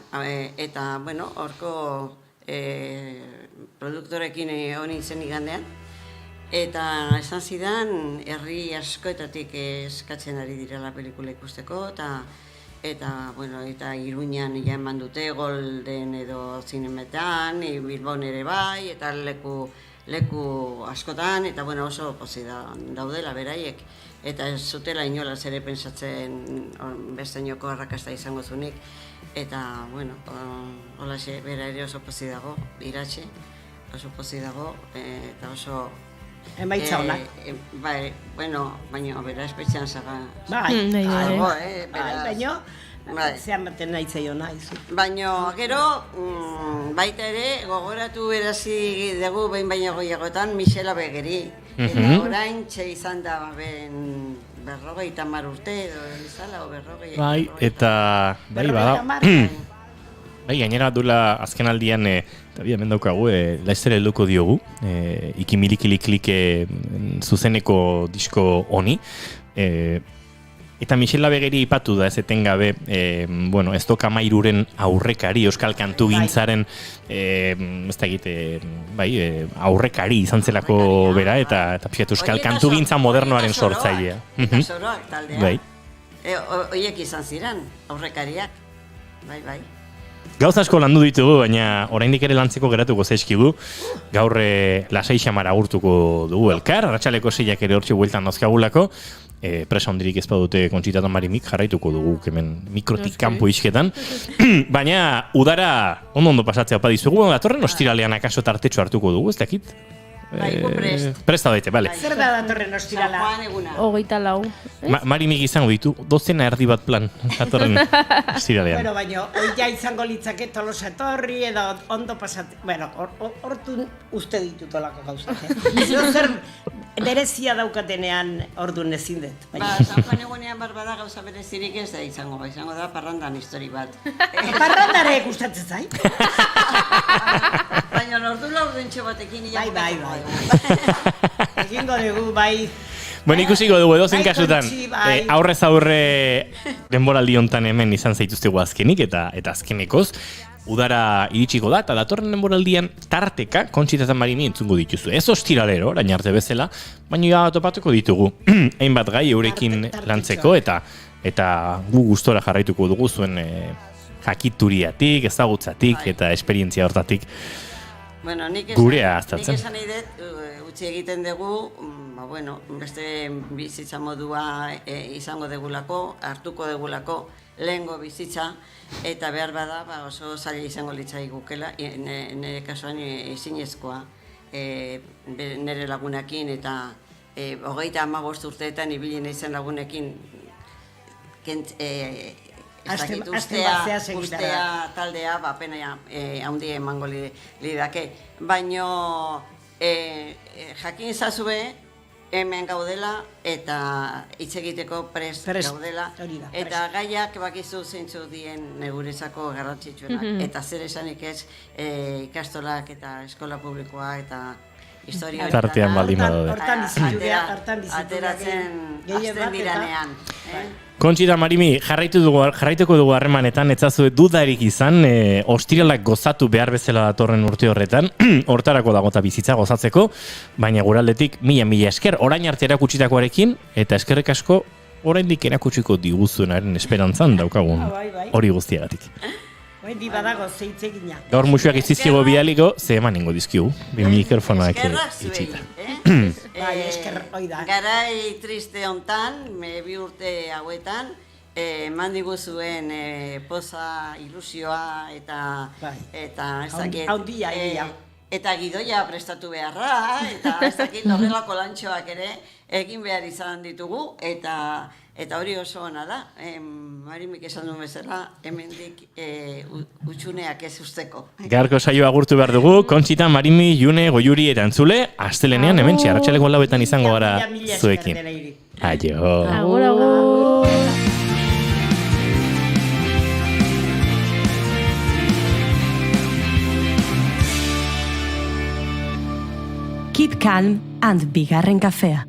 Eta, bueno, horko produktorekin honi zen igandean. Eta esan zidan, herri askoetatik eskatzen ari direla pelikula ikusteko, eta Iruñan ja eman dute, Golden edo Zinemetan, Bilbon ere bai, eta leku askotan, eta oso pozik daudela beraiek. Eta ez zutela inolaz ere pensatzen beste inoko arrakasta izango zunik. Eta, holaxe, bera ere oso pozik dago, Iratxe, oso pozik dago, eta oso... Emaitza honak. Baina, bera espetxean zaga. Baina, zean baten nahi zaio nahi. Baina, gero, baita ere, gogoratu berazi dugu behin baino goiagoetan Michela Begeri. Eta orain txe izan da ben 50 urte edo izala, o 40. Bai, eta... Bai, Bai, gainera dula azken aldian, eta hemen daukagu, laizzer helduko diogu, ikimilikiliklik zuzeneko disko honi. Eta Michela Begeri ipatu da ez etengabe, ez doka mairuren aurrekari, euskal kantu gintzaren, ez da egite, aurrekari izan zelako bera, eta pixatu euskal kantu gintza modernoaren sortzailea. Eta soroak taldean. Oiek izan ziren, aurrekariak. Bai. Gauza asko landu ditugu, baina oraindik ere lantzeko geratuko zaizkigu. Gaur lasai xamar agurtuko dugu elkar, arratsaleko 6ak ere hortxe bueltan dauzkagulako. Presa hondirik ez badute Kontsita Marimik jarraituko dugu hemen mikrotik kanpo isketan. Baina udara ondo pasatzea opa dizugu, datorren ostiralean akaso tartetxo hartuko dugu, ez dakit? Presta daite, bale. Zer da datorren ostirala? 24. Marimik izango ditu, 12 erdi bat plan datorren ostiralean. Bueno, baina, ja izango litzake Tolosa etorri, edo ondo pasat... Bueno, hortu uste ditut olako gauzak. Zer berezia daukatenean ordun ezin dut. San Juan egunean barbada gauza berezirik ez da izango da parrandan histori bat. Parrandare gustatzen zai? Baina ordu laurdentxo batekin Bai. Egingo dugu, bai. Bueno, ikusiko dugu edozen kasutan. Aurrez aurre denboraldi hontan hemen izan zaituztegu azkenik eta azkenekoz. Udara iritsiko da, eta datorren denboraldian tarteka Kontsita Marimi entzungo dituzu. Ez ostiralero, orain arte bezala, baina ja topatuko ditugu. Hainbat gai eurekin lantzeko, eta gu gustora jarraituko dugu zuen jakituriatik, ezagutzatik eta esperientzia hortatik gurea aztatzen. Nik esan nahi dut, utzi egiten dugu, beste bizitza modua izango degulako, hartuko degulako, lehengo bizitza, eta behar bada oso zaila izango litzai gukela, nire kasuan ezinezkoa nire lagunekin, eta 35 urteetan ibili naizen lagunekin ustea taldea, pena haundi emango lidake. Baina jakin zazue, hemen gaudela eta hitz egiteko prest gaudela. Eta gaiak bakizu zeintzu dien neguretzako garrantzitsuenak. Eta zer esanik ez ikastolak eta eskola publikoa eta historia tartean baldin badaude. Ateratzen azten biranean. Kontsita Marimi, jarraituko dugu harremanetan, etzazu dudarik izan, ostiralak gozatu behar bezala datorren urte horretan, hortarako dagota bizitza gozatzeko, baina guraldetik mila esker, orain arte erakutsitakoarekin, eta eskerrek asko, oraindik erakutsiko diguzuenaren esperantzan daukagun hori guztiagatik. Di badago zeitzegina. Gaur musuak izizkigo bidaliko, ze eman ingo dizkigu, bi mikrofonak itxita. Esker hoi da. Garai triste hontan, bi urte hauetan, eman diguzuen poza, ilusioa eta ez dakit. Haundia, Eta gidoia prestatu beharra, eta ez dakit horrelako lantxoak ere egin behar izan ditugu, eta hori oso ona da. Marimik esan duen bezala, hemendik utxuneak ez usteko. Gaurko saioa agurtu behar dugu, Kontsita Marimi, June, Goiuri eta Entzule, astelenean hemen arratsaldeko 4etan izango gara zuekin. Aio. Agur. Keep calm and bigarren kafea.